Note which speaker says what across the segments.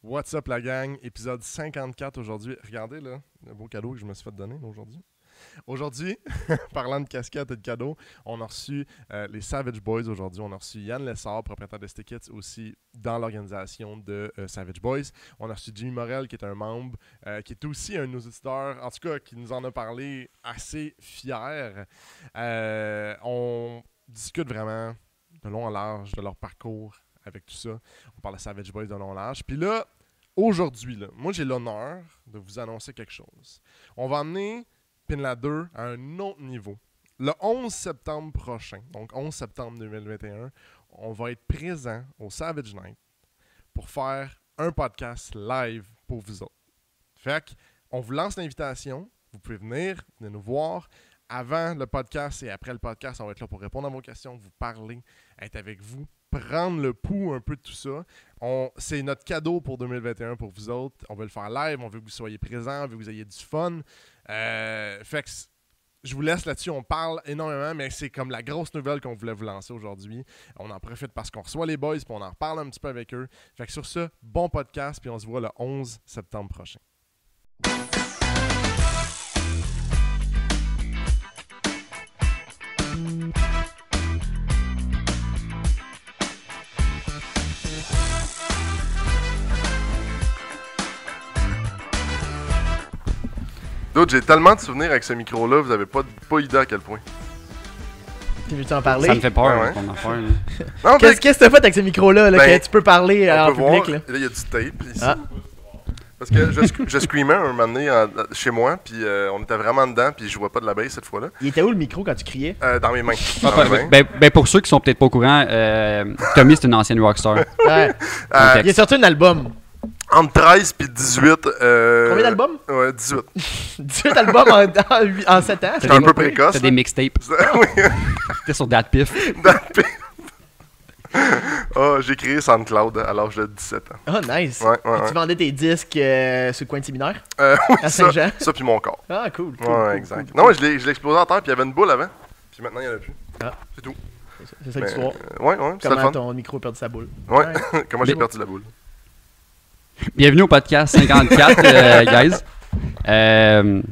Speaker 1: What's up la gang, épisode 54 aujourd'hui. Regardez là, le beau cadeau que je me suis fait donner aujourd'hui. Aujourd'hui, parlant de casquettes et de cadeaux, on a reçu les Savage Boys aujourd'hui. On a reçu Yann Lessard, propriétaire de Stickets, aussi dans l'organisation de Savage Boys. On a reçu Jimmy Morel, qui est un membre, qui est aussi un de nos auditeurs, en tout cas, qui nous en a parlé assez fier. On discute vraiment de long en large de leur parcours avec tout ça. On parle de Savage Boys de long en large. Puis là, aujourd'hui, moi j'ai l'honneur de vous annoncer quelque chose. On va emmener Pinla 2 à un autre niveau. Le 11 septembre prochain, donc 11 septembre 2021, on va être présent au Savage Night pour faire un podcast live pour vous autres. Fait qu'on vous lance l'invitation, vous pouvez venir nous voir. Avant le podcast et après le podcast, on va être là pour répondre à vos questions, vous parler, être avec vous, prendre le pouls un peu de tout ça. C'est notre cadeau pour 2021 pour vous autres. On veut le faire live, on veut que vous soyez présents, on veut que vous ayez du fun. Fait que je vous laisse là-dessus, on parle énormément, mais c'est comme la grosse nouvelle qu'on voulait vous lancer aujourd'hui. On en profite parce qu'on reçoit les boys, puis on en reparle un petit peu avec eux. Fait que sur ce, bon podcast, puis on se voit le 11 septembre prochain. D'autres, j'ai tellement de souvenirs avec ce micro-là, vous avez pas idée à quel point.
Speaker 2: Veux-tu en parler?
Speaker 3: Ça me fait peur
Speaker 1: Ouais.
Speaker 3: qu'on en fait.
Speaker 1: Non,
Speaker 2: Qu'est-ce que t'as fait avec ce micro-là que tu peux parler
Speaker 1: on
Speaker 2: en
Speaker 1: peut
Speaker 2: public?
Speaker 1: voir,
Speaker 2: Là?
Speaker 1: il y a du tape ici.
Speaker 2: Ah.
Speaker 1: Parce que je screamais un moment donné chez moi, puis on était vraiment dedans, puis je jouais pas de la bass cette fois-là.
Speaker 2: Il était où le micro quand tu criais?
Speaker 1: Dans mes mains. Dans mes mains.
Speaker 3: Ben pour ceux qui sont peut-être pas au courant, Tommy c'est une ancienne rockstar.
Speaker 2: Ouais. Il a sorti un album.
Speaker 1: Entre 13 et 18.
Speaker 2: Combien d'albums?
Speaker 1: Ouais, 18.
Speaker 2: 18 albums en 7 ans?
Speaker 1: J'étais un peu précoce.
Speaker 3: T'as des mixtapes.
Speaker 1: Oui.
Speaker 3: T'es sur Dat Piff.
Speaker 1: Oh, j'ai créé SoundCloud à l'âge de 17 ans.
Speaker 2: Oh, nice.
Speaker 1: Ouais.
Speaker 2: Tu vendais tes disques sur le coin de séminaire?
Speaker 1: Oui,
Speaker 2: À Saint-Jean?
Speaker 1: ça puis mon corps.
Speaker 2: Ah, cool.
Speaker 1: Ouais, exact. Non, je l'ai explosé en terre, puis il y avait une boule avant. Puis maintenant, il n'y en a plus.
Speaker 2: Ah.
Speaker 1: C'est tout.
Speaker 2: C'est ça l'histoire.
Speaker 1: Ouais, c'est le
Speaker 2: Comment
Speaker 1: fun.
Speaker 2: ton micro a perdu sa boule.
Speaker 1: Ouais, comment j'ai perdu la boule.
Speaker 3: Bienvenue au podcast 54, guys.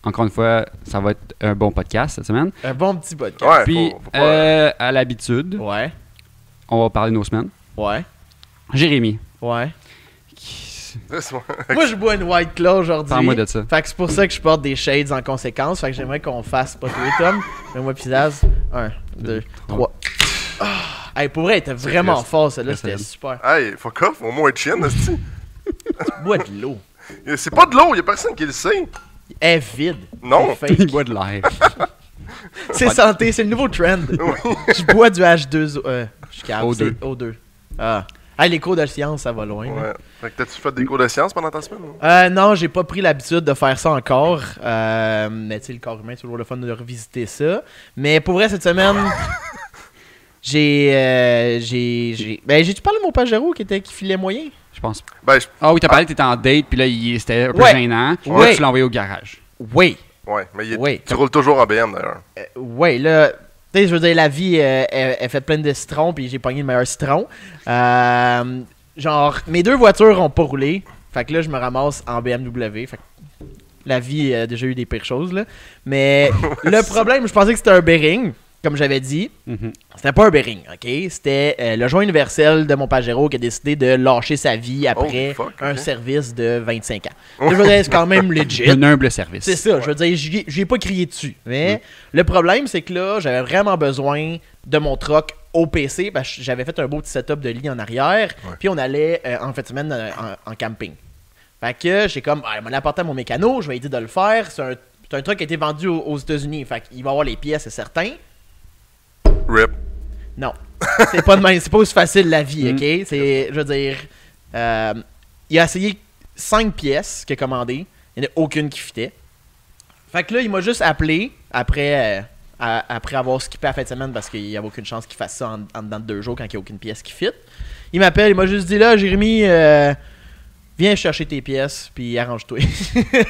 Speaker 3: Encore une fois, ça va être un bon podcast cette semaine.
Speaker 2: Un bon petit podcast.
Speaker 1: Ouais,
Speaker 3: Puis,
Speaker 1: faut pas...
Speaker 3: à l'habitude,
Speaker 2: Ouais.
Speaker 3: on va parler de nos semaines.
Speaker 2: Ouais.
Speaker 3: Jérémy,
Speaker 2: Ouais.
Speaker 1: Laisse-moi.
Speaker 2: Moi, je bois une White Claw aujourd'hui.
Speaker 3: parle-moi de ça.
Speaker 2: Fait que c'est pour ça que je porte des shades en conséquence. Fait que j'aimerais qu'on fasse pas tous les tomes. Mais moi, pis Zaz. 1, 2, 3. Hey, pour vrai, elle était vraiment
Speaker 1: triste.
Speaker 2: fort, celle-là.
Speaker 3: Reste
Speaker 2: C'était
Speaker 3: là.
Speaker 2: super.
Speaker 1: Hey, fuck off, au moins être chienne, esti.
Speaker 2: Tu bois de l'eau.
Speaker 1: C'est pas de l'eau, y'a personne qui le sait.
Speaker 2: Elle est vide.
Speaker 1: Non.
Speaker 2: C'est fake.
Speaker 3: Il boit de l'air.
Speaker 2: C'est santé, c'est le nouveau trend. Je bois du H2O. Je suis capable,
Speaker 3: O2.
Speaker 2: c'est O2. Ah. Hey, les cours de science, ça va loin. là.
Speaker 1: Ouais. Fait que t'as-tu fait des cours de sciences pendant ta semaine? Ou?
Speaker 2: Non, j'ai pas pris l'habitude de faire ça encore. Mais tu sais, le corps humain, c'est toujours le fun de revisiter ça. Mais pour vrai, cette semaine, j'ai-tu parlé de mon Pajero qui filait moyen?
Speaker 3: Je pense.
Speaker 1: Ben,
Speaker 3: Ah oui, t'as parlé que t'étais en date, puis là, c'était un peu
Speaker 2: Ouais.
Speaker 3: gênant.
Speaker 2: Ouais.
Speaker 3: Là, tu l'as envoyé au garage.
Speaker 2: Oui.
Speaker 1: ouais, mais
Speaker 2: Oui.
Speaker 1: tu roules toujours en BM d'ailleurs.
Speaker 2: Oui, là, tu sais, je veux dire, la vie, elle fait plein de citrons, puis j'ai pogné le meilleur citron. Genre, mes deux voitures ont pas roulé. Fait que là, je me ramasse en BMW. Fait que la vie a déjà eu des pires choses, là. Mais le problème, je pensais que c'était un bearing, comme j'avais dit.
Speaker 3: Mhm.
Speaker 2: C'était pas un bearing, ok? C'était le joint universel de mon Pajero qui a décidé de lâcher sa vie après
Speaker 1: Oh, fuck,
Speaker 2: un
Speaker 1: ok.
Speaker 2: service de 25 ans. Je veux dire, c'est quand même legit.
Speaker 3: Un humble service.
Speaker 2: C'est ça, je veux dire, j'y ai pas crié dessus. Mais le problème, c'est que là, j'avais vraiment besoin de mon truck au PC parce que j'avais fait un beau petit setup de lit en arrière. Puis on allait en fin de semaine en camping. Fait que j'ai comme, il m'a apporté à mon mécano, je vais aider de le faire. C'est un truck qui a été vendu aux États-Unis. Fait qu'il va avoir les pièces, c'est certain.
Speaker 1: RIP.
Speaker 2: Non. C'est pas de même, c'est pas aussi facile la vie, ok? C'est, je veux dire, il a essayé 5 pièces qu'il a commandées. Il n'y en a aucune qui fitait. Fait que là, il m'a juste appelé après avoir skippé la fin de semaine parce qu'il n'y avait aucune chance qu'il fasse ça en dedans de 2 jours quand il n'y a aucune pièce qui fit. Il m'appelle, il m'a juste dit là, Jérémy, viens chercher tes pièces, puis arrange-toi.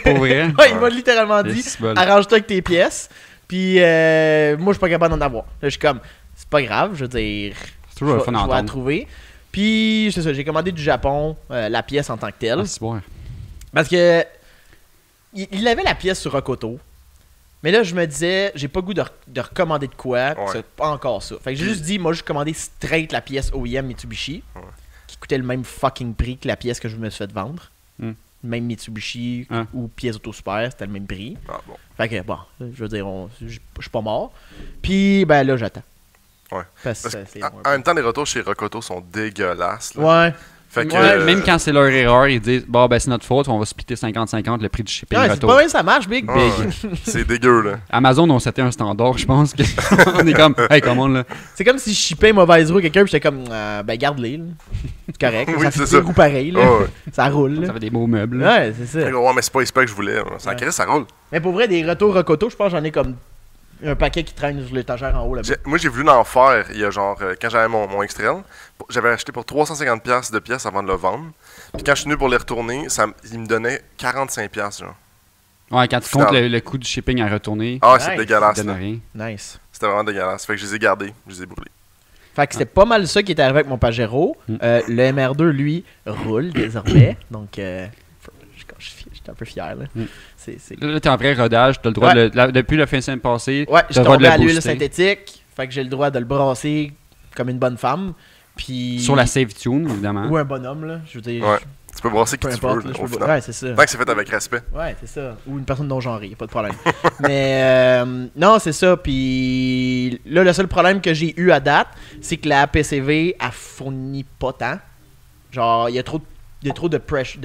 Speaker 3: Pour vrai?
Speaker 2: Ouais, il m'a littéralement dit,
Speaker 3: C'est bon.
Speaker 2: arrange-toi avec tes pièces, puis moi, je suis pas capable d'en avoir. Là, je suis comme, c'est pas grave, je veux dire,
Speaker 3: C'est toujours le fun
Speaker 2: je vais la
Speaker 3: d'entendre.
Speaker 2: trouver. Puis, c'est ça, j'ai commandé du Japon, la pièce en tant que telle.
Speaker 3: Ah, c'est bon.
Speaker 2: Parce que il avait la pièce sur Rokoto. Mais là, je me disais, j'ai pas le goût de recommander de quoi.
Speaker 1: Ouais.
Speaker 2: C'est pas encore ça. Fait que j'ai juste dit, moi, j'ai commandé straight la pièce OEM Mitsubishi.
Speaker 1: Ouais.
Speaker 2: Qui coûtait le même fucking prix que la pièce que je me suis fait vendre.
Speaker 3: Hmm.
Speaker 2: Même Mitsubishi ou pièce Auto Super, c'était le même prix.
Speaker 1: Ah bon.
Speaker 2: Fait que bon, je veux dire, je suis pas mort. Puis, ben là, j'attends.
Speaker 1: Ouais.
Speaker 2: Parce que
Speaker 1: Parce
Speaker 2: c'est
Speaker 1: en
Speaker 2: long un
Speaker 1: même temps, les retours chez Rokoto sont dégueulasses.
Speaker 2: peu.
Speaker 1: Là.
Speaker 2: Ouais.
Speaker 1: Fait que,
Speaker 2: Ouais,
Speaker 3: Même quand c'est leur erreur, ils disent bon, ben c'est notre faute, on va splitter 50-50 le prix du shipping
Speaker 2: Ouais, c'est
Speaker 3: retour.
Speaker 2: pas mal, ça marche, Big.
Speaker 1: ah, ouais. C'est dégueu, là.
Speaker 3: Amazon, on s'était un standard, je pense. On est comme, hey, comment là?
Speaker 2: C'est comme si je shippais une mauvaise roue à quelqu'un, puis j'étais comme, ben garde-les. Là. C'est correct.
Speaker 1: Oui,
Speaker 2: ça
Speaker 1: c'est
Speaker 2: fait
Speaker 1: ça.
Speaker 2: des roues pareilles. Là.
Speaker 1: Ah, ouais.
Speaker 2: Ça roule. Là.
Speaker 3: Ça fait des beaux meubles. là.
Speaker 2: Ouais, c'est ça.
Speaker 1: Fait que, ouais, mais c'est pas les specs que je voulais. Ça
Speaker 2: Ouais.
Speaker 1: ça roule.
Speaker 2: Mais pour vrai, des retours Rokoto, je pense que j'en ai comme un paquet qui traîne sur l'étagère en haut là-bas.
Speaker 1: Moi, j'ai voulu en faire il y a genre, quand j'avais mon X-Trail, j'avais acheté pour 350$ de pièces avant de le vendre. Puis quand je suis venu pour les retourner, il me donnait 45$, genre.
Speaker 3: Ouais, quand tu comptes le coût du shipping à retourner,
Speaker 1: Ah, c'est
Speaker 2: Nice.
Speaker 1: dégueulasse,
Speaker 3: ça donne
Speaker 1: là.
Speaker 3: rien.
Speaker 2: Nice.
Speaker 1: C'était vraiment dégueulasse. Fait que je les ai gardés, je les ai brûlés.
Speaker 2: Fait que c'était pas mal ça qui est arrivé avec mon Pajero. Le MR2, lui, roule désormais. Donc, j'étais un peu fier. Là. C'est...
Speaker 3: Là, t'es en vrai rodage, t'as le droit depuis la fin de semaine passée,
Speaker 2: Ouais,
Speaker 3: t'as
Speaker 2: je
Speaker 3: le droit de
Speaker 2: tombé
Speaker 3: le
Speaker 2: à l'huile
Speaker 3: booster.
Speaker 2: synthétique. Fait que j'ai le droit de le brasser comme une bonne femme. Puis...
Speaker 3: Sur la save tune, évidemment.
Speaker 2: Ou un bonhomme, là. Je veux dire,
Speaker 1: Ouais. Tu peux brasser qui
Speaker 2: peu
Speaker 1: tu
Speaker 2: importe.
Speaker 1: veux,
Speaker 2: Là,
Speaker 1: là, au
Speaker 2: je peux...
Speaker 1: final.
Speaker 2: Ouais, c'est ça.
Speaker 1: Tant que c'est fait avec respect.
Speaker 2: Ouais, c'est ça. Ou une personne non-genrée, y a pas de problème. Mais non, c'est ça. Puis là, le seul problème que j'ai eu à date, c'est que la PCV, elle fournit pas tant. Genre, il y a trop de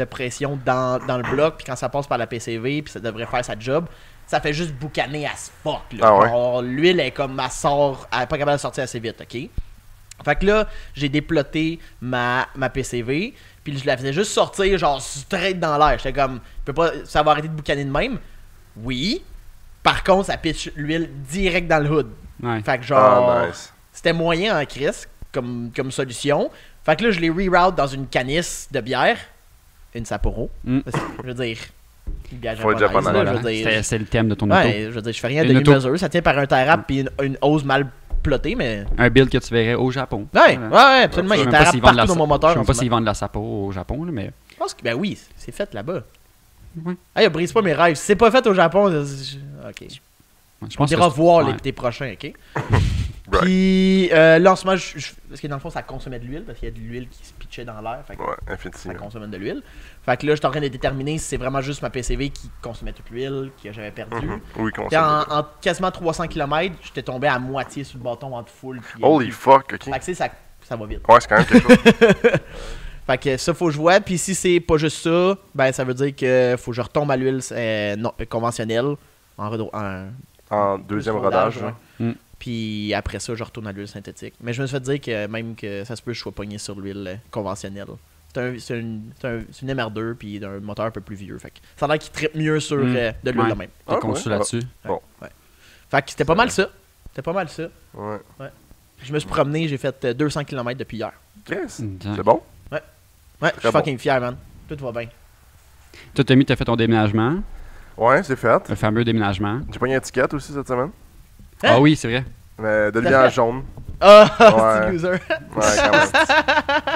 Speaker 2: pression dans le bloc, puis quand ça passe par la PCV, puis ça devrait faire sa job, ça fait juste boucaner as fuck. Là.
Speaker 1: Ah ouais?
Speaker 2: Genre, l'huile est comme, elle est pas capable de sortir assez vite, ok? Fait que là, j'ai déploté ma PCV, puis je la faisais juste sortir, genre, straight dans l'air. J'étais comme, ça va arrêter de boucaner de même. Oui. Par contre, ça pitch l'huile direct dans le hood.
Speaker 3: Ouais.
Speaker 2: Fait que genre,
Speaker 1: Ah, nice.
Speaker 2: c'était moyen en crise comme solution. Fait que là, je les reroute dans une canisse de bière, une Sapporo. Parce que, je veux dire, une bière
Speaker 1: Faut être
Speaker 2: japonaise,
Speaker 1: japonais,
Speaker 2: là, je
Speaker 3: Voilà.
Speaker 2: veux dire.
Speaker 3: C'est le thème de ton auto.
Speaker 2: Ouais, je veux dire, je fais rien de
Speaker 3: Une auto.
Speaker 2: demi-mesure. Ça tient par un tie wrap puis une hose mal plotée, mais.
Speaker 3: Un build que tu verrais au Japon.
Speaker 2: Ouais,
Speaker 3: Voilà.
Speaker 2: ouais, absolument. Il y
Speaker 3: Je
Speaker 2: a
Speaker 3: sais
Speaker 2: un
Speaker 3: même pas
Speaker 2: tie
Speaker 3: s'ils
Speaker 2: wrap
Speaker 3: vendent
Speaker 2: partout
Speaker 3: la-
Speaker 2: dans mon moteur.
Speaker 3: Je sais
Speaker 2: en
Speaker 3: même pas
Speaker 2: ce
Speaker 3: s'ils
Speaker 2: moment.
Speaker 3: vendent de la Sapporo au Japon, là, mais.
Speaker 2: Je pense que, ben oui, c'est fait là-bas.
Speaker 3: Ouais.
Speaker 2: Hey, brise pas mes rêves. Si c'est pas fait au Japon, ok.
Speaker 3: Je
Speaker 2: On
Speaker 3: pense
Speaker 2: ira
Speaker 3: que
Speaker 2: voir
Speaker 3: ouais.
Speaker 2: l'été prochain, ok?
Speaker 1: Right.
Speaker 2: Puis là, en ce moment, parce que dans le fond, ça consommait de l'huile, parce qu'il y a de l'huile qui se pitchait dans l'air. Fait que
Speaker 1: Ouais,
Speaker 2: ça
Speaker 1: effectivement.
Speaker 2: consommait de l'huile. Fait que là, je suis en train de déterminer si c'est vraiment juste ma PCV qui consommait toute l'huile que j'avais perdue.
Speaker 1: Mhm. Oui, qu'on
Speaker 2: Puis en quasiment 300 km, j'étais tombé à moitié sur le bâton entre full. Puis,
Speaker 1: Holy fuck, ok.
Speaker 2: Fait que tu sais, ça va vite.
Speaker 1: Ouais, c'est quand même quelque chose.
Speaker 2: Fait que ça, faut que je vois. Puis si c'est pas juste ça, ben ça veut dire que faut que je retombe à l'huile conventionnelle
Speaker 1: En deuxième rodage.
Speaker 2: ouais.
Speaker 1: là.
Speaker 2: Puis après ça, je retourne à l'huile synthétique. Mais je me suis fait dire que même que ça se peut que je sois pogné sur l'huile conventionnelle. C'est une MR2 puis un moteur un peu plus vieux. Fait que ça a l'air qu'il trippe mieux sur de l'huile
Speaker 3: Ouais.
Speaker 2: de même.
Speaker 3: T'es
Speaker 1: Ah,
Speaker 3: conçu
Speaker 1: ouais.
Speaker 3: là-dessus.
Speaker 2: Fait que c'était pas mal ça. C'était pas mal ça.
Speaker 1: Ouais.
Speaker 2: Je me suis promené, j'ai fait 200 km depuis hier.
Speaker 1: Chris,
Speaker 3: Tiens.
Speaker 1: c'est bon?
Speaker 2: Ouais, je suis
Speaker 1: Très
Speaker 2: fucking fier, man. Tout va bien.
Speaker 3: Toi, Tommy, t'as fait ton déménagement,
Speaker 1: Ouais, c'est fait.
Speaker 3: le fameux déménagement.
Speaker 1: J'ai pogné une étiquette aussi cette semaine.
Speaker 2: Hein?
Speaker 3: Ah oui, c'est vrai.
Speaker 1: Mais de
Speaker 2: T'as
Speaker 1: lumière
Speaker 2: fait?
Speaker 1: jaune.
Speaker 2: Ah,
Speaker 1: Ouais.
Speaker 2: c'est loser.
Speaker 1: Ouais, quand même.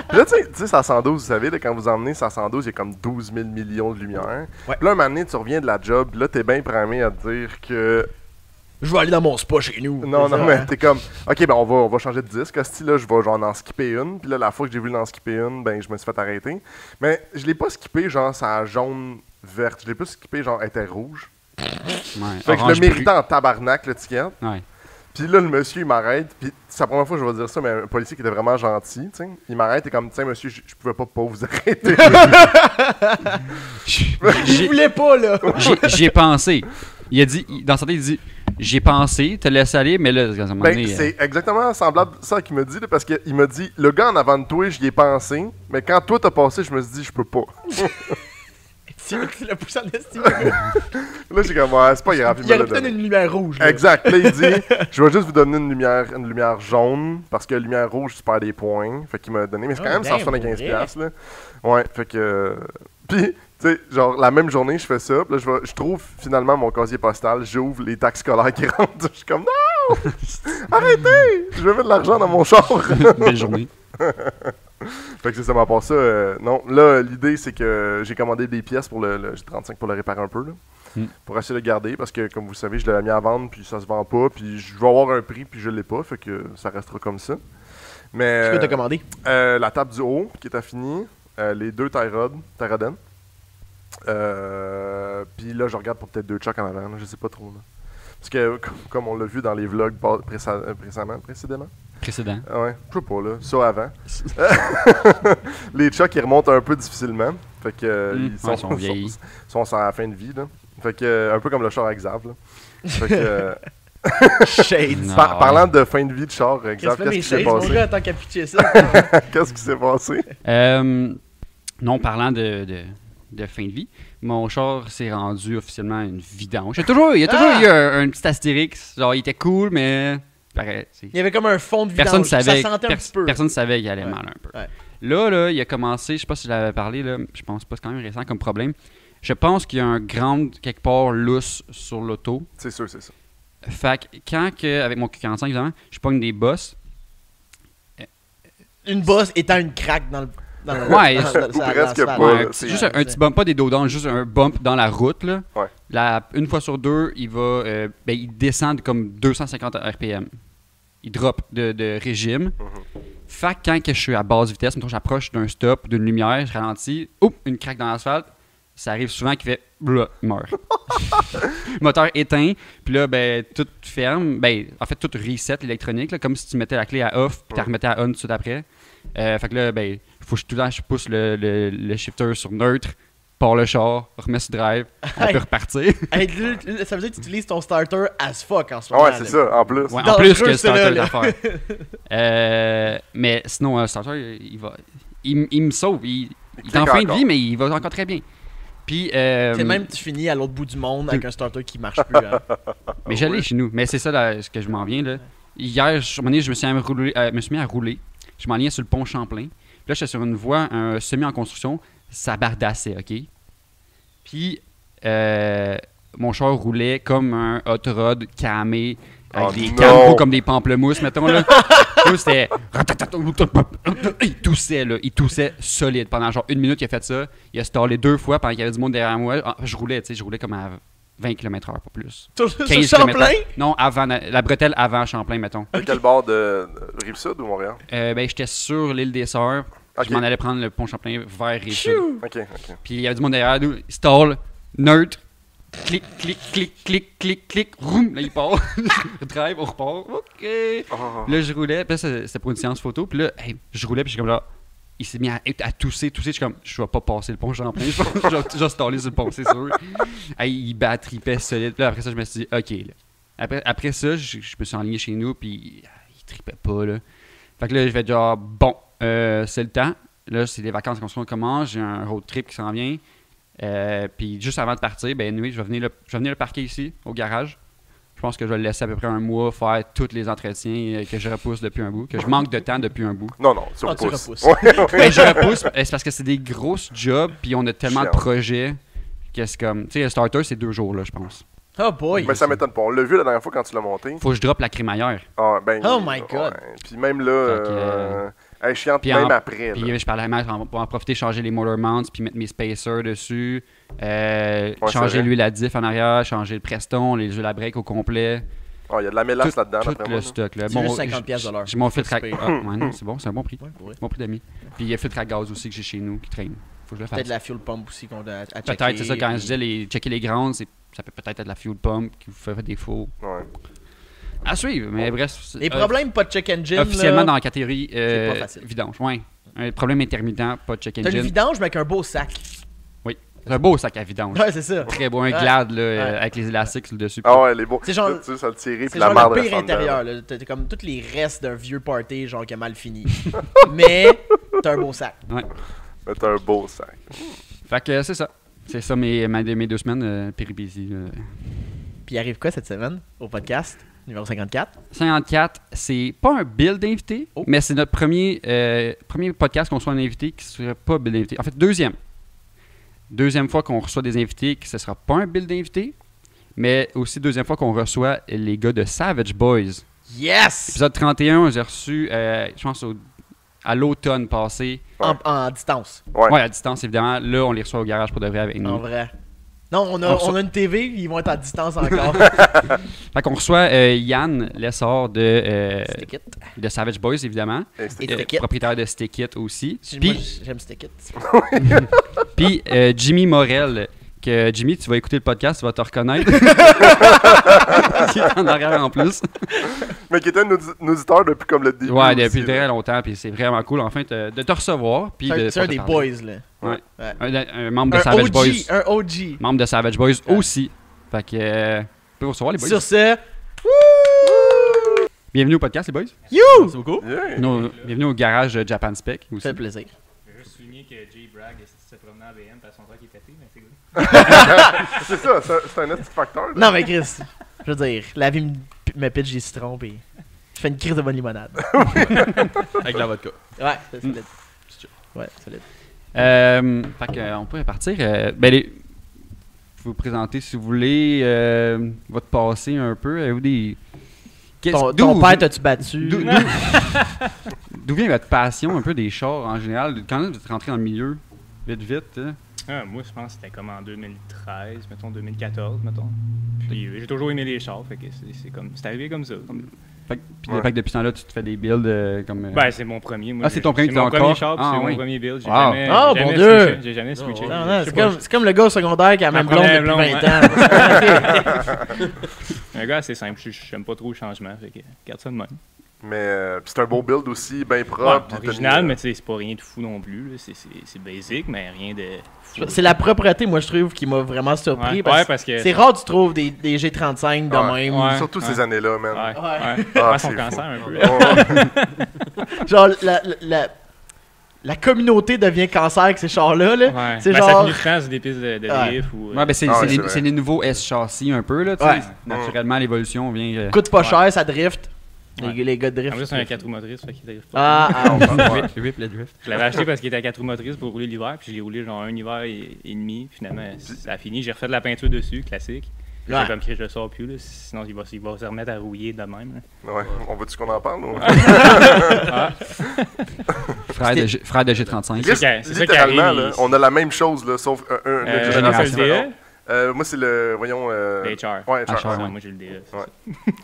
Speaker 1: Puis là, tu sais, ça 112, vous savez, là, quand vous emmenez ça 112, il y a comme 12 000 millions de lumières.
Speaker 2: Ouais.
Speaker 1: Puis là, un moment donné, tu reviens de la job, là, t'es bien primé à te dire que.
Speaker 2: Je vais aller dans mon spa chez nous.
Speaker 1: Non,
Speaker 2: C'est ça,
Speaker 1: non, mais
Speaker 2: hein?
Speaker 1: t'es comme. Ok, ben on va changer de disque. Hostie, là, je vais genre en skipper une. Puis là, la fois que j'ai vu l'en skipper une, ben je me suis fait arrêter. Mais je l'ai pas skippé genre ça jaune verte. Je l'ai plus skippé genre elle était rouge.
Speaker 3: Ouais.
Speaker 1: Fait que je
Speaker 3: Orange
Speaker 1: le méritais en tabarnak, le ticket.
Speaker 3: Ouais.
Speaker 1: Puis là, le monsieur, il m'arrête. Puis c'est la première fois que je vais dire ça, mais un policier qui était vraiment gentil, tu sais. Il m'arrête et comme, tiens, monsieur, je pouvais pas vous arrêter.
Speaker 2: Je voulais pas, là.
Speaker 3: J'y ai pensé. Il a dit, dans sa tête, il dit j'ai pensé, te laisser aller, mais là, à un moment
Speaker 1: Ben,
Speaker 3: donné,
Speaker 1: c'est exactement semblable à ça qu'il me dit, là, parce qu'il m'a dit, le gars en avant de toi, j'y ai pensé, mais quand toi t'as passé, je me suis dit, je peux pas.
Speaker 2: Tu l'as poussé en estime.
Speaker 1: Là, j'ai comme, ouais, c'est pas grave.
Speaker 2: Il
Speaker 1: me
Speaker 2: aurait
Speaker 1: l'a
Speaker 2: pu donner
Speaker 1: donné.
Speaker 2: une lumière rouge. Là.
Speaker 1: Exact. Là, il dit, je vais juste vous donner une lumière jaune, parce que la lumière rouge, tu perds des points. Fait qu'il m'a donné, mais c'est quand
Speaker 2: Oh,
Speaker 1: même
Speaker 2: damn,
Speaker 1: 175$,
Speaker 2: pour vrai?
Speaker 1: là. Ouais, fait que. Puis, tu sais, genre, la même journée, je fais ça, puis là, je trouve finalement mon casier postal, j'ouvre les taxes scolaires qui rentrent, je suis comme, non! Arrêtez! Je veux mettre de l'argent dans mon char!
Speaker 3: belle journée.
Speaker 1: Fait que c'est ça, mais à part ça, non. Là, l'idée, c'est que j'ai commandé des pièces pour le G35 pour le réparer un peu, là. Pour essayer de le garder, parce que, comme vous le savez, je l'avais mis à vendre, puis ça se vend pas, puis je vais avoir un prix, puis je l'ai pas, fait que ça restera comme ça. Mais
Speaker 2: Qu'est-ce que t'as commandé?
Speaker 1: la table du haut, qui est affinie, les 2 Tyroden. Puis là, je regarde pour peut-être 2 chocs en avant, là, je sais pas trop, là. Parce que, comme on l'a vu dans les vlogs précédemment. Ouais, je sais pas, là. Ça avant. Les chocs, ils remontent un peu difficilement. Fait que, ils sont vieillis. Sont à la fin de vie, là. Fait que, un peu comme le char à Xav, là. Fait que...
Speaker 2: Shades.
Speaker 1: Parlant de fin de vie de char, Xav, qu'est-ce qui s'est passé?
Speaker 2: Mon gars, attends qu'à pitcher ça.
Speaker 1: Qu'est-ce qui s'est passé?
Speaker 3: Non, parlant de fin de vie, mon char s'est rendu officiellement une vidange. Il y a toujours eu un petit astérix. Genre, il était cool, mais... Pareil,
Speaker 2: il y avait comme un fond de vidange. Ça sentait un petit peu.
Speaker 3: Personne ne savait qu'il allait mal un peu.
Speaker 2: Ouais.
Speaker 3: Là, il a commencé, je sais pas si je l'avais parlé, là, je pense pas, c'est quand même récent comme problème. Je pense qu'il y a un ground quelque part lousse sur l'auto.
Speaker 1: C'est sûr, c'est ça.
Speaker 3: Fait que quand, avec mon Q45, évidemment, je pogne des bosses.
Speaker 2: Une bosse étant une craque dans le...
Speaker 3: Ouais,
Speaker 1: presque pas.
Speaker 3: Ouais, c'est juste un petit bump, pas des dos down, juste un bump dans la route. Là.
Speaker 1: Ouais.
Speaker 3: Une fois sur deux, il va il descend de comme 250 RPM. Il drop de régime. Fait que quand que je suis à basse vitesse, mettons, j'approche d'un stop, d'une lumière, je ralentis, une craque dans l'asphalte, ça arrive souvent qu'il fait il meurt. Le moteur éteint, puis là, tout ferme. En fait, tout reset l'électronique, là, comme si tu mettais la clé à off, puis tu la remettais à on tout de suite après. Fait que là, faut que tout le temps je pousse le shifter sur neutre, pars le char, remets sur drive, on peut repartir.
Speaker 2: Ça veut dire que tu utilises ton starter as fuck en ce moment.
Speaker 1: Ouais, c'est ça, en plus.
Speaker 3: Ouais, en plus que le starter d'affaires. Mais sinon, le starter, il me sauve. Il est en fin de vie, mais il va encore très bien. Puis,
Speaker 2: c'est même tu finis à l'autre bout du monde avec un starter qui marche plus. Hein.
Speaker 3: Mais j'allais chez nous. Mais c'est ça là, ce que je m'en viens. Là. Hier, je me suis mis à rouler. Je m'enlignais sur le pont Champlain. Puis là, j'étais sur une voie, un semi en construction. Ça bardassait, OK? Puis, mon char roulait comme un hot rod camé avec des cannes comme des pamplemousses, mettons. Là. C'était... Il toussait, là. Il toussait solide. Pendant genre 1 minute, il a fait ça. Il a stallé 2 fois pendant qu'il y avait du monde derrière moi. Je roulais, tu sais, je roulais comme à 20 km/h, pas plus.
Speaker 2: 15 Champlain?
Speaker 3: Non, avant la bretelle avant Champlain, mettons.
Speaker 1: À quel bord de Rive-Sud ou Montréal?
Speaker 3: J'étais sur l'île des Sœurs. Okay. Je m'en allais prendre le pont Champlain vers Rive-Sud.
Speaker 1: OK.
Speaker 3: Puis il y avait du monde derrière nous. Stall, neutre, clic, clic, clic, clic, clic, clic, roum, là il part. Drive, on repart. OK. Là, je roulais. Puis là, c'était pour une séance photo. Puis là, je roulais. Puis je suis comme là. Il s'est mis à tousser. Je suis comme, je vais pas passer le pont Champlain. Je vais staller sur le pont, c'est sûr. Il battripait solide. Puis là, après ça, je me suis dit, OK. Là. Après ça, je me suis enligné chez nous. Puis il tripait pas. Là. Fait que là, je vais dire, bon, c'est le temps. Là, c'est les vacances qu'on commence. J'ai un road trip qui s'en vient. Puis juste avant de partir, oui, je vais venir le parquer ici, au garage. Je pense que je vais le laisser à peu près 1 mois faire tous les entretiens que je repousse depuis un bout, que je manque de temps depuis un bout.
Speaker 1: Non, tu repousses.
Speaker 2: Tu repousses.
Speaker 3: Je repousse, c'est parce que c'est des grosses jobs, puis on a tellement de projets que c'est comme... Tu sais, le starter, c'est 2 jours, là, je pense.
Speaker 2: Oh boy!
Speaker 1: Mais ça m'étonne pas. On l'a vu la dernière fois quand tu l'as monté.
Speaker 3: Faut que je droppe la crémaillère.
Speaker 2: Oh my God!
Speaker 1: Ouais. Puis même là... elle est chiante même après.
Speaker 3: Puis je parlais à Matt pour en profiter, changer les motor mounts, puis mettre mes spacers dessus, changer l'huile à diff en arrière, changer le Preston, les jeux à break au complet.
Speaker 1: Il y a de la mélasse là-dedans.
Speaker 3: Tout le stock. Là.
Speaker 2: C'est juste 50$.
Speaker 3: J'ai mon filtre à gaz. Non, c'est bon, c'est un bon prix.
Speaker 2: Ouais.
Speaker 3: Bon prix d'amis. Puis il y a le filtre à gaz aussi que j'ai chez nous qui traîne. Faut que je le fasse.
Speaker 2: Peut-être la fuel pump aussi qu'on a à checker.
Speaker 3: Peut-être, c'est ça, quand je disais checker les grounds, ça peut peut-être être la fuel pump qui vous fait défaut.
Speaker 1: Ouais.
Speaker 3: À suivre, mais bref.
Speaker 2: Les problèmes, pas de check engine.
Speaker 3: Officiellement
Speaker 2: là,
Speaker 3: dans la catégorie vidange. Ouais. Un problème intermittent, pas de check engine.
Speaker 2: T'as le vidange, mais avec un beau sac.
Speaker 3: Oui. C'est un beau sac à vidange.
Speaker 2: Ouais, c'est ça.
Speaker 3: Très beau. Un glad là, avec les élastiques sur le dessus.
Speaker 1: Ah ouais, les beaux.
Speaker 2: C'est genre.
Speaker 1: Tu sais, ça le tirer,
Speaker 2: C'est
Speaker 1: puis la
Speaker 2: genre
Speaker 1: marde
Speaker 2: le pire intérieur. Là. T'as comme tous les restes d'un vieux party, genre qui a mal fini. Mais t'as un beau sac.
Speaker 3: Ouais.
Speaker 1: Mais t'as un beau sac.
Speaker 3: Fait que c'est ça. C'est ça mes 2 semaines péripéties.
Speaker 2: Puis il arrive quoi cette semaine au podcast numéro 54?
Speaker 3: 54, c'est pas un bill d'invité, mais c'est notre premier podcast qu'on reçoit un invité qui ne serait pas bill d'invité. En fait, deuxième fois qu'on reçoit des invités qui ne sera pas un bill d'invité, mais aussi deuxième fois qu'on reçoit les gars de Savage Boys.
Speaker 2: Yes!
Speaker 3: Épisode 31, j'ai reçu, je pense, à l'automne passé.
Speaker 2: En distance,
Speaker 1: Ouais.
Speaker 3: Ouais, à distance, évidemment. Là, on les reçoit au garage pour de vrai avec nous.
Speaker 2: en vrai. Non, on a une TV, ils vont être à distance encore.
Speaker 3: Fait qu'on reçoit Yann Lessard
Speaker 2: Stick It.
Speaker 3: de Savage Boys, évidemment.
Speaker 1: Et
Speaker 2: Et Stick It.
Speaker 3: Propriétaire de Stick It aussi.
Speaker 2: Moi,
Speaker 3: Puis,
Speaker 2: j'aime Stick It.
Speaker 3: puis Jimmy Morel, que Jimmy, tu vas écouter le podcast, tu vas te reconnaître. Qui est en arrière en plus.
Speaker 1: Mais qui était un auditeur depuis comme le début.
Speaker 3: Ouais,
Speaker 1: aussi,
Speaker 3: depuis
Speaker 1: là.
Speaker 3: très longtemps, puis c'est vraiment cool, enfin, de te recevoir. Puis
Speaker 2: C'est un des boys, là.
Speaker 3: Ouais.
Speaker 2: Ouais.
Speaker 3: Un membre de Savage
Speaker 2: OG,
Speaker 3: Boys.
Speaker 2: un OG.
Speaker 3: Membre de Savage Boys aussi. Fait que, on peut recevoir les boys.
Speaker 2: Sur ce,
Speaker 3: Bienvenue au podcast, les boys.
Speaker 2: you!
Speaker 4: Merci beaucoup.
Speaker 1: Yeah.
Speaker 3: Bienvenue au garage de Japan Spec
Speaker 2: Ça
Speaker 3: aussi.
Speaker 2: fait plaisir.
Speaker 5: Je vais juste souligner que Jay Bragg se promenait en BM parce que son frère qui est tapé, mais c'est good.
Speaker 1: C'est ça, c'est un petit facteur. là.
Speaker 2: Non, mais Chris, je veux dire, la vie me pitch des citrons, puis je fais une crise de bonne limonade.
Speaker 4: Avec la vodka.
Speaker 2: Ouais, c'est solide. Ouais, solide.
Speaker 3: Fait que, on peut partir. Vous présenter, si vous voulez, votre passé un peu. Avez-vous des...
Speaker 2: Ton père t'as-tu battu?
Speaker 3: D'où vient votre passion un peu des chars en général? Quand vous êtes rentré dans le milieu, vite, hein?
Speaker 5: Moi, je pense que c'était comme en 2013, mettons 2014, mettons. Puis j'ai toujours aimé les chars, fait que c'est arrivé comme ça.
Speaker 3: Fait que
Speaker 1: Ouais.
Speaker 3: depuis ce temps-là, tu te fais des builds comme...
Speaker 5: Ben, c'est mon premier. Moi,
Speaker 3: Ah, c'est ton premier que t'as
Speaker 5: mon premier
Speaker 3: encore?
Speaker 5: char, puis
Speaker 3: Ah,
Speaker 5: c'est
Speaker 3: oui.
Speaker 5: mon premier build. J'ai
Speaker 3: Wow.
Speaker 5: jamais,
Speaker 2: Oh,
Speaker 5: j'ai
Speaker 2: bon
Speaker 5: jamais
Speaker 2: Dieu!
Speaker 5: switché. J'ai jamais switché.
Speaker 4: ouais.
Speaker 2: Non, non,
Speaker 5: Je sais
Speaker 2: c'est
Speaker 5: pas,
Speaker 2: comme le gars au secondaire qui a la même
Speaker 5: Ma première
Speaker 2: blonde depuis
Speaker 5: blonde,
Speaker 2: 20 ans.
Speaker 5: Un gars assez simple, j'aime pas trop le changement, fait que garde ça de même.
Speaker 1: Mais puis c'est un beau build aussi, bien propre. puis t'as
Speaker 5: Original,
Speaker 1: mis,
Speaker 5: mais tu sais, c'est pas rien de fou non plus. là. C'est basic, mais rien de fou.
Speaker 2: C'est la propreté, moi, je trouve, qui m'a vraiment surpris.
Speaker 5: Ouais,
Speaker 2: parce
Speaker 5: ouais,
Speaker 2: que
Speaker 5: parce que
Speaker 2: c'est rare, tu trouves des G35 de
Speaker 1: Ouais.
Speaker 2: même.
Speaker 5: Ouais.
Speaker 1: Surtout ces années-là, man.
Speaker 5: Ouais,
Speaker 2: Ouais.
Speaker 5: ouais.
Speaker 1: Ah,
Speaker 5: Ouais, son
Speaker 1: c'est
Speaker 5: cancer
Speaker 1: fou.
Speaker 5: un peu.
Speaker 1: Ouais.
Speaker 2: Genre, la communauté devient cancer avec ces chars-là. Là.
Speaker 5: Ouais.
Speaker 2: C'est
Speaker 5: Ben,
Speaker 2: genre.
Speaker 5: ça finit souvent sur des pistes de
Speaker 2: Ouais.
Speaker 5: drift ou.
Speaker 3: Ouais, ben c'est
Speaker 1: Ah ouais,
Speaker 3: c'est
Speaker 1: c'est
Speaker 3: les,
Speaker 1: vrai.
Speaker 3: c'est les nouveaux S-châssis un peu, là, tu sais.
Speaker 2: Ouais.
Speaker 3: Naturellement, l'évolution vient...
Speaker 2: Coûte pas cher, ça drift.
Speaker 5: Ouais.
Speaker 2: Les gars de
Speaker 5: En
Speaker 2: drift.
Speaker 5: plus, c'est un 4 roues motrices, fait qu'il drift pas.
Speaker 2: Ah,
Speaker 3: Rip le drift.
Speaker 5: Je l'avais acheté parce qu'il était à 4 roues motrices pour rouler l'hiver, puis je l'ai roulé genre un hiver et demi. Finalement, ça a fini. J'ai refait de la peinture dessus, classique.
Speaker 2: Ouais.
Speaker 5: J'ai comme que je le sors plus, là, sinon il va se remettre à rouiller de même. Là.
Speaker 1: Ouais. On veut-tu qu'on en parle? Ou?
Speaker 3: Frère de G35.
Speaker 1: Chris,
Speaker 5: c'est ça qui
Speaker 1: littéralement,
Speaker 5: arrive,
Speaker 1: là,
Speaker 5: il-
Speaker 1: on a la même chose, là, sauf une
Speaker 5: C'est
Speaker 1: génération
Speaker 5: le
Speaker 1: différente.
Speaker 5: DE,
Speaker 1: Moi, c'est le, voyons...
Speaker 5: le HR.
Speaker 1: Ouais,
Speaker 3: HR,
Speaker 1: HR,
Speaker 3: ouais.
Speaker 5: Moi j'ai le DE. c'est
Speaker 1: Ouais.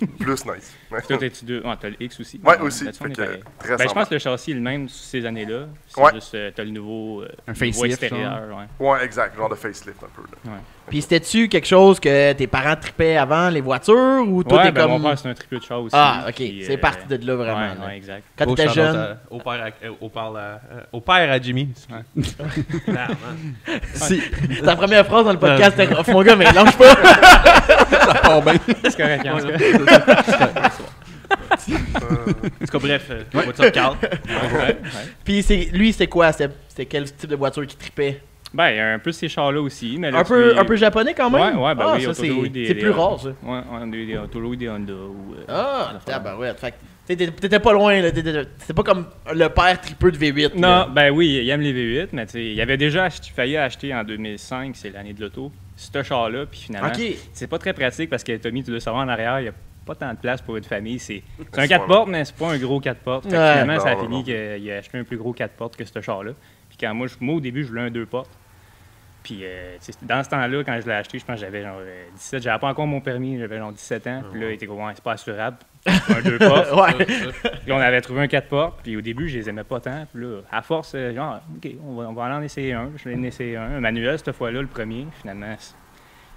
Speaker 5: ça.
Speaker 1: plus nice. Ouais,
Speaker 5: Toi, t'as-tu deux? Ah, t'as le X aussi.
Speaker 1: Ouais, aussi.
Speaker 5: Là-dessus, on
Speaker 1: Fait
Speaker 5: est
Speaker 1: que,
Speaker 5: pareil.
Speaker 1: très
Speaker 5: Ben, je
Speaker 1: semblable.
Speaker 5: pense que le châssis est le même sur ces années-là. C'est
Speaker 1: Ouais.
Speaker 5: juste, t'as le nouveau,
Speaker 3: Un
Speaker 5: nouveau
Speaker 3: facelift,
Speaker 5: extérieur. Ouais.
Speaker 1: Ouais, exact. Genre de facelift un peu. Là.
Speaker 2: Puis c'était-tu quelque chose que tes parents tripaient avant, les voitures, ou toi
Speaker 5: Ouais,
Speaker 2: t'es
Speaker 5: ben,
Speaker 2: comme.
Speaker 5: mon père, c'est un triple de char aussi.
Speaker 2: Ah, ok.
Speaker 5: Puis,
Speaker 2: C'est parti de là vraiment.
Speaker 5: Ouais,
Speaker 2: là.
Speaker 5: ouais, exact.
Speaker 2: Quand
Speaker 4: Gros
Speaker 2: t'étais
Speaker 4: shout-out
Speaker 2: jeune.
Speaker 4: au père à Jimmy.
Speaker 2: Si. Ta première phrase dans le podcast était rough, mon gars, mais lâche pas.
Speaker 4: Ça part bien.
Speaker 5: C'est correct, hein, c'est correct.
Speaker 4: En tout cas, bref, voiture Carl.
Speaker 5: Ouais.
Speaker 2: Puis lui, c'était quoi? C'était quel type de voiture qui tripait?
Speaker 5: Ben, il y a un peu ces chars-là aussi. Mais là,
Speaker 2: Un peu japonais quand même?
Speaker 5: Ouais, ben
Speaker 2: Ah,
Speaker 5: oui,
Speaker 2: ça,
Speaker 5: on a toujours eu des-
Speaker 2: c'est
Speaker 5: des-
Speaker 2: plus rare, ça.
Speaker 5: Ouais, on a toujours eu des Honda ou.
Speaker 2: Ah, tabarouette. Fait que t'étais pas loin, là. C'était pas comme le père tripeux de V8.
Speaker 5: Non,
Speaker 2: là.
Speaker 5: ben oui, il aime les V8, mais tu sais, il avait déjà failli acheter en 2005, c'est l'année de l'auto, ce char-là, puis finalement,
Speaker 2: Ok.
Speaker 5: c'est pas très pratique parce que Tommy, tu dois savoir en arrière, il y a pas tant de place pour une famille. C'est un
Speaker 1: Ouais.
Speaker 5: 4 portes, mais c'est pas un gros 4 portes. Fait que
Speaker 2: Ouais.
Speaker 5: finalement, ça a
Speaker 1: Non,
Speaker 5: fini
Speaker 1: non.
Speaker 5: qu'il a acheté un plus gros 4 portes que ce char-là. Puis quand moi, au début, je voulais un 2 portes. Puis tu sais, dans ce temps-là, quand je l'ai acheté, je pense que j'avais genre 17, j'avais pas encore mon permis, j'avais genre 17 ans. Puis là, il était comme, ouais, c'est pas assurable. Un 2 portes.
Speaker 2: Ouais.
Speaker 5: Puis on avait trouvé un 4 portes, puis au début, je les aimais pas tant. Puis là, à force, genre, OK, on va aller en essayer un. Je l'ai en essayé un manuel cette fois-là, le premier. Finalement,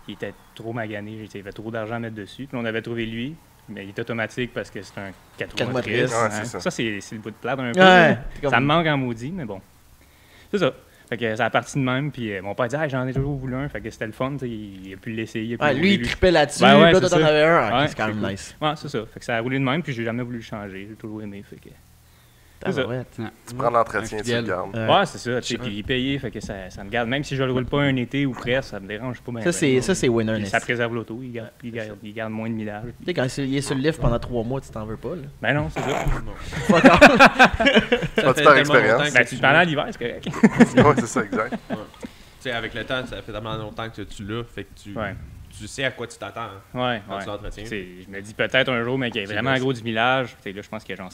Speaker 5: il était trop magané, il y avait trop d'argent à mettre dessus. Puis on avait trouvé lui, mais il est automatique parce que c'est un 4
Speaker 2: Quatre
Speaker 5: roues
Speaker 2: motrices.
Speaker 5: motrices.
Speaker 1: Ouais,
Speaker 5: hein.
Speaker 1: c'est ça.
Speaker 5: Ça, c'est le bout de plate un peu.
Speaker 2: Ouais. T'es comme-
Speaker 5: Ça me manque en maudit, mais bon. C'est ça. Fait que ça a parti de même, puis mon père dit ah, j'en ai toujours voulu un, fait que c'était le fun, tu sais, il a pu l'essayer. Il a pu
Speaker 2: Ouais,
Speaker 5: le
Speaker 2: lui, il
Speaker 5: rouler,
Speaker 2: tripait là-dessus,
Speaker 5: Ben ouais,
Speaker 2: là, toi,
Speaker 5: c'est
Speaker 2: t'en
Speaker 5: ça.
Speaker 2: avais un. Ah,
Speaker 5: Ouais,
Speaker 2: c'est quand même
Speaker 5: c'est
Speaker 2: nice.
Speaker 5: Ouais, c'est ça. Fait que ça a roulé de même, puis j'ai jamais voulu le changer. J'ai toujours aimé. Fait que... C'est ça.
Speaker 2: Tabarouette.
Speaker 1: Tu prends l'entretien,
Speaker 3: Un
Speaker 1: tu le
Speaker 3: fidèle.
Speaker 1: gardes.
Speaker 5: Ouais, c'est ça. Tu sais, puis il est payé, fait que ça me garde. Même si je le roule pas un été ou presque, ça me dérange pas.
Speaker 2: Ça, c'est winner.
Speaker 5: Puis ça
Speaker 2: nest.
Speaker 5: préserve l'auto, il garde moins de millage.
Speaker 2: Tu sais, quand il est sur le lift pendant 3 mois, tu t'en veux pas, là.
Speaker 5: Ben non, c'est ça.
Speaker 2: Fuck off.
Speaker 1: Vas-tu par expérience?
Speaker 5: Ben tu pendant l'hiver, c'est correct.
Speaker 1: Ouais, c'est ça, exact.
Speaker 4: Tu sais, avec le temps, ça fait tellement longtemps que tu l'as, fait que
Speaker 5: Ouais.
Speaker 4: tu sais à quoi tu t'attends.
Speaker 5: Ouais,
Speaker 4: Quand
Speaker 5: ouais.
Speaker 4: tu l'entretiens.
Speaker 5: Je me dis peut-être un jour, mais qu'il y ait vraiment un gros du millage. Tu sais, là, je pense qu'il y a genre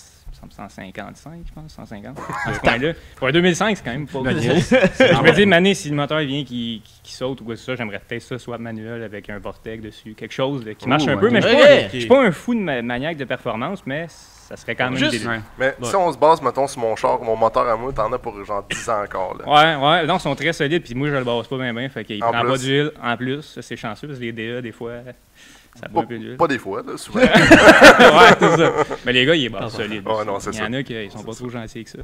Speaker 5: 155, je pense, 150. Dans ce coin-là. Pour un 2005, c'est quand même pas gros. Je me dis, Mané, si le moteur vient qui saute ou quoi que ce soit, j'aimerais peut-être ça, soit manuel avec un Vortex dessus, quelque chose qui marche un peu. Mais je suis pas un fou de maniaque de performance, mais ça serait quand même
Speaker 2: Juste,
Speaker 1: mais si on se base, mettons, sur mon char, mon moteur à moi, t'en as pour genre 10 ans encore. Là.
Speaker 5: Ouais, non, ils sont très solides, puis moi, je le base pas bien, fait qu'il prend pas d'huile en plus. Ça, c'est chanceux, parce que les DA, des fois, ça boit un peu d'huile.
Speaker 1: Pas des fois, là, souvent.
Speaker 5: Ouais, c'est ça. Mais les gars, ils sont solides.
Speaker 1: Ouais, non, c'est
Speaker 5: Il y en a qui sont pas trop gentils que ça.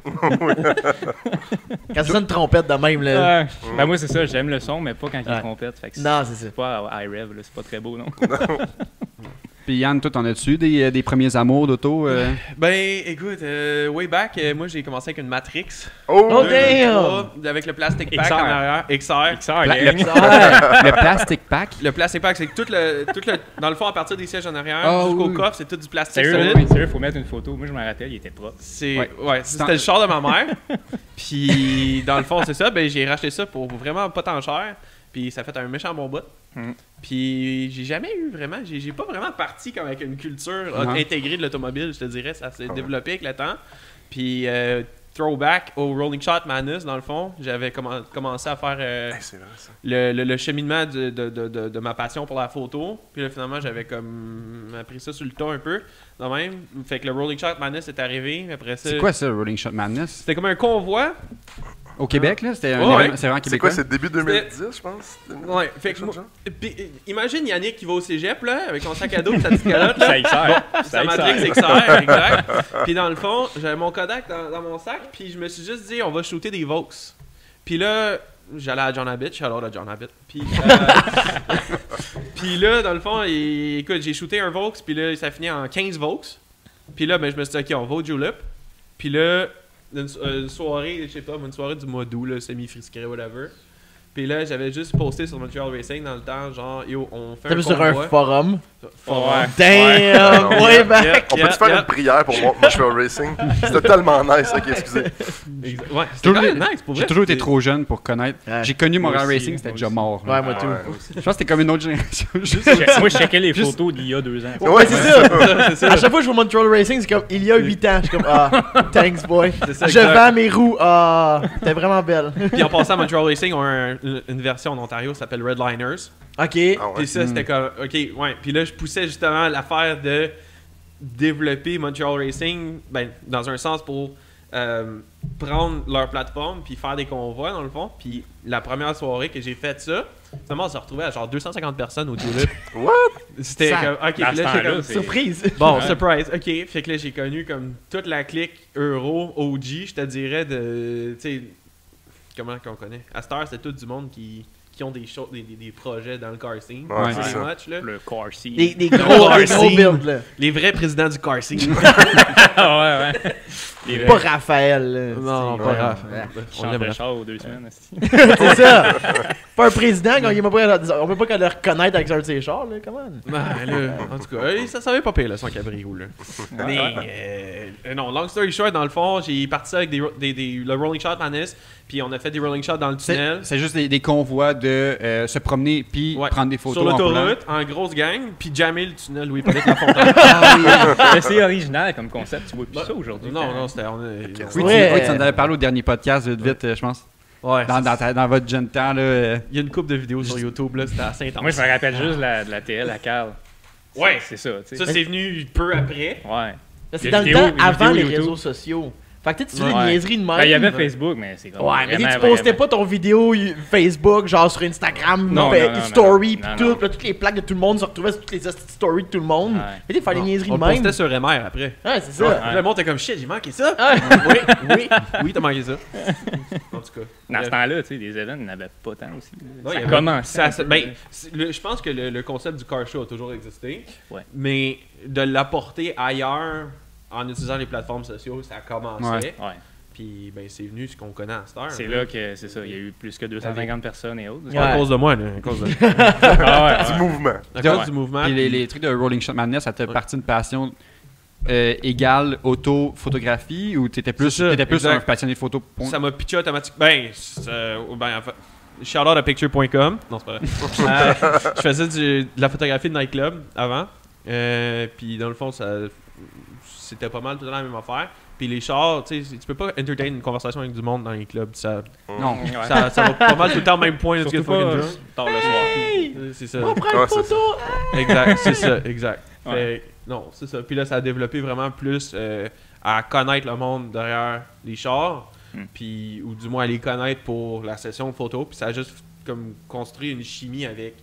Speaker 2: Quand tu sens une trompette de même, là.
Speaker 5: Ouais. Ben moi, c'est ça, j'aime le son, mais pas quand il est trompette. Fait que
Speaker 2: Non, c'est ça.
Speaker 5: c'est pas iRev, là, c'est pas très beau, non?
Speaker 3: Puis Yann, toi, t'en as-tu des premiers amours d'auto?
Speaker 4: Ben, écoute, way back, moi j'ai commencé avec une Matrix.
Speaker 2: Oh, damn!
Speaker 4: 2003, avec le plastic pack
Speaker 5: XR.
Speaker 4: en arrière. XR.
Speaker 5: XR,
Speaker 3: Le plastic pack?
Speaker 4: Le plastic pack, c'est que tout le. Dans le fond, à partir des sièges en arrière
Speaker 3: Ah,
Speaker 4: jusqu'au
Speaker 3: oui.
Speaker 4: coffre, c'est tout du plastique
Speaker 5: Sérieux,
Speaker 4: solide.
Speaker 5: sérieux, faut mettre une photo. Moi, je me rappelle, il était propre.
Speaker 4: Ouais, c'était le char de ma mère. Puis, dans le fond, c'est ça. Ben, j'ai racheté ça pour vraiment pas tant cher. Puis, ça fait un méchant bon bout.
Speaker 5: Mm.
Speaker 4: Puis, j'ai jamais eu vraiment. J'ai pas vraiment parti comme avec une culture intégrée de l'automobile, je te dirais. Ça s'est développé avec le temps. Puis, throwback au Rolling Shot Madness, dans le fond, j'avais commencé à faire
Speaker 1: C'est vrai, ça.
Speaker 4: le cheminement de ma passion pour la photo. Puis là, finalement, j'avais comme appris ça sur le tas un peu, de même. Fait que le Rolling Shot Madness est arrivé. Après ça,
Speaker 3: C'est quoi ça, Rolling Shot Madness?
Speaker 4: c'était comme un convoi.
Speaker 3: Au Québec, là? C'était
Speaker 4: Ouais.
Speaker 3: c'est vraiment
Speaker 1: C'est
Speaker 3: québécois?
Speaker 1: quoi, c'est début 2010, je pense?
Speaker 4: Ouais, fait que
Speaker 1: Quelque chose de genre?
Speaker 4: puis, imagine Yannick qui va au cégep, là, avec son sac à dos et sa petite calotte, là.
Speaker 5: Ça XR.
Speaker 4: Ça Matrix XR, exact. Puis dans le fond, j'avais mon Kodak dans mon sac, puis je me suis juste dit, on va shooter des Vaux. Puis là, j'allais à John Abbott, shout-out à John Abbott. Puis, puis là, dans le fond, écoute, j'ai shooté un Vaux, puis là, ça finit en 15 Vaux. Puis là, ben, je me suis dit, ok, on va au Julep. Puis là, une soirée, je sais pas, une soirée du mois d'août, là, semi-frisqué, whatever. Puis là, j'avais juste posté sur Montreal Racing dans le temps, genre, yo, on fait
Speaker 2: T'as
Speaker 4: un
Speaker 2: vu sur un
Speaker 4: convoi.
Speaker 2: forum.
Speaker 4: Forum.
Speaker 2: Damn! Way back!
Speaker 1: On peut-tu faire une prière pour Montreal Racing? C'était tellement nice, ok, excusez.
Speaker 4: Ouais, c'était quand même nice, pour vrai.
Speaker 3: J'ai toujours été
Speaker 4: C'est-
Speaker 3: trop jeune pour connaître.
Speaker 2: Ouais.
Speaker 3: J'ai connu Montréal
Speaker 5: Moi aussi,
Speaker 3: Racing, c'était
Speaker 5: moi
Speaker 3: déjà
Speaker 5: aussi.
Speaker 3: mort. là.
Speaker 2: Ouais, moi tout.
Speaker 1: Ouais.
Speaker 3: Je pense que c'était comme une autre génération. Juste-
Speaker 5: Moi, je checkais les
Speaker 3: Juste-
Speaker 5: photos d'il y a 2 ans.
Speaker 1: Ouais, c'est ça.
Speaker 2: À chaque fois que je vois Montreal Racing, c'est comme il y a 8 ans. Je suis comme thanks boy.
Speaker 4: C'est ça,
Speaker 2: Je
Speaker 4: exact.
Speaker 2: vends mes roues. T'es vraiment belle.
Speaker 4: Puis en passant à Montreal Racing, on a une version en Ontario qui s'appelle Redliners.
Speaker 2: Ok.
Speaker 1: Ah ouais.
Speaker 4: Puis ça, c'était comme, ok, ouais. Puis là, je poussais justement l'affaire de développer Montreal Racing, ben, dans un sens pour prendre leur plateforme puis faire des convois, dans le fond. Puis la première soirée que j'ai fait ça, finalement, on s'est retrouvé à genre 250 personnes au Tulip.
Speaker 1: What?
Speaker 4: C'était
Speaker 2: Ça-
Speaker 4: comme, ok, puis
Speaker 5: dans
Speaker 4: là,
Speaker 5: ce
Speaker 4: j'étais
Speaker 5: temps-là,
Speaker 4: comme,
Speaker 5: c'est-
Speaker 2: Surprise.
Speaker 4: bon,
Speaker 5: Ouais.
Speaker 4: surprise, ok. Fait que là, j'ai connu comme toute la clique Euro, OG, je te dirais, de, tu sais, comment qu'on connaît. À cette heure, c'est tout du monde qui ont des projets dans le car scene.
Speaker 1: Ouais,
Speaker 4: Pretty
Speaker 1: c'est ça.
Speaker 4: much, là.
Speaker 5: Le car seat.
Speaker 2: Des gros builds là.
Speaker 4: Les vrais présidents du car scene.
Speaker 5: Ah ouais. Les
Speaker 2: Pas Raphaël. Là.
Speaker 4: non,
Speaker 2: C'est-
Speaker 4: pas
Speaker 2: ouais.
Speaker 4: grave.
Speaker 2: Ouais.
Speaker 4: On l'aime.
Speaker 5: le char aux 2 semaines. esti.
Speaker 2: C'est ça. Pas un président quand il m'a pas. On peut pas le reconnaître avec un de ses chars là. Comment?
Speaker 4: Ben, là, en tout cas, ça savait pas pire, là, son cabrio, là. Mais, non, long story short, dans le fond, j'ai parti ça avec le Rolling Shot Madness, puis on a fait des Rolling Shots dans le tunnel.
Speaker 3: C'est juste des convois de se promener puis
Speaker 4: Ouais.
Speaker 3: prendre des photos
Speaker 4: Sur
Speaker 3: en
Speaker 4: l'autoroute, en grosse gang, puis jammer le tunnel Louis-Hippolyte Lafontaine.
Speaker 5: Mais c'est original comme concept. Tu vois plus ça aujourd'hui.
Speaker 4: Non, non, c'était.
Speaker 3: Oui,
Speaker 2: Ouais.
Speaker 3: tu en avais parlé au dernier podcast, vite, je pense.
Speaker 4: Ouais.
Speaker 3: Dans votre jeune temps, là.
Speaker 4: Il y a une couple de vidéos sur YouTube, là, c'était assez intense.
Speaker 5: Moi, je me rappelle juste de la TL à Carl.
Speaker 4: Ouais.
Speaker 5: C'est ça, tu sais.
Speaker 4: Ça, c'est venu peu après.
Speaker 5: Ouais.
Speaker 2: C'est
Speaker 5: Les
Speaker 2: dans le
Speaker 5: vidéos-
Speaker 2: temps
Speaker 5: les
Speaker 2: avant les
Speaker 5: vidéos YouTube.
Speaker 2: réseaux sociaux. Fait que tu sais, tu fais
Speaker 5: Ouais.
Speaker 2: des niaiseries de même.
Speaker 5: Ben, il y avait Facebook, mais c'est comme.
Speaker 2: Ouais, mais tu sais, tu
Speaker 5: vraiment,
Speaker 2: postais
Speaker 5: vraiment-
Speaker 2: pas ton vidéo Facebook, genre sur Instagram,
Speaker 5: Non,
Speaker 2: fait
Speaker 5: non, non,
Speaker 2: story,
Speaker 5: non,
Speaker 2: pis
Speaker 5: non,
Speaker 2: tout,
Speaker 5: non.
Speaker 2: pis là, toutes les plaques de tout le monde se retrouvaient sur toutes les stories de tout le monde.
Speaker 5: Ouais.
Speaker 2: Mais tu sais, faire des niaiseries
Speaker 4: On
Speaker 2: de
Speaker 4: le
Speaker 2: même.
Speaker 4: postait sur MR après.
Speaker 2: Ouais, c'est ça.
Speaker 4: Ouais. Le monde était comme shit, j'ai manqué ça. Oui, t'as manqué ça. En tout cas.
Speaker 5: Dans ce temps-là, tu sais, des événements, il n'y en avait pas tant aussi.
Speaker 4: Ouais, il y
Speaker 5: Ça
Speaker 4: avait-
Speaker 5: commence.
Speaker 4: je pense que le concept du car show a toujours existé.
Speaker 5: Ouais.
Speaker 4: Mais de l'apporter ailleurs en utilisant les plateformes sociales, ça a commencé.
Speaker 5: Ouais.
Speaker 4: Puis ben, c'est venu ce qu'on connaît à cette heure.
Speaker 5: C'est là que, c'est ça, il y a eu plus que 250 personnes et autres.
Speaker 2: Ouais.
Speaker 4: À cause de moi, là. À cause,
Speaker 5: Ah ouais,
Speaker 1: Du mouvement.
Speaker 4: à cause
Speaker 5: Ouais.
Speaker 4: du mouvement.
Speaker 3: Puis les trucs de Rolling Shot Madness, ça t'a
Speaker 4: Ouais.
Speaker 3: parti une passion égale auto-photographie ou t'étais plus,
Speaker 4: C'est ça, exact.
Speaker 3: un passionné de photo? Point?
Speaker 4: Ça m'a pitché automatiquement. En fait, shout out à picture.com. Non, c'est pas vrai. Je faisais de la photographie de nightclub avant. Puis dans le fond, c'était pas mal tout la même affaire. Puis les chars, tu sais, tu peux pas entertain une conversation avec du monde dans les clubs. Ça,
Speaker 3: Non.
Speaker 5: Ouais.
Speaker 4: ça va pas mal tout le temps au même point.
Speaker 5: Surtout pas tard le soir.
Speaker 4: C'est ça.
Speaker 2: On prend une photo!
Speaker 4: Exact, c'est ça, exact.
Speaker 5: Ouais.
Speaker 4: Fait, non, c'est ça. Puis là, ça a développé vraiment plus à connaître le monde derrière les chars, puis ou du moins à les connaître pour la session photo. Puis ça a juste comme construit une chimie avec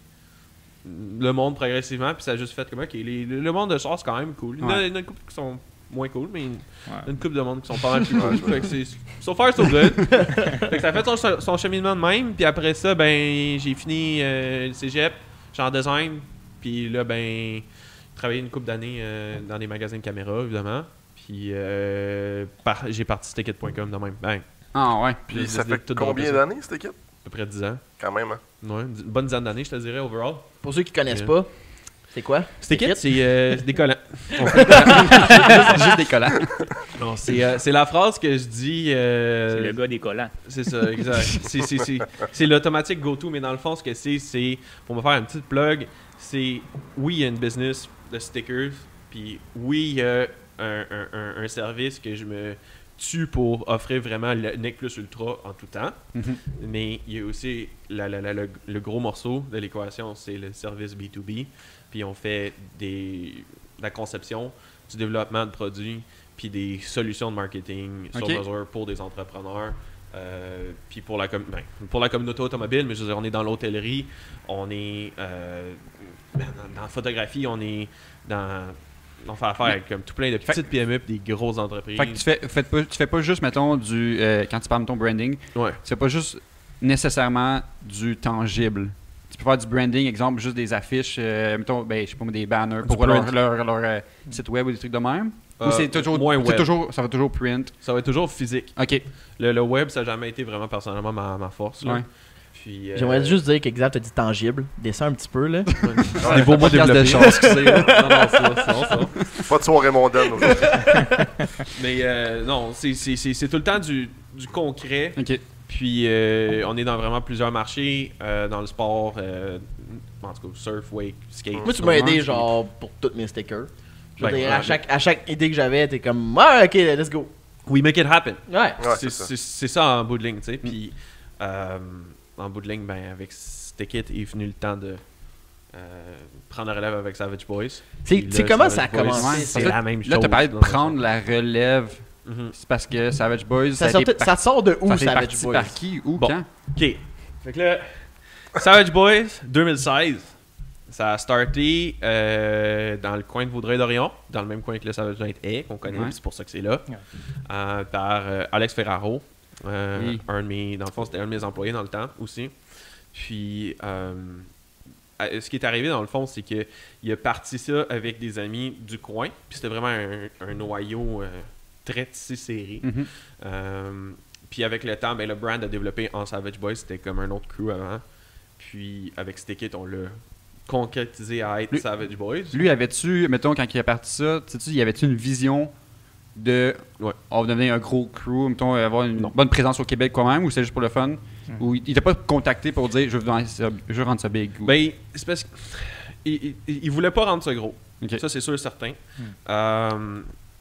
Speaker 4: le monde progressivement. Puis ça a juste fait comme, ok, le monde de chars, c'est quand même cool. Il y en a une couple qui sont moins cool, mais il y a une couple de monde qui sont pas mal plus cool. Fait que c'est so far, so good. Fait que ça a fait son cheminement de même. Puis après ça, ben, j'ai fini le cégep, j'ai en design. Puis là, ben, j'ai travaillé une couple d'années dans des magasins de caméras, évidemment. Puis j'ai parti Stickit.com de même. Bang.
Speaker 3: Ah ouais.
Speaker 1: Puis
Speaker 4: J'ai
Speaker 1: ça
Speaker 4: décidé
Speaker 1: fait
Speaker 4: de tout dropper
Speaker 1: combien
Speaker 4: ça.
Speaker 1: d'années, cette équipe?
Speaker 4: À peu près 10 ans.
Speaker 1: Quand même, hein?
Speaker 4: Ouais, une bonne dizaine d'années, je te dirais, overall.
Speaker 2: Pour ceux qui connaissent
Speaker 4: Yeah.
Speaker 2: pas, c'est quoi?
Speaker 4: Stickit, c'est des collants.
Speaker 3: Juste des collants.
Speaker 4: Non, c'est la phrase que je dis.
Speaker 5: C'est le gars des collants.
Speaker 4: C'est ça, exact. C'est l'automatique go-to, mais dans le fond, ce que c'est pour me faire une petite plug, c'est oui, il y a une business de stickers, puis oui, il y a un service que je me tue pour offrir vraiment le NEC Plus Ultra en tout temps, mais il y a aussi le gros morceau de l'équation, c'est le service B2B, puis on fait de la conception, du développement de produits, puis des solutions de marketing sur
Speaker 3: Ok.
Speaker 4: mesure pour des entrepreneurs. Puis pour la communauté automobile, mais je veux dire, on est dans l'hôtellerie, on est dans la photographie, on est dans... On fait affaire avec comme tout plein de petites PME et des grosses entreprises.
Speaker 3: Fait que tu fais pas juste, mettons, quand tu parles de ton branding,
Speaker 4: Ouais.
Speaker 3: tu fais pas juste nécessairement du tangible. Tu peux faire du branding, exemple, juste des affiches, mettons, ben, je sais pas, des banners
Speaker 4: Du
Speaker 3: pour leur
Speaker 4: print.
Speaker 3: site web ou des trucs de même. Ou
Speaker 4: C'est moins web.
Speaker 3: ça va toujours print.
Speaker 4: Ça va être toujours physique.
Speaker 3: OK.
Speaker 4: Le web, ça n'a jamais été vraiment personnellement ma force. Là.
Speaker 3: Ouais.
Speaker 4: Puis,
Speaker 2: J'aimerais juste dire qu'Exact a dit tangible. Descends un petit peu, là.
Speaker 4: des beaux mots
Speaker 3: Podcast de
Speaker 4: développés.
Speaker 3: chance, excusez.
Speaker 4: Non, ça.
Speaker 1: Pas de soirée mondaine aujourd'hui.
Speaker 4: Mais non, c'est tout le temps du concret.
Speaker 3: OK.
Speaker 4: Puis on est dans vraiment plusieurs marchés, dans le sport, en tout cas surf, wake, skate.
Speaker 2: Moi, tu m'as aidé,
Speaker 3: Puis-
Speaker 2: genre, pour tous mes stickers. Je veux
Speaker 4: Ben,
Speaker 2: dire,
Speaker 4: ouais.
Speaker 2: à chaque idée que j'avais, t'es comme, ouais, ok, let's go.
Speaker 4: We make it happen.
Speaker 2: Ouais.
Speaker 1: Ouais,
Speaker 4: C'est ça en bout de ligne, tu sais. Puis en bout de ligne, ben, avec Stickit est venu le temps de prendre la relève avec Savage Boys.
Speaker 2: C'est
Speaker 4: Puis là,
Speaker 2: comment
Speaker 4: Savage
Speaker 2: ça a
Speaker 4: Boys,
Speaker 2: commencé?
Speaker 4: C'est
Speaker 3: Là,
Speaker 4: la même chose.
Speaker 3: Là, tu as parlé de
Speaker 4: dans le
Speaker 3: prendre la relève.
Speaker 4: sens. Mhm.
Speaker 3: C'est parce que Savage Boys,
Speaker 2: Ça,
Speaker 3: a été
Speaker 2: ça sort de où,
Speaker 3: ça fait
Speaker 2: Savage
Speaker 3: parti
Speaker 2: Boys?
Speaker 3: par qui? Où?
Speaker 4: Bon.
Speaker 3: Quand?
Speaker 4: OK. Fait que là, Savage Boys, 2016, ça a starté dans le coin de Vaudreuil-Dorion, dans le même coin que le Savage Night est, qu'on connaît,
Speaker 3: Ouais.
Speaker 4: puis c'est pour ça que c'est là,
Speaker 5: Ouais.
Speaker 4: par Alex Ferraro,
Speaker 3: Oui.
Speaker 4: dans le fond, c'était un de mes employés dans le temps aussi. Puis, ce qui est arrivé dans le fond, c'est qu'il a parti ça avec des amis du coin, puis c'était vraiment un noyau très tissé serré.
Speaker 3: Mhm.
Speaker 4: Puis avec le temps, ben, le brand a développé en Savage Boys, c'était comme un autre crew avant. Puis avec Stickit, on l'a concrétisé à être
Speaker 3: Lui-
Speaker 4: Savage Boys.
Speaker 3: Lui, avais-tu, mettons, quand il a parti ça, sais-tu, y avait-tu une vision de
Speaker 4: Ouais.
Speaker 3: on va devenir un gros crew, mettons, avoir une
Speaker 4: Non.
Speaker 3: bonne présence au Québec quand même, ou c'est juste pour le fun? Ou il t'a pas contacté pour dire je veux rendre ça big? Ou...
Speaker 4: Ben, c'est parce qu'il voulait pas rendre ça gros.
Speaker 3: Ok.
Speaker 4: Ça, c'est sûr, certain.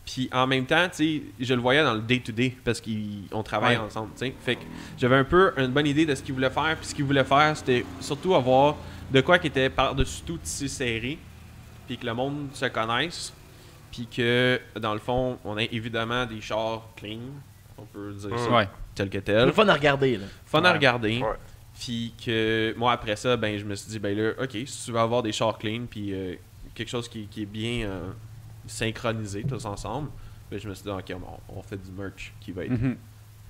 Speaker 4: Puis en même temps, tu sais, je le voyais dans le day-to-day parce qu'on travaille
Speaker 3: Ouais.
Speaker 4: ensemble, tu sais. Fait que j'avais un peu une bonne idée de ce qu'il voulait faire. Puis ce qu'il voulait faire, c'était surtout avoir de quoi qui était par-dessus tout tissé serré. Puis que le monde se connaisse. Puis que, dans le fond, on a évidemment des chars clean. On peut dire ça
Speaker 3: Ouais.
Speaker 4: tel que
Speaker 2: C'est
Speaker 4: tel.
Speaker 2: le fun à regarder, là.
Speaker 4: Fun à regarder.
Speaker 1: Ouais.
Speaker 4: Puis que moi, après ça, ben, je me suis dit, ben là, ok, si tu veux avoir des chars clean, puis quelque chose qui est bien synchronisé tous ensemble, ben, je me suis dit, ok, on fait du merch qui va être
Speaker 3: Mhm.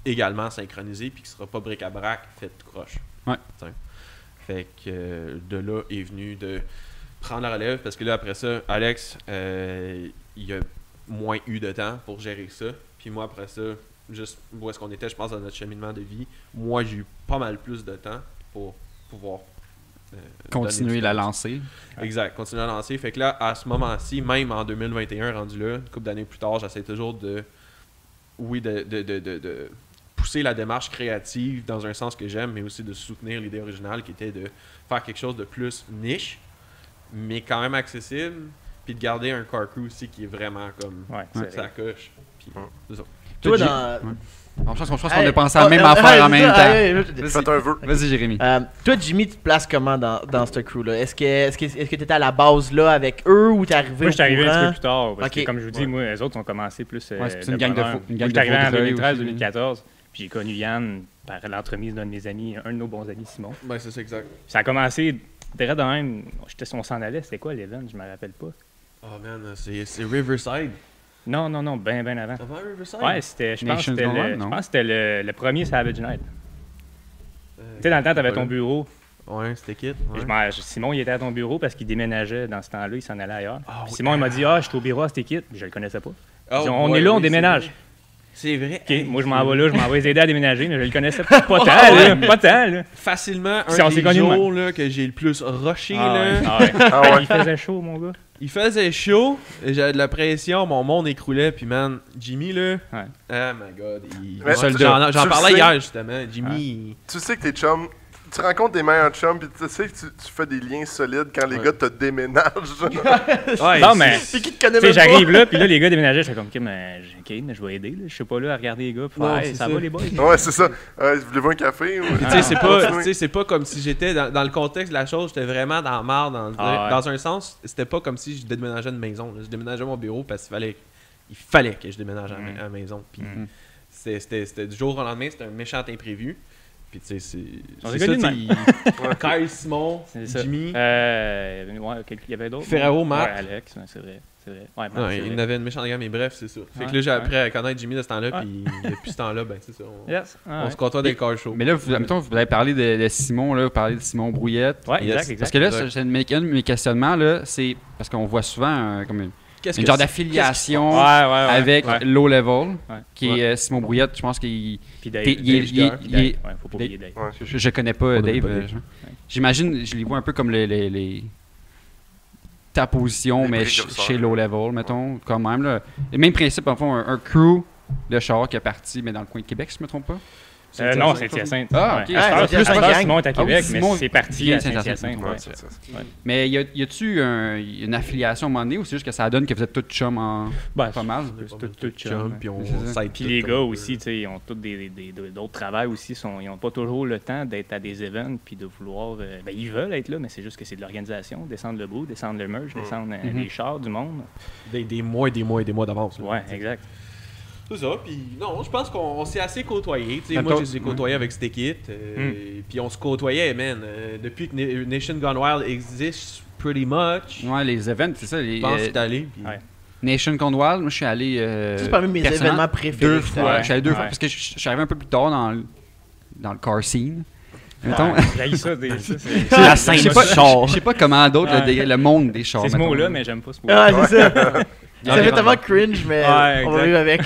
Speaker 4: également synchronisé, puis qui sera pas bric-à-brac, fait tout croche.
Speaker 3: Ouais.
Speaker 4: T'sais. Fait que de là est venu de prendre la relève, parce que là, après ça, Alex, il a moins eu de temps pour gérer ça. Puis moi, après ça, juste où est-ce qu'on était, je pense, dans notre cheminement de vie, moi, j'ai eu pas mal plus de temps pour pouvoir
Speaker 3: Continuer
Speaker 4: donner
Speaker 3: la
Speaker 4: du temps.
Speaker 3: lancer.
Speaker 4: Exact, continuer à lancer. Fait que là, à ce moment-ci, même en 2021, rendu là, une couple d'années plus tard, j'essaie toujours de pousser la démarche créative dans un sens que j'aime, mais aussi de soutenir l'idée originale qui était de faire quelque chose de plus niche, mais quand même accessible, puis de garder un car crew aussi qui est vraiment comme
Speaker 5: Ouais,
Speaker 3: Ouais.
Speaker 5: c'est
Speaker 4: ça coche. Puis, c'est ça.
Speaker 2: Toi,
Speaker 3: Toi,
Speaker 2: dans.
Speaker 3: Je pense qu'on a pensé à la même affaire en même temps.
Speaker 1: Faites un vœu.
Speaker 3: Vas-y, Jérémy.
Speaker 2: Toi, Jimmy, tu te places comment dans ce crew-là? Est-ce que t'étais à la base là avec eux ou t'es arrivé
Speaker 5: Moi, je suis arrivé un petit
Speaker 2: courant?
Speaker 5: peu plus tard. Parce
Speaker 2: Ok.
Speaker 5: que, comme je vous dis, moi, les autres ont commencé plus.
Speaker 3: Ouais, c'est une
Speaker 5: de
Speaker 3: gang de
Speaker 5: bonheur.
Speaker 3: faux- une gang
Speaker 5: Moi,
Speaker 3: de
Speaker 5: je suis arrivé en
Speaker 3: vaudreuils
Speaker 5: 2013-2014. Puis j'ai connu Yann par l'entremise d'un de mes amis, un de nos bons amis, Simon.
Speaker 4: Ben, c'est ça, exact.
Speaker 5: Ça a commencé direct de même. On s'en allait. C'était quoi l'event? Je me rappelle pas.
Speaker 4: Oh man, c'est Riverside.
Speaker 5: Non, bien avant.
Speaker 4: Avant Riverside?
Speaker 5: Ouais, c'était, je pense que
Speaker 3: Nations
Speaker 5: c'était
Speaker 3: Gone,
Speaker 5: le,
Speaker 3: non?
Speaker 5: je pense que c'était le premier Savage Night. Tu sais, dans le temps, t'avais ton bureau.
Speaker 4: Ouais, c'était kit.
Speaker 5: Puis
Speaker 4: Ouais.
Speaker 5: Simon, il était à ton bureau parce qu'il déménageait dans ce temps-là, il s'en allait ailleurs.
Speaker 4: Ah,
Speaker 5: Puis
Speaker 4: oui.
Speaker 5: Simon, il m'a dit, je suis au bureau à cette équipe. Je le connaissais pas.
Speaker 4: Oh,
Speaker 5: J'ai dit, on
Speaker 4: ouais,
Speaker 5: est là, on
Speaker 4: oui,
Speaker 5: déménage.
Speaker 4: C'est vrai.
Speaker 5: OK, moi, je m'en vais là, je m'en vais les aider à déménager, mais je le connaissais pas tant, là. Pas tant, là.
Speaker 4: Facilement
Speaker 5: Si
Speaker 4: un
Speaker 5: on s'est
Speaker 4: des
Speaker 5: connus de
Speaker 4: jours là, que j'ai le plus rushé. Là.
Speaker 1: Ah ouais.
Speaker 5: Il faisait chaud, mon gars.
Speaker 4: Il faisait chaud, j'avais de la pression, mon monde écroulait, puis man, Jimmy là,
Speaker 5: Ouais.
Speaker 4: oh my god,
Speaker 1: Mais
Speaker 4: j'en
Speaker 1: tu
Speaker 4: j'en
Speaker 1: le
Speaker 4: parlais
Speaker 1: sais.
Speaker 4: hier justement, Jimmy,
Speaker 1: Tu sais que tes chums, tu rencontres des meilleurs chums, puis tu sais que tu fais des liens solides quand les
Speaker 4: Ouais.
Speaker 1: gars te déménagent.
Speaker 4: ouais,
Speaker 5: Non, mais.
Speaker 2: C'est qui te connaît
Speaker 5: Tu sais,
Speaker 2: même pas?
Speaker 5: j'arrive là, puis là, les gars déménageaient. Je fais comme, OK, mais je vais aider. Là. Je suis pas là à regarder les gars. Puis,
Speaker 4: Non,
Speaker 5: hey,
Speaker 4: c'est
Speaker 5: ça
Speaker 4: ça.
Speaker 5: va, les boys?
Speaker 1: Ouais, c'est ça. Voulez-vous un café? Ou...
Speaker 4: tu sais, c'est pas,
Speaker 1: Continuez.
Speaker 4: tu sais, c'est pas comme si j'étais dans le contexte de la chose, j'étais vraiment dans la marde.
Speaker 5: Ah ouais.
Speaker 4: Dans un sens, c'était pas comme si je déménageais une maison. Là. Je déménageais mon bureau parce qu'il fallait que je déménage à la maison. Puis c'était du jour au lendemain, c'était un méchant imprévu. Puis tu sais,
Speaker 5: On
Speaker 4: c'est
Speaker 5: s'est connus
Speaker 4: ça,
Speaker 5: de
Speaker 4: tu sais, Kyle, Simon,
Speaker 5: C'est ça.
Speaker 4: Jimmy.
Speaker 5: Ouais, il y avait d'autres.
Speaker 4: Ferraro, Marc.
Speaker 5: Ouais, Alex, ouais, c'est vrai. Ouais, Marc,
Speaker 4: Non,
Speaker 5: c'est
Speaker 4: il
Speaker 5: vrai.
Speaker 4: y en avait une méchante gamme, mais bref, c'est ça. Fait
Speaker 5: Ouais,
Speaker 4: que là, j'ai
Speaker 5: ouais.
Speaker 4: appris à connaître Jimmy de ce temps-là,
Speaker 5: Ouais.
Speaker 4: puis depuis ce temps-là, ben, c'est ça.
Speaker 5: Yes.
Speaker 4: On se contente des cars shows.
Speaker 3: Mais là, mettons, vous avez parlé de Simon, là, vous parlez de Simon Brouillette.
Speaker 5: Ouais,
Speaker 4: Yes.
Speaker 5: exact.
Speaker 3: Parce que là,
Speaker 4: Exact.
Speaker 3: c'est un de mes questionnements, là, c'est parce qu'on voit souvent comme une
Speaker 4: Qu'est-ce
Speaker 3: genre d'affiliation
Speaker 5: Ouais.
Speaker 3: avec
Speaker 5: Ouais.
Speaker 3: Low Level,
Speaker 5: Ouais.
Speaker 3: qui est Simon Brouillette. Je pense qu'il.
Speaker 5: Puis Dave.
Speaker 3: il est- il est-
Speaker 5: Dave,
Speaker 3: il est-
Speaker 5: ouais, faut pas oublier Dave.
Speaker 1: Ouais.
Speaker 3: Je connais pas
Speaker 4: On
Speaker 3: Dave.
Speaker 4: pas Dave.
Speaker 3: J'imagine, je les vois un peu comme les ta position,
Speaker 1: Les
Speaker 3: mais
Speaker 1: précurseurs.
Speaker 3: chez Low Level, mettons, quand même. Là. Le même principe, en fond, un crew de char qui est parti, mais dans le coin de Québec, si je me trompe pas.
Speaker 5: Non, c'est Hyacinthe.
Speaker 3: Ah,
Speaker 5: Ouais.
Speaker 3: ok.
Speaker 5: À cette heure,
Speaker 2: Saint-Hyacinthe,
Speaker 5: plus tard,
Speaker 2: gang.
Speaker 5: Simon est à
Speaker 3: Ah oui,
Speaker 5: Québec,
Speaker 3: Simon
Speaker 5: mais c'est parti
Speaker 3: vient
Speaker 5: à
Speaker 3: de Saint-Hyacinthe.
Speaker 5: Saint-Hyacinthe.
Speaker 1: Ouais,
Speaker 5: ouais.
Speaker 1: c'est ça.
Speaker 3: Mais y a-tu une affiliation à un moment donné ou c'est juste que ça donne que vous êtes tous chums en
Speaker 5: Ben,
Speaker 3: pas mal?
Speaker 5: c'est tout chum.
Speaker 4: chum, puis on
Speaker 3: C'est ça.
Speaker 4: s'aide
Speaker 5: Puis
Speaker 4: tout
Speaker 5: les
Speaker 4: comme
Speaker 5: gars
Speaker 4: on peut.
Speaker 5: aussi, tu sais, ils ont tous d'autres travails aussi. Ils n'ont pas toujours le temps d'être à des events puis de vouloir. Ben, ils veulent être là, mais c'est juste que c'est de l'organisation. Descendre le bout, descendre le merge, descendre les chars du monde.
Speaker 4: Des mois et des mois et des mois d'avance. là.
Speaker 5: Ouais, exact.
Speaker 4: C'est ça, puis non, je pense qu'on s'est assez côtoyés. Tu sais,
Speaker 3: Attends,
Speaker 4: moi, je les ai côtoyés avec cette équipe, puis on se côtoyait, man. Depuis que Nation Gone Wild existe, pretty much.
Speaker 3: Ouais, les events, c'est ça. Les,
Speaker 4: Je pense que c'est allé. puis-
Speaker 5: Ouais.
Speaker 3: Nation Gone Wild, moi je suis allé.
Speaker 2: C'est parmi mes
Speaker 3: personnellement,
Speaker 2: événements préférés.
Speaker 3: Deux
Speaker 2: justement.
Speaker 3: fois.
Speaker 5: Ouais.
Speaker 3: Je suis allé deux fois
Speaker 5: Ouais.
Speaker 3: parce que je suis arrivé un peu plus tard dans le car scene. Mettons.
Speaker 5: J'haïs ça, ça, c'est
Speaker 2: C'est la scène
Speaker 3: Je sais
Speaker 2: du
Speaker 3: pas,
Speaker 2: char.
Speaker 3: je sais pas comment d'autres,
Speaker 5: Ouais.
Speaker 3: le monde des chars.
Speaker 5: c'est ce
Speaker 3: mettons.
Speaker 5: mot-là, mais j'aime pas ce mot.
Speaker 2: Ah, c'est ça. Ça
Speaker 3: Ouais.
Speaker 2: fait tellement cringe, mais
Speaker 5: Ouais,
Speaker 2: on va
Speaker 5: exact.
Speaker 2: vivre avec.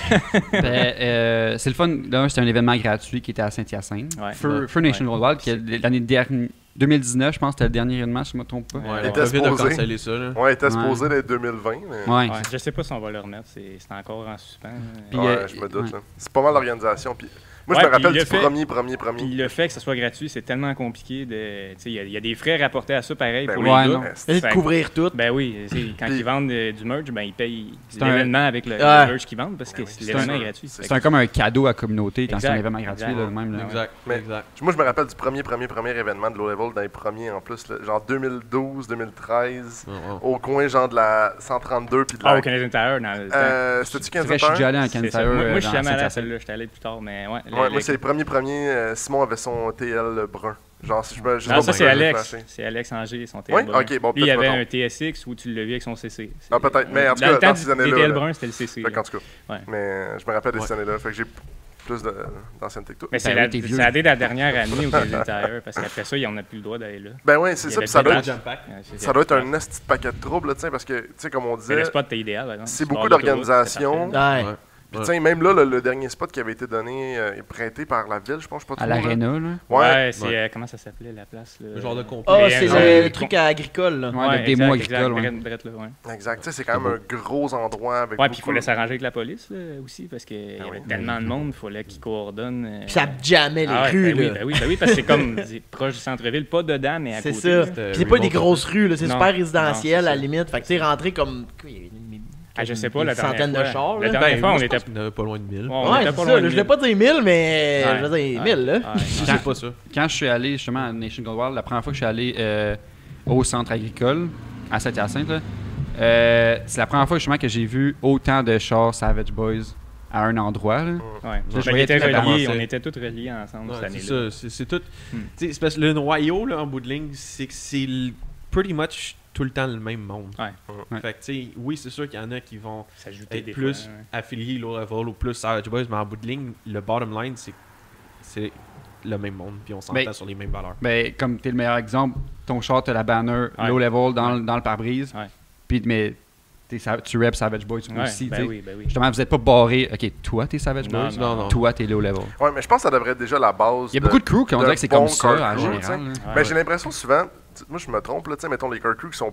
Speaker 3: C'est le fun. Là, c'était un événement gratuit qui était à Saint-Hyacinthe.
Speaker 5: Ouais.
Speaker 3: Feu Nation Gone Wild, qui est l'année dernière. 2019, je pense, c'était le dernier événement, si je ne me trompe pas.
Speaker 4: Ouais,
Speaker 1: Il
Speaker 4: le
Speaker 1: était
Speaker 4: COVID a
Speaker 1: supposé.
Speaker 4: cancellé ça, là.
Speaker 1: Ouais, il était
Speaker 3: Ouais.
Speaker 1: supposé d'être 2020, mais...
Speaker 3: Ouais.
Speaker 5: Ouais, je sais pas si on va le remettre, c'est encore en suspens.
Speaker 3: Puis,
Speaker 1: Ouais, je me doute.
Speaker 3: ouais.
Speaker 1: Là. C'est pas mal l'organisation. Puis... Moi,
Speaker 5: Ouais,
Speaker 1: je me
Speaker 5: puis
Speaker 1: rappelle
Speaker 5: le
Speaker 1: du
Speaker 5: fait-
Speaker 1: premier.
Speaker 5: Puis le fait que ce soit gratuit, c'est tellement compliqué de. Tu sais, il y a des frais rapportés à ça pareil
Speaker 1: Ben
Speaker 5: pour
Speaker 3: ouais,
Speaker 5: les
Speaker 3: non.
Speaker 5: gars.
Speaker 2: Essayer de
Speaker 5: Fait-
Speaker 2: couvrir tout.
Speaker 5: Ben oui, quand
Speaker 1: Puis-
Speaker 5: ils vendent du merch, ben ils payent
Speaker 3: C'est un-
Speaker 5: l'événement avec le
Speaker 2: Ouais.
Speaker 5: merch qu'ils vendent parce que
Speaker 1: oui,
Speaker 5: l'événement
Speaker 1: c'est
Speaker 5: est
Speaker 1: un-
Speaker 5: gratuit.
Speaker 3: C'est comme un cadeau à la communauté quand c'est un
Speaker 5: Exact,
Speaker 3: événement gratuit.
Speaker 5: exact.
Speaker 3: Là, de même, là, ouais.
Speaker 4: Exact,
Speaker 1: Mais-
Speaker 4: exact.
Speaker 1: Moi, je me rappelle du premier événement de Low Level, dans les premiers en plus, là, genre 2012, 2013,
Speaker 4: Ouais, ouais.
Speaker 1: au coin genre de la 132 puis de la...
Speaker 5: Ah, au Canadian Tire dans le temps.
Speaker 1: C'était-tu
Speaker 3: C'est vrai,
Speaker 1: 15
Speaker 3: je suis déjà allé en
Speaker 5: C'est
Speaker 3: Kansas
Speaker 5: ça.
Speaker 3: Tire.
Speaker 5: Moi, je suis
Speaker 3: dans
Speaker 5: jamais allé à
Speaker 3: Saint-Hyacinthe.
Speaker 5: celle-là, j'étais allé plus tard, mais ouais.
Speaker 1: Ouais, moi, c'est les premiers. Simon avait son TL brun. Genre, si je me. Je sais
Speaker 5: Non,
Speaker 1: pas
Speaker 5: ça c'est
Speaker 1: pourquoi je l'ai
Speaker 5: Alex.
Speaker 1: flashé.
Speaker 5: C'est Alex Angers, son TL
Speaker 1: Oui,
Speaker 5: brun.
Speaker 1: ok, bon,
Speaker 5: Lui, il
Speaker 1: peut-être
Speaker 5: avait
Speaker 1: pas
Speaker 5: un TSX où tu l'as vu avec son CC.
Speaker 1: Ah, peut-être, mais en tout
Speaker 5: Dans
Speaker 1: cas,
Speaker 5: le temps
Speaker 1: dans ces années-là,
Speaker 5: des TL
Speaker 1: là.
Speaker 5: brun, c'était le CC.
Speaker 1: Fait qu'en tout cas.
Speaker 5: Ouais.
Speaker 1: Mais je me rappelle de ces
Speaker 4: Ouais.
Speaker 1: années-là. Fait que j'ai plus d'ancienneté que toi.
Speaker 5: Mais c'est
Speaker 3: Ben oui, t'es vieux.
Speaker 5: ça a été la dernière année au Canadian Tire parce qu'après ça, on n'a plus le droit d'aller là.
Speaker 1: Ben ouais, c'est
Speaker 5: Il y
Speaker 1: ça.
Speaker 5: avait
Speaker 1: Puis ça doit
Speaker 5: pas
Speaker 1: être.
Speaker 5: de
Speaker 4: Jump pack.
Speaker 5: Ouais,
Speaker 1: Ça doit être un esti de paquet de troubles, là, tu sais, parce que, tu sais, comme on
Speaker 5: Mais
Speaker 1: disait,
Speaker 5: le spot était idéal, par exemple.
Speaker 1: c'est
Speaker 5: Tu pars
Speaker 1: beaucoup
Speaker 5: de l'autoroute,
Speaker 1: d'organisation.
Speaker 5: c'est parfait.
Speaker 2: Ouais.
Speaker 1: Puis, tu sais, même là, le dernier spot qui avait été donné est prêté par la ville, je pense, je sais pas
Speaker 3: À
Speaker 1: trop. là.
Speaker 3: l'aréna, là.
Speaker 1: Ouais.
Speaker 5: Ouais, c'est
Speaker 4: Ouais.
Speaker 5: comment ça s'appelait la place là?
Speaker 4: Le genre de complet.
Speaker 2: Ah,
Speaker 5: Mais,
Speaker 2: c'est
Speaker 5: ouais.
Speaker 2: le truc agricole, là.
Speaker 3: Ouais, le démo
Speaker 5: exact,
Speaker 3: agricole, ouais.
Speaker 5: direct là, ouais.
Speaker 1: Exact. Tu sais, c'est quand même un gros endroit avec.
Speaker 5: Ouais, puis il
Speaker 1: beaucoup-
Speaker 5: fallait s'arranger avec la police là, aussi parce qu'il y avait
Speaker 1: oui.
Speaker 5: tellement de monde, il fallait qu'ils coordonnent.
Speaker 2: Puis ça jammait les
Speaker 5: Ah ouais,
Speaker 2: rues,
Speaker 5: ben oui,
Speaker 2: là.
Speaker 5: parce que c'est comme proche du centre-ville, pas dedans, mais à
Speaker 2: C'est
Speaker 5: côté.
Speaker 2: ça.
Speaker 5: là.
Speaker 2: Puis c'est pas des grosses rues, là. C'est
Speaker 5: Non.
Speaker 2: super résidentiel,
Speaker 5: Non, c'est
Speaker 2: à la
Speaker 5: ça.
Speaker 2: limite. Fait que tu sais, rentrer comme.
Speaker 5: je sais pas, la
Speaker 2: une centaine de
Speaker 5: dernière fois.
Speaker 2: chars.
Speaker 5: La
Speaker 2: Là.
Speaker 5: dernière fois, on
Speaker 4: je
Speaker 5: était
Speaker 4: pense qu'on avait pas loin de 1000.
Speaker 5: Ouais, on
Speaker 2: Ouais,
Speaker 5: était
Speaker 2: c'est
Speaker 5: pas
Speaker 2: ça.
Speaker 5: loin
Speaker 2: là,
Speaker 5: de
Speaker 2: je voulais
Speaker 5: 1000.
Speaker 2: pas dire 1000, mais
Speaker 5: Ouais.
Speaker 2: je veux dire 1000, là.
Speaker 5: Ouais.
Speaker 4: Je sais pas ça.
Speaker 3: Quand je suis allé justement à Nation Gold, la première fois que je suis allé au centre agricole, à Saint-Hyacinthe, là, c'est la première fois justement que j'ai vu autant de chars Savage Boys à un endroit. Là.
Speaker 5: Ouais.
Speaker 3: Je
Speaker 5: Ben,
Speaker 3: voyais
Speaker 5: ils étaient
Speaker 3: tout le temps
Speaker 5: reliés,
Speaker 4: commencer.
Speaker 5: on était tous reliés ensemble cette
Speaker 4: Ouais,
Speaker 5: année-là.
Speaker 4: c'est tout.
Speaker 5: Hmm.
Speaker 4: Tu sais, c'est parce que le noyau, là, en bout de ligne, c'est que c'est pretty much tout le temps le même monde.
Speaker 5: Ouais.
Speaker 3: Ouais.
Speaker 4: Fait que, tu sais, oui, c'est sûr qu'il y en a qui vont
Speaker 5: S'ajouter
Speaker 4: être
Speaker 5: des
Speaker 4: plus
Speaker 5: fois, ouais.
Speaker 4: affiliés low level ou plus Savage Boys, mais en bout de ligne, le bottom line, c'est le même monde, puis on s'entend
Speaker 3: Ben,
Speaker 4: sur les mêmes valeurs.
Speaker 3: Ben, comme t'es le meilleur exemple, ton char, t'as la banner
Speaker 5: Ouais.
Speaker 3: low level dans le pare-brise.
Speaker 5: Ouais.
Speaker 3: Puis, mais tu reps Savage Boys
Speaker 5: Ouais,
Speaker 3: aussi.
Speaker 5: ben
Speaker 3: tu sais.
Speaker 5: oui, ben oui.
Speaker 3: Justement, vous êtes pas barré. Ok, toi, t'es Savage
Speaker 5: Non,
Speaker 3: Boys.
Speaker 5: non,
Speaker 4: non.
Speaker 3: Toi, t'es low level.
Speaker 1: Ouais, mais je pense que ça devrait être déjà la base.
Speaker 3: Il y a beaucoup de crews qui ont
Speaker 1: de
Speaker 3: dit que c'est
Speaker 1: bons
Speaker 3: comme ça
Speaker 1: car
Speaker 3: en
Speaker 1: crews,
Speaker 3: général.
Speaker 1: tu sais.
Speaker 3: là.
Speaker 5: Ouais,
Speaker 1: Mais
Speaker 5: ouais.
Speaker 1: j'ai l'impression souvent, moi je me trompe, là, tu sais, mettons les car crews qui sont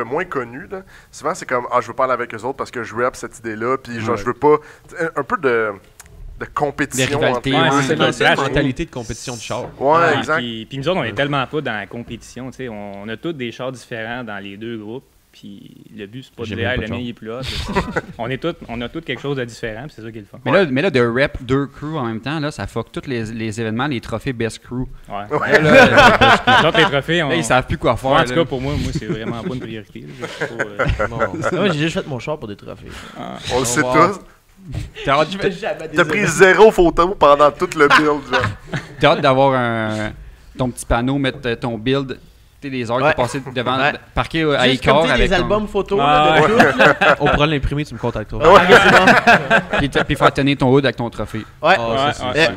Speaker 1: moins connus, là, souvent c'est comme, je veux pas aller avec eux autres parce que je rep cette idée-là, puis genre,
Speaker 4: Ouais.
Speaker 1: je veux pas. Un peu de compétition
Speaker 3: Des
Speaker 1: entre
Speaker 3: rivalités,
Speaker 1: les
Speaker 5: ouais,
Speaker 1: deux.
Speaker 5: c'est
Speaker 4: dans
Speaker 5: ça.
Speaker 4: une mentalité de compétition de char.
Speaker 1: Ouais,
Speaker 5: Ouais,
Speaker 1: exact.
Speaker 5: Puis nous autres, on est tellement pas dans la compétition. Tu sais, on a tous des chars différents dans les deux groupes. Puis le but, c'est pas de
Speaker 4: J'ai
Speaker 5: dire
Speaker 4: même pas
Speaker 5: le
Speaker 4: de
Speaker 5: mien
Speaker 4: char.
Speaker 5: il est plus hot. on a tous quelque chose de différent. Puis c'est ça qui est le fun.
Speaker 3: Mais là, de rep deux crews en même temps, là, ça fuck tous les événements, les trophées Best Crew.
Speaker 5: Ouais.
Speaker 3: Là,
Speaker 5: Les autres, les trophées,
Speaker 3: ils savent plus quoi faire.
Speaker 5: Moi, en tout
Speaker 3: là.
Speaker 5: cas, pour moi, c'est vraiment pas une priorité. là. Je suis pas,
Speaker 2: Moi, j'ai juste fait mon char pour des trophées.
Speaker 1: On le sait
Speaker 3: wow.
Speaker 1: tous.
Speaker 3: T'as hâte,
Speaker 1: T'as pris 0 photo pendant tout le build, genre.
Speaker 3: t'as hâte d'avoir ton petit panneau, mettre ton build, tu sais, les heures que
Speaker 2: Ouais.
Speaker 3: t'as passées devant,
Speaker 2: Ouais.
Speaker 3: parqué à
Speaker 2: Juste comme
Speaker 3: Icor
Speaker 2: tu sais,
Speaker 3: avec
Speaker 2: les
Speaker 3: ton-
Speaker 2: albums photos
Speaker 5: Ah,
Speaker 2: là, de tout, là.
Speaker 4: On pourra l'imprimer, tu me contacteras.
Speaker 3: puis faire tenir ton hood avec ton trophée.
Speaker 2: Ouais.
Speaker 4: Ah, ça, c'est-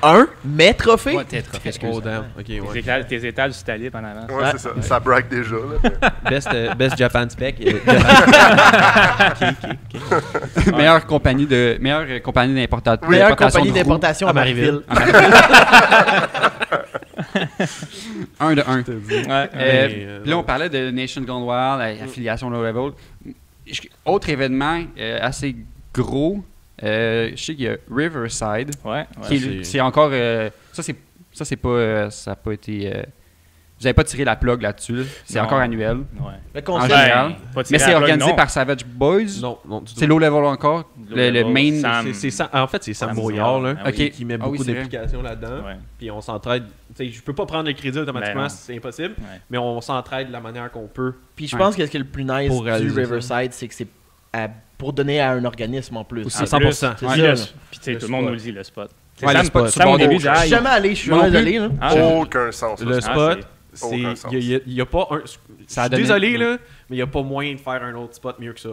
Speaker 2: Mes trophées.
Speaker 3: Ouais, tes trophées, excuse.
Speaker 4: Oh damn, ok, ouais.
Speaker 5: tes étals du talib en avant.
Speaker 1: Ouais, c'est ça. Ça braque déjà, là.
Speaker 4: Best Japan spec.
Speaker 3: Meilleure compagnie d'importation.
Speaker 2: Meilleure
Speaker 3: d'importation
Speaker 2: compagnie
Speaker 3: de roues.
Speaker 2: d'importation à Marieville.
Speaker 3: Un de un.
Speaker 5: Ouais.
Speaker 3: Puis là, on parlait de Nation Gone Wild, affiliation low level. Autre événement assez gros, je sais qu'il y a Riverside.
Speaker 5: Ouais.
Speaker 3: qui est- c'est encore. Ça, c'est pas. Ça n'a pas été. Vous n'avez pas tiré la plug là-dessus. Là. C'est
Speaker 5: Non.
Speaker 3: encore annuel.
Speaker 5: Ouais.
Speaker 2: Le
Speaker 3: En
Speaker 2: concept.
Speaker 3: général.
Speaker 5: pas tirer
Speaker 3: Mais c'est
Speaker 5: à la plug,
Speaker 3: organisé
Speaker 5: non.
Speaker 3: par Savage Boys.
Speaker 4: Non, non, du tout.
Speaker 3: C'est low level encore.
Speaker 5: Low
Speaker 3: Le
Speaker 5: level,
Speaker 3: main.
Speaker 5: Sam.
Speaker 4: En fait, c'est Sam
Speaker 5: Sam
Speaker 4: Boyard là,
Speaker 5: Boyard, ah
Speaker 3: oui.
Speaker 4: qui met
Speaker 3: Ah oui,
Speaker 4: beaucoup
Speaker 3: c'est vrai.
Speaker 4: d'implications là-dedans.
Speaker 5: Ouais.
Speaker 4: Puis on s'entraide. Tu sais, je peux pas prendre le crédit automatiquement,
Speaker 5: Ben non.
Speaker 4: c'est impossible.
Speaker 5: Ouais.
Speaker 4: Mais on s'entraide de la manière qu'on peut.
Speaker 2: Puis je
Speaker 3: Ouais.
Speaker 2: pense que ce qui est le plus nice
Speaker 4: Pour
Speaker 2: du
Speaker 4: réaliser
Speaker 2: Riverside, c'est que c'est pour donner à un organisme en plus.
Speaker 4: Aussi.
Speaker 5: En
Speaker 4: 100%.
Speaker 5: plus,
Speaker 2: C'est
Speaker 5: puis
Speaker 2: ça,
Speaker 5: le-
Speaker 2: là.
Speaker 5: Puis tu sais,
Speaker 4: Le
Speaker 5: tout le monde
Speaker 4: spot.
Speaker 5: nous le dit, le spot.
Speaker 3: Ouais, le spot.
Speaker 5: Sam, au début,
Speaker 2: Je suis jamais allé, je suis
Speaker 3: Moi non
Speaker 2: vraiment
Speaker 3: plus.
Speaker 2: désolé. Là.
Speaker 5: Ah,
Speaker 1: Aucun sens.
Speaker 4: Le
Speaker 1: là.
Speaker 4: spot,
Speaker 1: Aucun sens.
Speaker 4: il y a pas un.
Speaker 3: Ça a
Speaker 4: Je suis
Speaker 3: donné-
Speaker 4: désolé là, mais il y a pas moyen de faire un autre spot mieux que ça.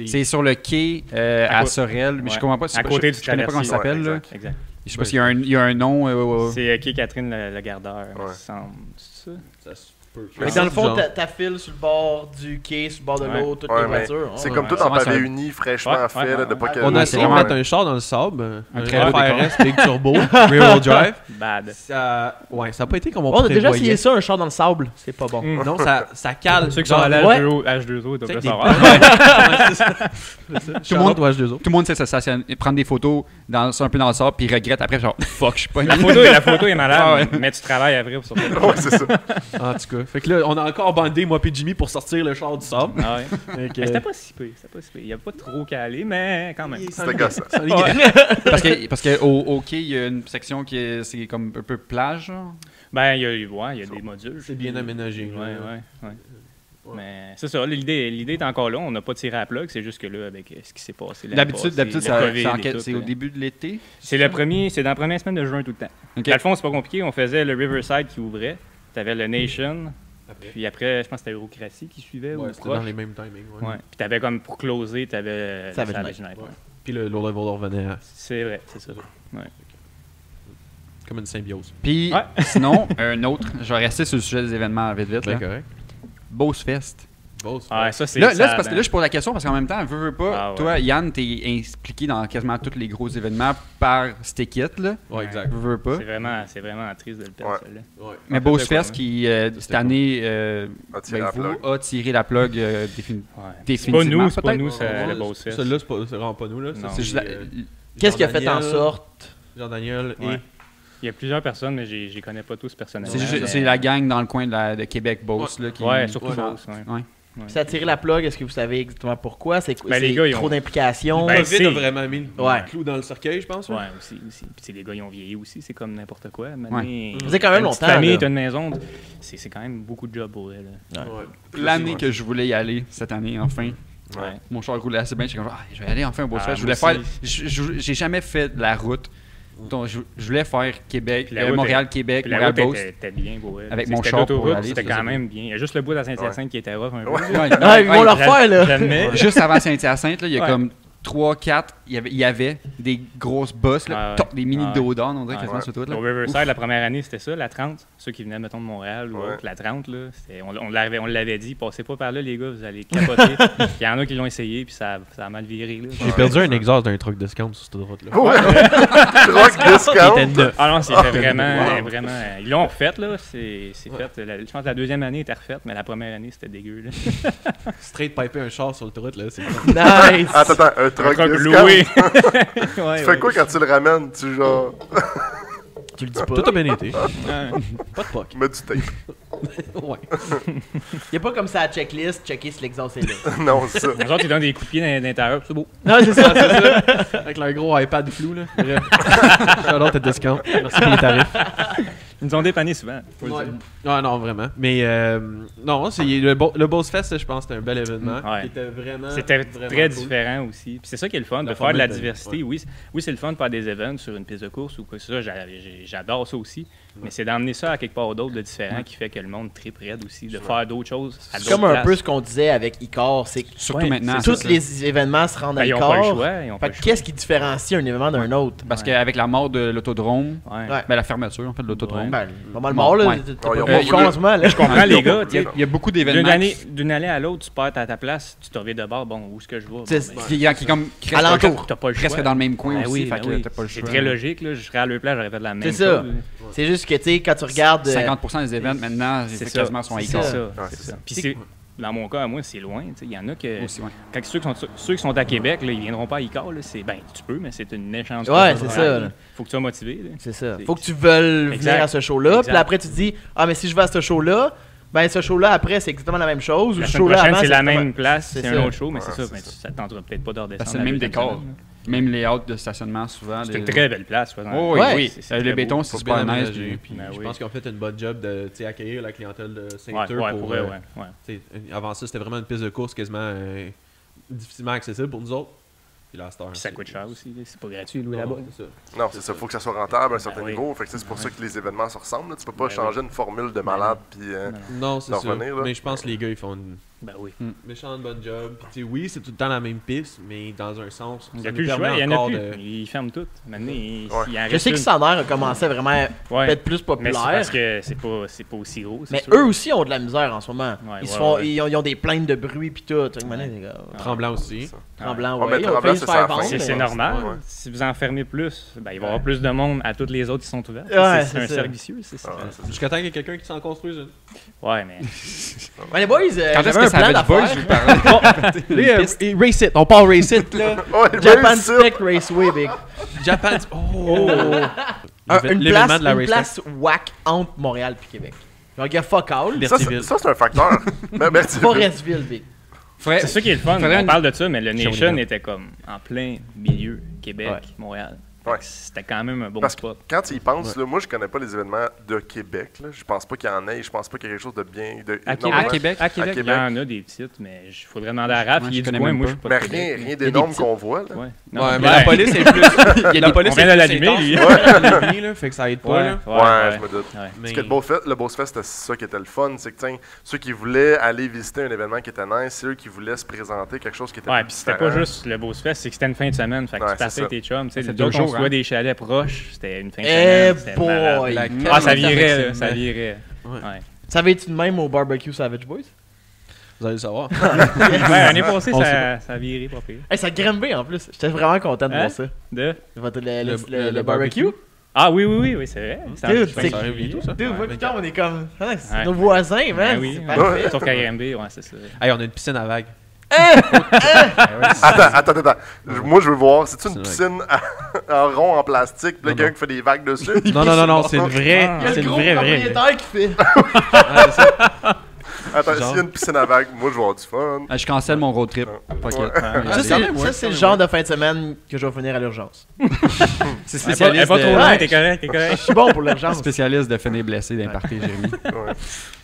Speaker 3: C'est sur le quai à
Speaker 5: côté-
Speaker 3: Sorel. Mais je
Speaker 5: Ouais.
Speaker 3: comprends pas.
Speaker 5: À côté
Speaker 3: je
Speaker 5: du
Speaker 3: connais pas comment ça
Speaker 1: traversier.
Speaker 3: s'appelle.
Speaker 1: Ouais,
Speaker 3: là.
Speaker 5: Exact.
Speaker 3: Je sais pas s'il y a un nom.
Speaker 5: C'est qui Catherine le gardeur, me
Speaker 1: Ouais.
Speaker 5: semble. C'est ça?
Speaker 4: Ça se peut.
Speaker 2: Mais dans le fond, t'as file sur le bord du quai, sur le bord de
Speaker 5: Ouais.
Speaker 2: l'eau, toutes
Speaker 1: Ouais,
Speaker 2: les
Speaker 1: mais
Speaker 2: voitures.
Speaker 1: c'est
Speaker 2: Ouais,
Speaker 1: comme
Speaker 2: ouais.
Speaker 1: tout en
Speaker 3: Ouais, ça-
Speaker 1: pavé uni, fraîchement
Speaker 5: Ouais,
Speaker 1: fait,
Speaker 5: ouais,
Speaker 1: là, de
Speaker 5: ouais.
Speaker 1: pas que.
Speaker 4: On a
Speaker 3: Ouais,
Speaker 4: essayé
Speaker 3: c'est
Speaker 4: de
Speaker 3: vraiment-
Speaker 4: mettre un char dans le sable, un
Speaker 3: très beau
Speaker 4: FRS Big Turbo, Rear Wheel Drive.
Speaker 5: Bad.
Speaker 4: Ça a pas été comme on
Speaker 2: On a déjà
Speaker 4: prévoyait.
Speaker 2: essayé ça, un char dans le sable. C'est pas bon.
Speaker 4: Non, ça cale.
Speaker 5: Ceux qui sont allés à
Speaker 2: Ouais.
Speaker 5: H2O, ils
Speaker 4: Tu sais,
Speaker 5: doivent
Speaker 4: des-
Speaker 5: le savoir.
Speaker 3: Tout le monde- Tout le monde sait ça, prendre des photos un peu dans le sable, puis il regrette après, genre, fuck, je suis pas
Speaker 5: La
Speaker 3: une-
Speaker 5: photo est malade,
Speaker 3: Ah ouais.
Speaker 5: mais tu travailles après pour sortir.
Speaker 1: Ouais, c'est ça.
Speaker 4: En tout cas. Fait que là, on a encore bandé, moi et Jimmy, pour sortir le char du sable.
Speaker 5: Ah ouais.
Speaker 4: Fait que-
Speaker 5: Mais c'était pas si peu, Il n'y a pas trop qu'à aller, mais quand même.
Speaker 1: C'était gossant.
Speaker 3: Parce que au quai, il y a une section qui est c'est comme un peu plage. Genre.
Speaker 5: Ben, il y a des modules.
Speaker 4: C'est bien aménagé.
Speaker 5: Ouais,
Speaker 4: là.
Speaker 5: ouais. Mais c'est ça, l'idée est encore là. On n'a pas tiré à la plug, c'est juste que là, avec ce qui s'est passé. l'année
Speaker 3: D'habitude,
Speaker 5: passée, le
Speaker 3: c'est
Speaker 5: COVID
Speaker 3: en
Speaker 5: et
Speaker 3: quel-
Speaker 5: tout,
Speaker 3: c'est au
Speaker 5: là.
Speaker 3: début de l'été.
Speaker 5: C'est dans la première semaine de juin tout le temps.
Speaker 3: Ok.
Speaker 5: Dans le fond, c'est pas compliqué. On faisait le Riverside qui ouvrait. T'avais le Nation. Puis après, je pense que c'était Eurocratie qui suivait
Speaker 4: Ouais,
Speaker 5: ou
Speaker 4: c'était
Speaker 5: proche.
Speaker 4: dans les mêmes timings. Ouais.
Speaker 5: Ouais. Puis t'avais comme pour closer, t'avais
Speaker 2: Savage
Speaker 5: Savage
Speaker 2: Night.
Speaker 5: Night.
Speaker 4: Ouais.
Speaker 5: Ouais.
Speaker 4: Puis le low level revenait
Speaker 5: C'est vrai, c'est ça.
Speaker 4: comme une symbiose.
Speaker 3: Puis
Speaker 5: Ouais.
Speaker 3: sinon, un autre, je vais rester sur le sujet des événements vite.
Speaker 4: C'est
Speaker 3: Là.
Speaker 4: correct.
Speaker 3: Beauce Fest.
Speaker 5: Ouais, ça, c'est
Speaker 3: Là, c'est
Speaker 5: ça,
Speaker 3: parce que
Speaker 5: ben.
Speaker 3: là, je pose la question parce qu'en même temps, veux pas,
Speaker 5: Ah ouais.
Speaker 3: toi, Yann, t'es impliqué dans quasiment tous les gros événements par cette kit, là.
Speaker 4: Ouais, exact.
Speaker 3: Veux pas.
Speaker 5: C'est vraiment triste de le perdre,
Speaker 1: Ouais.
Speaker 5: celui-là.
Speaker 4: Ouais.
Speaker 3: Mais
Speaker 5: En fait,
Speaker 3: Beauce
Speaker 5: de quoi,
Speaker 3: Fest qui, cette année,
Speaker 1: A tiré la plug.
Speaker 3: a tiré la plug
Speaker 5: Ouais. C'est
Speaker 3: définitivement.
Speaker 5: pas nous, c'est pas
Speaker 3: peut-être.
Speaker 5: nous, c'est le Boss Fest.
Speaker 4: Celui-là, c'est vraiment pas nous. Là. Ça,
Speaker 5: Non.
Speaker 3: C'est juste la-
Speaker 2: Qu'est-ce qui a fait en
Speaker 4: Jean-Daniel,
Speaker 2: sorte
Speaker 4: Jean-Daniel et...
Speaker 5: Ouais. Il y a plusieurs personnes, mais je les connais pas tous personnellement.
Speaker 3: c'est juste-
Speaker 5: mais-
Speaker 3: c'est la gang dans le coin de Québec Beauce, là, qui...
Speaker 5: Ouais, surtout
Speaker 4: Ouais.
Speaker 5: Boss, ouais.
Speaker 3: Ouais.
Speaker 2: Puis ça a tiré la plug, est-ce que vous savez exactement pourquoi? C'est
Speaker 5: Ben, les gars, ils
Speaker 2: trop
Speaker 5: ont-
Speaker 2: d'implications?
Speaker 5: Ben,
Speaker 4: COVID
Speaker 5: c'est-
Speaker 4: a vraiment mis le
Speaker 2: Ouais.
Speaker 4: clou dans le cercueil, je pense.
Speaker 5: Ouais,
Speaker 4: là.
Speaker 5: aussi. Puis tu sais, les gars, ils ont vieilli aussi, c'est comme n'importe quoi.
Speaker 2: Ça
Speaker 5: Vous
Speaker 2: faisait quand même longtemps,
Speaker 5: famille,
Speaker 2: là.
Speaker 5: t'as une maison, c'est quand même beaucoup de job pour elle. là.
Speaker 4: Ouais.
Speaker 3: L'année que je voulais y aller, cette année, enfin.
Speaker 5: Ouais.
Speaker 3: Mon char roulait assez bien. J'étais comme, je vais aller enfin au Beauce Fest. Je
Speaker 5: moi
Speaker 3: voulais
Speaker 5: aussi.
Speaker 3: faire. J'ai jamais fait de la route. Donc, je voulais faire Québec,
Speaker 5: Puis la route
Speaker 3: Montréal-Québec,
Speaker 5: Puis la route
Speaker 3: Montréal-Beauce.
Speaker 5: était bien pour elle.
Speaker 3: Avec
Speaker 5: Tu sais,
Speaker 3: mon
Speaker 5: c'était
Speaker 3: char pour
Speaker 5: l'autoroute,
Speaker 3: aller,
Speaker 5: c'était
Speaker 3: c'est
Speaker 5: quand
Speaker 3: ça.
Speaker 5: même bien. Il y a juste le bout à Saint-Hyacinthe qui était rough un peu.
Speaker 2: Ah, ils vont le refaire, là!
Speaker 5: J'admets.
Speaker 3: Juste avant Saint-Hyacinthe, là, il y a
Speaker 5: Ouais.
Speaker 3: comme 3-4, il y avait des grosses bosses, là,
Speaker 5: Ouais, ouais.
Speaker 3: des mini
Speaker 5: Ouais.
Speaker 3: Dodon, on dirait
Speaker 5: Ouais.
Speaker 3: quasiment sur tout. Là.
Speaker 5: Au Riverside, la première année, c'était ça, la 30. Ceux qui venaient, mettons, de Montréal ou
Speaker 1: Ouais.
Speaker 5: autre, la 30, là, on l'avait dit, passez pas par là, les gars, vous allez capoter. Puis il y en a qui l'ont essayé, puis ça a mal viré. Là.
Speaker 6: J'ai perdu un exhaust d'un truc de scam sur cette route-là.
Speaker 1: Truck
Speaker 6: Il était
Speaker 1: discount.
Speaker 6: neuf.
Speaker 5: Ah non, c'était vraiment. Ils l'ont refait, là. C'est fait. Je pense que la deuxième année était refaite, mais la première année, c'était dégueu. Là.
Speaker 6: Straight piper un char sur l'autoroute, là, c'est
Speaker 2: Nice!
Speaker 1: Attends, un truck
Speaker 5: Truck
Speaker 1: discount.
Speaker 5: loué.
Speaker 1: Tu fais quoi quand tu le ramènes? Tu genre,
Speaker 2: Tu le dis pas.
Speaker 6: Tout a bien été.
Speaker 5: Pas de poc.
Speaker 1: mets du tape.
Speaker 6: Ouais.
Speaker 2: Il a pas comme ça à checklist, checker si l'exhaust est là.
Speaker 1: Non, c'est ça.
Speaker 5: Les autres, ils donnent des coups de pied dans l'intérieur, c'est beau.
Speaker 2: Non, c'est ça.
Speaker 6: Avec leur gros iPad flou, là. Shout-out à discount. Merci pour les tarifs.
Speaker 5: Ils nous ont dépanné souvent.
Speaker 6: Ouais. Ah non, vraiment. Mais non, c'est le Beauce Fest, je pense, c'était un bel événement.
Speaker 5: Ouais.
Speaker 6: Qui était vraiment.
Speaker 5: C'était
Speaker 6: vraiment
Speaker 5: très
Speaker 6: cool.
Speaker 5: différent aussi. Puis c'est ça qui est le fun, de
Speaker 6: La
Speaker 5: faire de la
Speaker 6: formule de-
Speaker 5: diversité. Oui, c'est le fun de faire des events sur une piste de course ou quoi que ce soit. J'adore ça aussi. Mais c'est d'emmener ça à quelque part d'autre de différent qui fait que le monde tripe raide aussi, de faire d'autres choses à
Speaker 2: C'est
Speaker 5: d'autres
Speaker 2: comme un
Speaker 5: places.
Speaker 2: peu ce qu'on disait avec Icar, c'est que
Speaker 3: Surtout
Speaker 5: Ouais,
Speaker 3: maintenant.
Speaker 2: tous
Speaker 3: c'est ça.
Speaker 2: les événements se rendent à
Speaker 5: Ben, ils n'ont pas le
Speaker 2: Icar.
Speaker 5: choix. Ils ont pas
Speaker 2: Fait
Speaker 5: le
Speaker 2: que
Speaker 5: choix.
Speaker 2: qu'est-ce qui différencie un événement d'un autre?
Speaker 3: Parce qu'avec la mort de l'autodrome,
Speaker 5: Ouais.
Speaker 2: Ouais.
Speaker 3: ben, la fermeture en fait de l'autodrome,
Speaker 2: Ben, normalement, là,
Speaker 3: Ouais.
Speaker 2: t'es
Speaker 1: Non,
Speaker 2: pas
Speaker 1: ils ont
Speaker 2: con
Speaker 1: pas voulu-
Speaker 2: en ce moment, là.
Speaker 5: Je comprends les gars.
Speaker 3: il y a beaucoup
Speaker 5: D'une
Speaker 3: d'événements
Speaker 5: année à l'autre, tu perds à ta place, tu te reviens de bord, bon, où est-ce que je vais? Bon,
Speaker 2: C'est-
Speaker 5: ben,
Speaker 3: qui comme
Speaker 2: Alentour.
Speaker 5: t'as pas le choix.
Speaker 3: presque dans le même coin
Speaker 5: Ben
Speaker 3: aussi,
Speaker 5: oui,
Speaker 3: fait
Speaker 5: ben
Speaker 3: que
Speaker 5: oui.
Speaker 3: t'as pas le
Speaker 5: C'est
Speaker 3: choix.
Speaker 5: très logique, là. Je serais à leur place, j'aurais fait la même
Speaker 2: C'est
Speaker 5: chose.
Speaker 2: ça. C'est juste que, tu sais, quand tu regardes...
Speaker 3: 50% des événements maintenant,
Speaker 5: C'est
Speaker 3: c'est
Speaker 5: ça.
Speaker 3: quasiment sont à
Speaker 5: C'est
Speaker 3: Icar.
Speaker 5: ça.
Speaker 1: Ouais,
Speaker 5: C'est
Speaker 1: c'est
Speaker 5: ça.
Speaker 1: ça.
Speaker 5: Puis c'est, dans mon cas, à moi, c'est loin. tu sais. Il y en a que.
Speaker 3: Aussi, ouais.
Speaker 5: Quand ceux qui sont à Québec, là, ils viendront pas à Icar. Là, c'est, ben, tu peux, mais c'est une méchante.
Speaker 2: Ouais,
Speaker 5: chose.
Speaker 2: c'est ça, là.
Speaker 5: Faut que tu sois motivé. Là.
Speaker 2: C'est ça.
Speaker 5: C'est-
Speaker 2: Faut que tu veuilles
Speaker 5: Exact.
Speaker 2: venir à ce show-là. Puis
Speaker 5: Exact.
Speaker 2: là, après, tu te dis, ah, mais si je vais à ce show-là, ben ce show-là, après, c'est exactement la même chose. Ou
Speaker 5: La
Speaker 2: ce
Speaker 5: semaine
Speaker 2: show-là
Speaker 5: prochaine,
Speaker 2: avant,
Speaker 5: c'est la
Speaker 2: exactement-
Speaker 5: même place,
Speaker 2: c'est
Speaker 5: c'est
Speaker 2: ça.
Speaker 5: un autre show, mais
Speaker 1: Ouais,
Speaker 5: c'est ça.
Speaker 1: c'est
Speaker 5: Ben,
Speaker 1: ça.
Speaker 5: ça te tentera peut-être pas de redescendre.
Speaker 3: C'est le
Speaker 5: la
Speaker 3: même
Speaker 5: deuxième
Speaker 3: décor.
Speaker 5: semaine, là.
Speaker 3: Même les halls de stationnement souvent.
Speaker 5: C'est
Speaker 3: les-
Speaker 5: une très belle place.
Speaker 3: Oh, oui,
Speaker 2: Ouais.
Speaker 3: oui.
Speaker 5: C'est
Speaker 3: Le
Speaker 5: très
Speaker 3: béton,
Speaker 5: beau.
Speaker 3: c'est
Speaker 6: Bien
Speaker 3: super nice.
Speaker 6: aménagé,
Speaker 3: puis-
Speaker 6: puis
Speaker 5: Ben
Speaker 6: je
Speaker 5: oui.
Speaker 6: pense qu'ils ont fait une bonne job de tu sais, accueillir la clientèle de
Speaker 5: Ouais,
Speaker 6: Saint-Eustache
Speaker 5: ouais,
Speaker 6: pour
Speaker 5: pour eux, ouais. ouais.
Speaker 6: tu sais, avant ça, c'était vraiment une piste de course quasiment difficilement accessible pour nous autres. Puis là, à cette heure,
Speaker 5: Puis ça
Speaker 6: c'est-
Speaker 5: coûte cher aussi. là. C'est pas gratuit, louer
Speaker 6: Non,
Speaker 5: là-bas.
Speaker 6: c'est ça.
Speaker 1: Non, c'est ça. Faut que ça soit rentable à un certain
Speaker 5: Ben oui.
Speaker 1: niveau. Fait que c'est pour ça que les événements se ressemblent. là. Tu peux pas
Speaker 5: Ben
Speaker 1: changer une formule de malade. Puis,
Speaker 5: Non, non.
Speaker 6: Non, c'est
Speaker 1: d'en
Speaker 6: ça.
Speaker 1: revenir, là.
Speaker 6: Mais je pense que les gars, ils font une
Speaker 5: Ben oui.
Speaker 6: méchante bonne job. Puis, tu sais, oui, c'est tout le temps la même piste, mais dans un sens,
Speaker 5: Il n'y
Speaker 6: ça
Speaker 5: a
Speaker 6: nous
Speaker 5: plus le
Speaker 6: permet
Speaker 5: choix, il y en a
Speaker 6: encore
Speaker 5: plus.
Speaker 6: de-
Speaker 5: Ils ferment tout. Maintenant, il
Speaker 1: Ouais.
Speaker 5: il en
Speaker 2: Je
Speaker 5: reste
Speaker 2: sais que
Speaker 5: une.
Speaker 2: Sander a commencé à vraiment
Speaker 5: Ouais.
Speaker 2: être plus
Speaker 5: Mais c'est
Speaker 2: populaire.
Speaker 5: parce que c'est pas aussi gros. c'est
Speaker 2: Mais
Speaker 5: sûr.
Speaker 2: eux aussi ont de la misère en ce moment.
Speaker 5: Ouais,
Speaker 2: Ils, se
Speaker 5: ouais,
Speaker 2: font,
Speaker 5: ouais.
Speaker 2: ils ont des plaintes de bruit pis tout. Fait que maintenant, les gars,
Speaker 6: Tremblant aussi.
Speaker 2: Tremblant,
Speaker 1: Ouais,
Speaker 2: ouais.
Speaker 1: mais
Speaker 2: Ils ont
Speaker 1: Tremblant,
Speaker 2: failli se
Speaker 1: c'est
Speaker 2: faire
Speaker 1: sa
Speaker 2: vendre.
Speaker 1: fin.
Speaker 5: C'est
Speaker 2: mais-
Speaker 5: normal.
Speaker 1: Ouais.
Speaker 5: Si vous en fermez plus, ben, il va y avoir plus de monde à toutes les autres qui sont ouvertes.
Speaker 2: Ouais,
Speaker 5: c'est un
Speaker 2: c'est ça.
Speaker 5: cercle vicieux, c'est ça.
Speaker 1: Ah, c'est ça.
Speaker 6: Jusqu'à temps qu'il y ait quelqu'un qui s'en construise une.
Speaker 5: Ouais, mais.
Speaker 2: Ouais, les boys,
Speaker 3: Quand est-ce
Speaker 2: j'avais
Speaker 3: que
Speaker 2: un
Speaker 3: ça
Speaker 2: plan
Speaker 3: va être boys, je
Speaker 2: d'affaires.
Speaker 3: vous parle?
Speaker 6: Race It, on part Race It là.
Speaker 1: Ouais,
Speaker 2: Japan
Speaker 1: ben, ça.
Speaker 2: Spec Raceway, big.
Speaker 6: Japan. Oh!
Speaker 2: Une
Speaker 6: L'événement
Speaker 2: place,
Speaker 6: de la
Speaker 2: une
Speaker 6: Race
Speaker 2: place whack entre Montréal et Québec. Genre, il y a fuck all.
Speaker 1: Ça,
Speaker 6: Berthierville.
Speaker 1: c'est un facteur. Mais Berthierville.
Speaker 2: Forestville, big.
Speaker 3: Faudrait-
Speaker 5: C'est ça qui est le fun.
Speaker 3: faudrait
Speaker 5: On
Speaker 3: une-
Speaker 5: parle de ça, mais le Nation
Speaker 6: Shawinigan.
Speaker 5: était comme en plein milieu. Québec,
Speaker 2: Ouais.
Speaker 5: Montréal.
Speaker 1: Ouais.
Speaker 5: Fait que C'était quand même un bon
Speaker 1: Parce que
Speaker 5: spot.
Speaker 1: quand tu y penses, là, moi je connais pas les événements de Québec. Là. Je pense pas qu'il y en ait. Je pense pas qu'il y ait quelque chose de bien.
Speaker 5: À
Speaker 1: non,
Speaker 5: Québec,
Speaker 1: ouais.
Speaker 5: à Québec, il y en a des petites, mais il faudrait demander à Raph.
Speaker 3: Ouais,
Speaker 5: Il
Speaker 3: je
Speaker 5: est du
Speaker 3: connais
Speaker 5: coin,
Speaker 3: même
Speaker 5: moi
Speaker 3: pas.
Speaker 5: je suis pas
Speaker 1: Mais
Speaker 5: de Québec.
Speaker 1: rien
Speaker 2: des
Speaker 1: d'énorme
Speaker 2: petites.
Speaker 1: qu'on voit. Là.
Speaker 5: Ouais.
Speaker 6: Ouais,
Speaker 5: Non,
Speaker 6: mais
Speaker 5: ben,
Speaker 6: la police est plus. La police
Speaker 5: on vient
Speaker 6: est
Speaker 5: de
Speaker 6: plus
Speaker 5: l'allumer,
Speaker 6: intense.
Speaker 5: lui.
Speaker 6: Ouais, là, fait que ça aide pas.
Speaker 5: Ouais,
Speaker 6: là.
Speaker 1: Ouais, je me doute.
Speaker 5: Ouais.
Speaker 6: Mais
Speaker 1: Parce que le Beauce Fest, c'était ça qui était le fun. C'est que tiens, ceux qui voulaient aller visiter un événement qui était nice, c'est eux qui voulaient se présenter quelque chose qui était
Speaker 5: Ouais,
Speaker 1: plus
Speaker 5: puis c'était pas
Speaker 1: différent.
Speaker 5: juste le Beauce Fest, c'est que c'était une fin de semaine. Fait que
Speaker 1: Ouais,
Speaker 5: tu partais
Speaker 1: c'est ça.
Speaker 5: tes chums. Tu sais,
Speaker 3: C'est
Speaker 5: d'autres,
Speaker 3: 2
Speaker 5: on
Speaker 3: jours,
Speaker 5: se voit
Speaker 3: hein.
Speaker 5: des chalets proches. C'était une fin de
Speaker 2: Eh
Speaker 5: semaine. C'était
Speaker 2: boy!
Speaker 5: malade.
Speaker 6: La
Speaker 5: Ah, ça
Speaker 6: carte
Speaker 5: virait, là,
Speaker 6: avec
Speaker 5: ça
Speaker 6: ses-
Speaker 5: virait.
Speaker 6: Ouais.
Speaker 5: Ouais.
Speaker 2: Ça va être de même au barbecue Savage Boys?
Speaker 6: Vous allez le savoir.
Speaker 5: Ouais, l'année passée,
Speaker 6: On
Speaker 5: ça a viré pas pire.
Speaker 2: Hey, ça grimpait en plus. J'étais vraiment content de
Speaker 5: Hein?
Speaker 2: voir ça.
Speaker 5: De?
Speaker 2: Le barbecue?
Speaker 5: Ah oui, c'est vrai.
Speaker 2: Dude,
Speaker 5: C'était
Speaker 2: c'est-
Speaker 5: un
Speaker 6: Ça arrive bientôt, ça.
Speaker 2: Dude,
Speaker 6: Ouais,
Speaker 2: moi, putain, on est comme. Ah, c'est
Speaker 5: Ouais.
Speaker 2: nos voisins, man.
Speaker 5: Ben oui.
Speaker 2: C'est parfait.
Speaker 5: Sauf qu'à Granby, ouais, c'est ça.
Speaker 6: Hey, on a une piscine à vagues.
Speaker 1: Attends. Moi, je veux voir. C'est-tu une
Speaker 6: C'est
Speaker 1: piscine en rond en plastique, puis là,
Speaker 6: Non,
Speaker 1: quelqu'un
Speaker 6: non.
Speaker 1: qui fait des vagues dessus?
Speaker 6: Non, c'est une vraie.
Speaker 5: Ah.
Speaker 2: Il y a
Speaker 6: C'est
Speaker 2: le
Speaker 6: une
Speaker 2: gros
Speaker 6: vraie.
Speaker 2: propriétaire qui fait.
Speaker 1: Attends,
Speaker 6: Genre.
Speaker 1: s'il y a une piscine à vagues, moi, je vais avoir du fun.
Speaker 3: Je cancelle mon road trip. Fuck it.
Speaker 2: Ça, c'est le genre de fin de semaine que je vais finir à l'urgence.
Speaker 3: C'est
Speaker 5: Elle est
Speaker 3: spécialiste
Speaker 5: pas trop
Speaker 3: de...
Speaker 5: loin, t'es correct, t'es correct.
Speaker 2: Je suis bon pour l'urgence.
Speaker 3: Spécialiste de finir blessé d'un party, Jérémy.
Speaker 1: Ouais.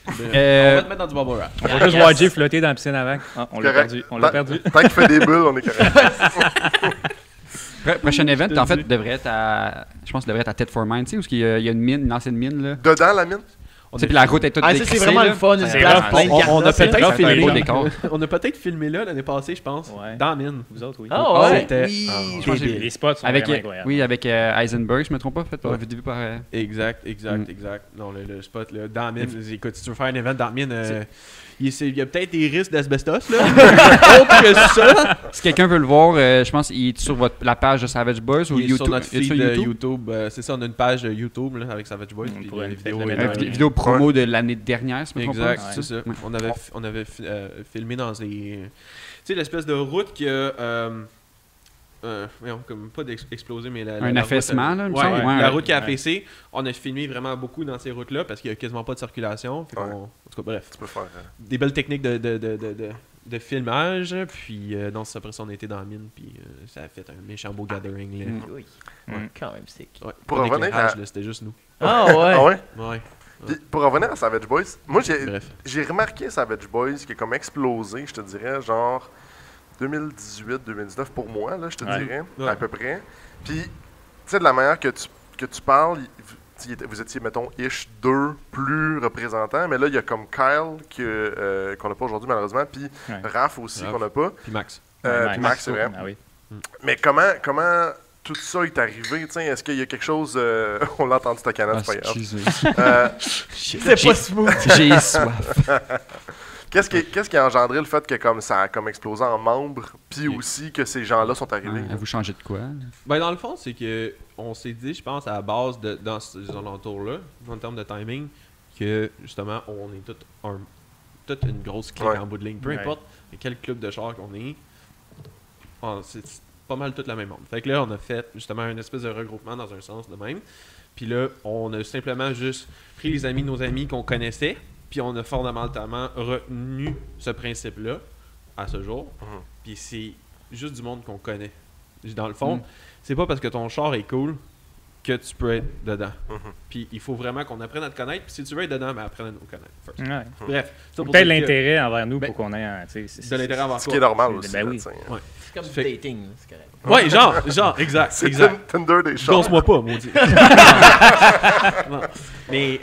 Speaker 6: On va te mettre dans du bubble wrap.
Speaker 5: On va juste voir Jay flotter dans la piscine avant. Ah, on l'a
Speaker 1: Correct.
Speaker 5: perdu. On l'a perdu.
Speaker 1: Tant qu'il fait des bulles, on est correct.
Speaker 3: Prochain event, en fait, devrait être à... Je pense que devrait être à Ted for Mine, tu sais, où il y a une mine, une ancienne mine, là.
Speaker 1: Dedans, la mine?
Speaker 3: Tu sais, puis la route est toute
Speaker 2: Ah, ça, c'est
Speaker 3: décrissée,
Speaker 2: vraiment
Speaker 3: là.
Speaker 2: le fun, une
Speaker 5: C'est
Speaker 2: place
Speaker 5: rough.
Speaker 2: plein de
Speaker 6: On a
Speaker 2: cartons,
Speaker 6: peut-être
Speaker 2: c'est
Speaker 3: fait un
Speaker 6: filmé
Speaker 3: beau
Speaker 6: là.
Speaker 3: décor.
Speaker 6: On a peut-être filmé là l'année passée, je pense.
Speaker 5: Ouais.
Speaker 6: Dans la mine.
Speaker 5: Vous autres, oui.
Speaker 2: Ah ouais?
Speaker 6: C'était-
Speaker 2: Oui.
Speaker 3: Je pense que j'ai-
Speaker 5: Les spots sont
Speaker 3: Avec,
Speaker 5: vraiment incroyables.
Speaker 3: oui, avec Heisenberg, je me trompe pas, fait par
Speaker 6: Ouais.
Speaker 3: vidéo par...
Speaker 6: Exact. Non, le spot là, dans la mine. Écoute, si tu veux faire un event dans la mine, il y a peut-être des risques d'asbestos là. Autre que ça,
Speaker 3: Si quelqu'un veut le voir, je pense qu'il est sur la page de Savage Boys ou
Speaker 6: il est
Speaker 3: YouTube.
Speaker 6: sur notre
Speaker 3: Il est
Speaker 6: feed
Speaker 3: sur YouTube.
Speaker 6: YouTube. C'est ça, on a une page YouTube là, avec Savage Boys.
Speaker 5: On
Speaker 6: Puis
Speaker 5: pourrait
Speaker 6: la vidéo
Speaker 5: peut-être
Speaker 6: est
Speaker 5: la
Speaker 3: Une
Speaker 5: mettre
Speaker 6: dans-
Speaker 3: vidéo promo de l'année dernière, si je me trompe pas.
Speaker 6: Exact, c'est ça.
Speaker 3: Ouais.
Speaker 6: On avait filmé dans les. Tu sais, l'espèce de route qui a. Voyons, comme pas d'exploser, mais
Speaker 3: Un affaissement, là, il me
Speaker 6: ouais,
Speaker 3: semble. Ouais,
Speaker 6: la
Speaker 3: ouais.
Speaker 6: route qui a
Speaker 5: Ouais.
Speaker 6: affaissé, on a filmé vraiment beaucoup dans ces routes-là parce qu'il n'y a quasiment pas de circulation. Fait qu'on-
Speaker 1: Ouais.
Speaker 6: En tout cas, bref.
Speaker 1: Tu peux faire.
Speaker 6: Des belles techniques de filmage. Puis, non, c'est après ça, on était dans la mine. Puis, ça a fait un méchant beau gathering. Là.
Speaker 2: Oui.
Speaker 5: Ouais.
Speaker 2: Quand même sick.
Speaker 6: Ouais,
Speaker 1: Pour
Speaker 6: pas
Speaker 1: revenir
Speaker 6: d'éclairage,
Speaker 1: à-
Speaker 6: là, c'était juste nous.
Speaker 2: Ah ouais.
Speaker 1: Ah ouais?
Speaker 6: Ouais,
Speaker 1: Puis, pour revenir à Savage Boys, moi,
Speaker 6: bref.
Speaker 1: j'ai remarqué Savage Boys qui est comme explosé, je te dirais, genre 2018-2019 pour moi, là, je te
Speaker 5: Ouais.
Speaker 1: dirais,
Speaker 6: Ouais.
Speaker 1: à peu près. Puis, tu sais, de la manière que tu parles, vous étiez, mettons, ish 2 plus représentants, mais là, il y a comme Kyle qu'on n'a pas aujourd'hui, malheureusement, puis
Speaker 5: Ouais.
Speaker 1: Raph aussi,
Speaker 6: Raph.
Speaker 1: qu'on n'a pas.
Speaker 6: Puis Max.
Speaker 1: Puis Max, c'est vrai.
Speaker 5: Ah oui.
Speaker 1: Mais comment tout ça est arrivé? T'sais, est-ce qu'il y a quelque chose... on l'a entendu ta canette,
Speaker 3: Ah,
Speaker 1: c'est pas grave.
Speaker 3: excusez.
Speaker 1: Euh,
Speaker 2: C'est pas smooth.
Speaker 3: J'ai soif.
Speaker 1: Qu'est-ce qui a engendré le fait que comme ça a comme explosé en membres, puis aussi que ces gens-là sont arrivés?
Speaker 3: Ouais, vous changez de quoi? là?
Speaker 6: Ben, dans le fond, c'est que on s'est dit, je pense, à la base, dans ces alentours-là, en termes de timing, que justement, on est toute une grosse clique
Speaker 1: Ouais.
Speaker 6: en bout de ligne. Peu
Speaker 5: Ouais.
Speaker 6: importe quel club de char qu'on est, c'est pas mal toute la même monde. Fait que là, on a fait justement une espèce de regroupement dans un sens de même. Puis là, on a simplement juste pris les amis de nos amis qu'on connaissait, puis on a fondamentalement retenu ce principe-là à ce jour.
Speaker 1: Mhm.
Speaker 6: Puis c'est juste du monde qu'on connaît. Dans le fond,
Speaker 3: Mhm.
Speaker 6: c'est pas parce que ton char est cool que tu peux être dedans.
Speaker 1: Mhm.
Speaker 6: Puis il faut vraiment qu'on apprenne à te connaître. Puis si tu veux être dedans, ben apprenne à nous connaître first.
Speaker 5: Ouais.
Speaker 6: Bref, ça pour
Speaker 5: Peut-être
Speaker 6: dire que-
Speaker 5: l'intérêt envers nous
Speaker 6: Ben,
Speaker 5: pour qu'on ait un. tu sais,
Speaker 6: de l'intérêt envers
Speaker 1: Ce
Speaker 6: toi.
Speaker 1: qui est normal
Speaker 5: c'est-
Speaker 1: aussi.
Speaker 5: ben
Speaker 1: là,
Speaker 5: oui.
Speaker 1: t'sais.
Speaker 6: Ouais.
Speaker 2: C'est comme
Speaker 6: Fait-
Speaker 2: du dating, là, c'est correct.
Speaker 6: Ouais, genre, exact,
Speaker 1: C'est
Speaker 6: exact.
Speaker 1: Tinder des chars.
Speaker 6: Danse-moi pas, maudit. Non. Mais,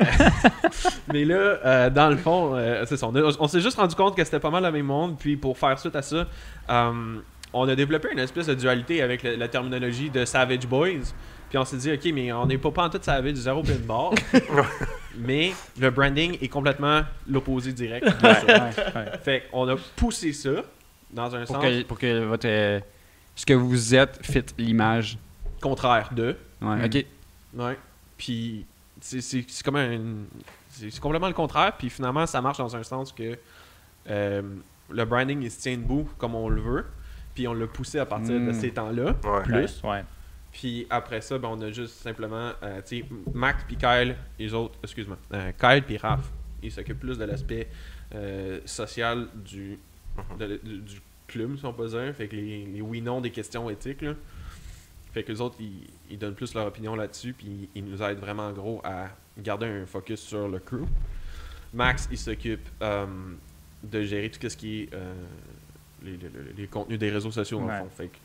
Speaker 6: mais là, dans le fond, c'est ça. On s'est juste rendu compte que c'était pas mal le même monde. Puis pour faire suite à ça, on a développé une espèce de dualité avec la terminologie de Savage Boys. Puis on s'est dit, ok, mais on n'est pas en tout Savage, zéro plein de barre. Mais le branding est complètement l'opposé direct. de ça.
Speaker 5: Ouais.
Speaker 6: Fait qu'on a poussé ça dans un sens
Speaker 3: Pour que votre... ce que vous êtes fit l'image.
Speaker 6: contraire de.
Speaker 3: Ouais, ok.
Speaker 6: Ouais. Puis c'est comme c'est complètement le contraire. Puis finalement, ça marche dans un sens que le branding il se tient debout comme on le veut. Puis on l'a poussé à partir de ces temps-là.
Speaker 1: Ouais.
Speaker 6: Plus.
Speaker 5: Ouais.
Speaker 6: Puis après ça, ben, on a juste simplement, tu sais, Max puis Kyle, les autres, excuse-moi, Kyle puis Raph, ils s'occupent plus de l'aspect social du club, si on peut dire. Fait que les oui-non des questions éthiques, là. Fait que les autres, ils donnent plus leur opinion là-dessus, puis ils nous aident vraiment en gros à garder un focus sur le crew. Max, il s'occupe de gérer tout ce qui est les contenus des réseaux sociaux, dans le
Speaker 5: Ouais.
Speaker 6: fond. Fait que,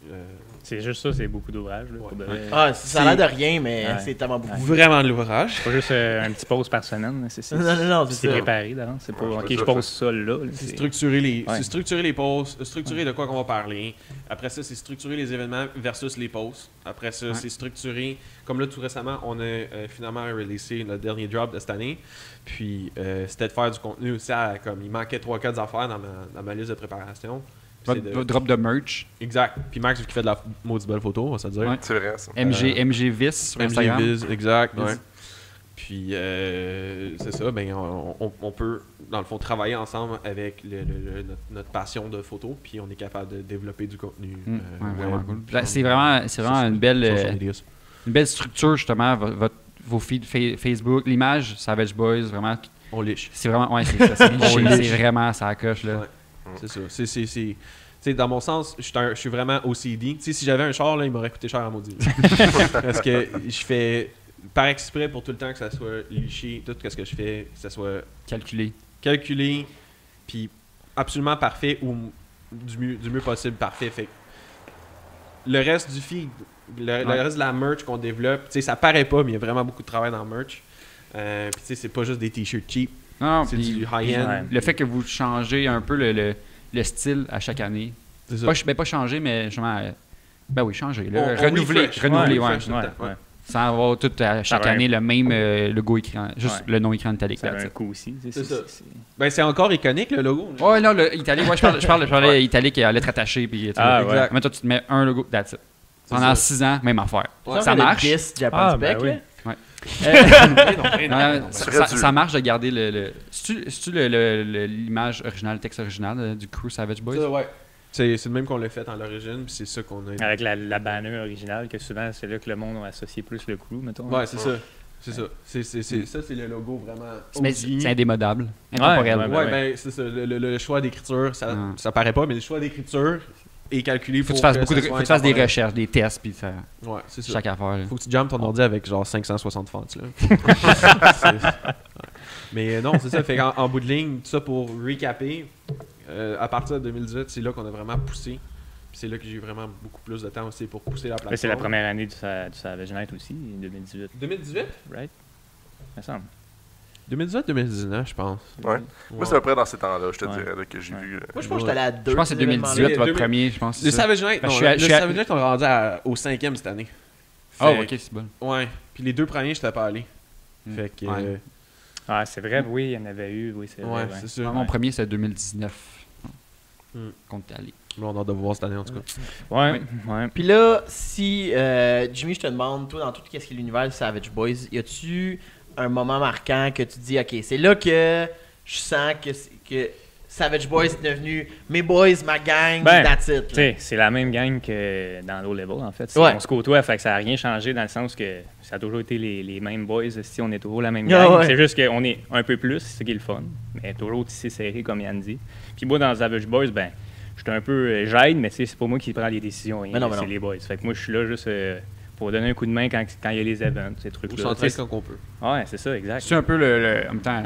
Speaker 5: C'est juste ça, c'est beaucoup d'ouvrages. là,
Speaker 6: Ouais.
Speaker 5: pour de vrai.
Speaker 2: Ah, ça a l'air de rien, mais
Speaker 5: Ouais.
Speaker 2: c'est tellement beaucoup.
Speaker 6: vraiment de l'ouvrage.
Speaker 5: C'est pas juste un petit pause par semaine. là, C'est
Speaker 2: Non,
Speaker 5: c'est
Speaker 2: c'est ça.
Speaker 5: préparé d'avance. C'est pas
Speaker 1: Ouais,
Speaker 5: ok,
Speaker 1: c'est
Speaker 5: je
Speaker 1: ça,
Speaker 5: pose ça là.
Speaker 6: C'est
Speaker 5: c'est-
Speaker 6: structurer les,
Speaker 5: Ouais.
Speaker 6: c'est structurer les posts, structurer de quoi qu'on va parler. Après ça, c'est structurer les événements versus les posts. Après ça, c'est structurer. Comme là, tout récemment, on a finalement releasé le dernier drop de cette année. Puis, c'était de faire du contenu aussi. Comme il manquait 3-4 affaires dans ma liste de préparation. Puis c'est
Speaker 3: Votre drop de merch.
Speaker 6: Exact. Puis Max, vu qu'il fait de la maudite belle photo, on va se dire.
Speaker 3: Ouais.
Speaker 1: C'est vrai, ça.
Speaker 3: MG Vis sur Instagram.
Speaker 6: MGViz, exact.
Speaker 3: Viz.
Speaker 6: Ouais. Puis, c'est ça, ben, on peut, dans le fond, travailler ensemble avec notre passion de photo, puis on est capable de développer du contenu.
Speaker 3: Ouais, vraiment
Speaker 6: web,
Speaker 3: cool.
Speaker 6: puis
Speaker 3: Là, c'est vraiment
Speaker 6: social media.
Speaker 3: une belle structure, justement, vos feeds Facebook, l'image Savage Boys, vraiment,
Speaker 6: On liche.
Speaker 3: C'est vraiment, ouais, c'est ça. C'est
Speaker 6: On
Speaker 3: liché,
Speaker 6: liche.
Speaker 3: c'est vraiment ça coche, là.
Speaker 6: Ouais. C'est ça. Tu sais, dans mon sens, je suis vraiment OCD. Tu sais, si j'avais un char, là, il m'aurait coûté cher à maudit. Parce que je fais par exprès pour tout le temps que ça soit liché, tout ce que je fais, que ça soit calculé, puis absolument parfait ou du mieux possible parfait. Fait que le reste du feed, le reste de la merch qu'on développe, tu sais, ça paraît pas, mais il y a vraiment beaucoup de travail dans le merch. Puis tu sais, c'est pas juste des t-shirts cheap,
Speaker 3: Non,
Speaker 6: c'est
Speaker 3: puis
Speaker 6: du high-end.
Speaker 5: Ouais.
Speaker 3: le fait que vous changez un peu le style à chaque année.
Speaker 6: C'est ça.
Speaker 3: Pas changer, mais justement, ben oui, changer. Là.
Speaker 6: On
Speaker 3: renouveler,
Speaker 6: refresh.
Speaker 3: renouveler,
Speaker 6: Ouais,
Speaker 3: ouais.
Speaker 6: refresh tout le temps, ouais.
Speaker 3: Sans avoir tout à chaque
Speaker 5: va.
Speaker 3: année le même logo écran, juste
Speaker 5: Ouais.
Speaker 3: le nom écran italique.
Speaker 5: Ça a
Speaker 3: là,
Speaker 5: un
Speaker 3: tu sais.
Speaker 5: coup aussi.
Speaker 6: C'est ça. Ben, c'est encore iconique, le logo. là.
Speaker 3: Ouais, non, le italique, ouais, je parlais italique et à lettres attachées. Puis, tu sais,
Speaker 5: Ah, ouais.
Speaker 6: Exact.
Speaker 3: mais toi, tu te mets un logo, that's it.
Speaker 6: C'est
Speaker 3: Pendant
Speaker 6: ça.
Speaker 3: 6 ans, même affaire.
Speaker 6: Ouais.
Speaker 3: Ça marche.
Speaker 2: Japan
Speaker 5: ben
Speaker 2: Spec,
Speaker 5: oui.
Speaker 2: là.
Speaker 3: Non,
Speaker 1: C'est très dur.
Speaker 3: ça marche de garder c'est-tu l'image originale, le texte original du crew Savage Boys?
Speaker 6: Ça, ouais. C'est le même qu'on l'a fait à l'origine, puis c'est ça qu'on a.
Speaker 5: Avec la banner originale, que souvent, c'est là que le monde a associé plus le crew, mettons.
Speaker 6: Ouais, c'est ça. C'est ça. Ça, c'est le logo vraiment.
Speaker 3: Mais
Speaker 6: OG.
Speaker 3: c'est indémodable, intemporel.
Speaker 5: Ouais,
Speaker 6: Ouais, ben, c'est ça. Le choix d'écriture, ça,
Speaker 3: Ouais.
Speaker 6: ça paraît pas, mais le choix d'écriture est calculé
Speaker 3: Faut que
Speaker 6: pour
Speaker 3: tu fasses
Speaker 6: que ça soit
Speaker 3: faut que tu fasses des
Speaker 6: intemporel.
Speaker 3: recherches, des tests, puis ça,
Speaker 6: Ouais, c'est ça.
Speaker 3: chaque affaire. là.
Speaker 6: Faut que tu jammes ton ordi avec genre 560 fonts, là. Ouais. Mais non, c'est ça. Fait qu'en bout de ligne, tout ça pour recapper, à partir de 2018, c'est là qu'on a vraiment poussé. Puis c'est là que j'ai eu vraiment beaucoup plus de temps aussi pour pousser la plateforme.
Speaker 5: Ben, c'est la première année du Savage Night aussi, 2018,
Speaker 6: 2018?
Speaker 5: right? Ça me semble.
Speaker 6: 2018-2019, je pense.
Speaker 1: Ouais. Moi, c'est à peu près dans ces temps-là, je te
Speaker 5: Ouais.
Speaker 1: dirais, là, que j'ai
Speaker 5: Ouais.
Speaker 1: vu.
Speaker 2: Moi, je pense que j'étais allé à deux.
Speaker 3: Je pense que c'est
Speaker 2: événements
Speaker 3: 2018,
Speaker 2: là.
Speaker 3: votre
Speaker 6: 2000.
Speaker 3: premier, je pense.
Speaker 6: Le
Speaker 3: c'est ça.
Speaker 6: Savage Night,
Speaker 3: Ben,
Speaker 6: non,
Speaker 3: je suis à-
Speaker 6: le
Speaker 3: je suis à-
Speaker 6: Savage Night, on l'a rendu au 5e cette année.
Speaker 3: Ah,
Speaker 6: Fait-
Speaker 3: ok, c'est bon.
Speaker 6: Ouais. Puis les deux premiers, je t'ai pas allé. Fait que.
Speaker 3: Ouais.
Speaker 5: Ah, c'est vrai, oui, il y en avait eu, oui, c'est vrai.
Speaker 6: Ouais, c'est sûr.
Speaker 3: Mon premier, c'est 2019.
Speaker 6: Hmm.
Speaker 3: Qu'on est allé.
Speaker 6: Là, on a hâte de voir cette année, en tout cas.
Speaker 5: Ouais, ouais.
Speaker 2: Puis là, si Jimmy, je te demande, toi, dans tout ce qui est l'univers de Savage Boys, y a-tu un moment marquant que tu dis, ok, c'est là que je sens que Savage Boys est devenu mes boys, ma gang,
Speaker 5: Ben,
Speaker 2: that's it.
Speaker 5: Tu
Speaker 2: là.
Speaker 5: sais, c'est la même gang que dans Low Level, en fait.
Speaker 2: Ouais.
Speaker 5: On se côtoie, fait que ça n'a rien changé dans le sens que ça a toujours été les mêmes boys. Si on est toujours la même
Speaker 2: Ah,
Speaker 5: gang,
Speaker 2: ouais.
Speaker 5: c'est juste qu'on est un peu plus, c'est ça qui est le fun. Mais toujours aussi serré, comme Yann dit. Puis moi, dans Savage Boys, ben, j'étais un peu j'aide, mais tu sais, c'est pas moi qui prends les décisions, rien,
Speaker 2: Mais non, mais
Speaker 5: c'est
Speaker 2: non.
Speaker 5: les boys. Fait que moi, je suis là juste pour donner un coup de main quand il y a les events, ces
Speaker 6: On
Speaker 5: trucs-là.
Speaker 6: s'entraide
Speaker 5: Tu sais,
Speaker 6: quand on peut.
Speaker 5: ouais, c'est ça, exact.
Speaker 3: C'est un peu en même temps,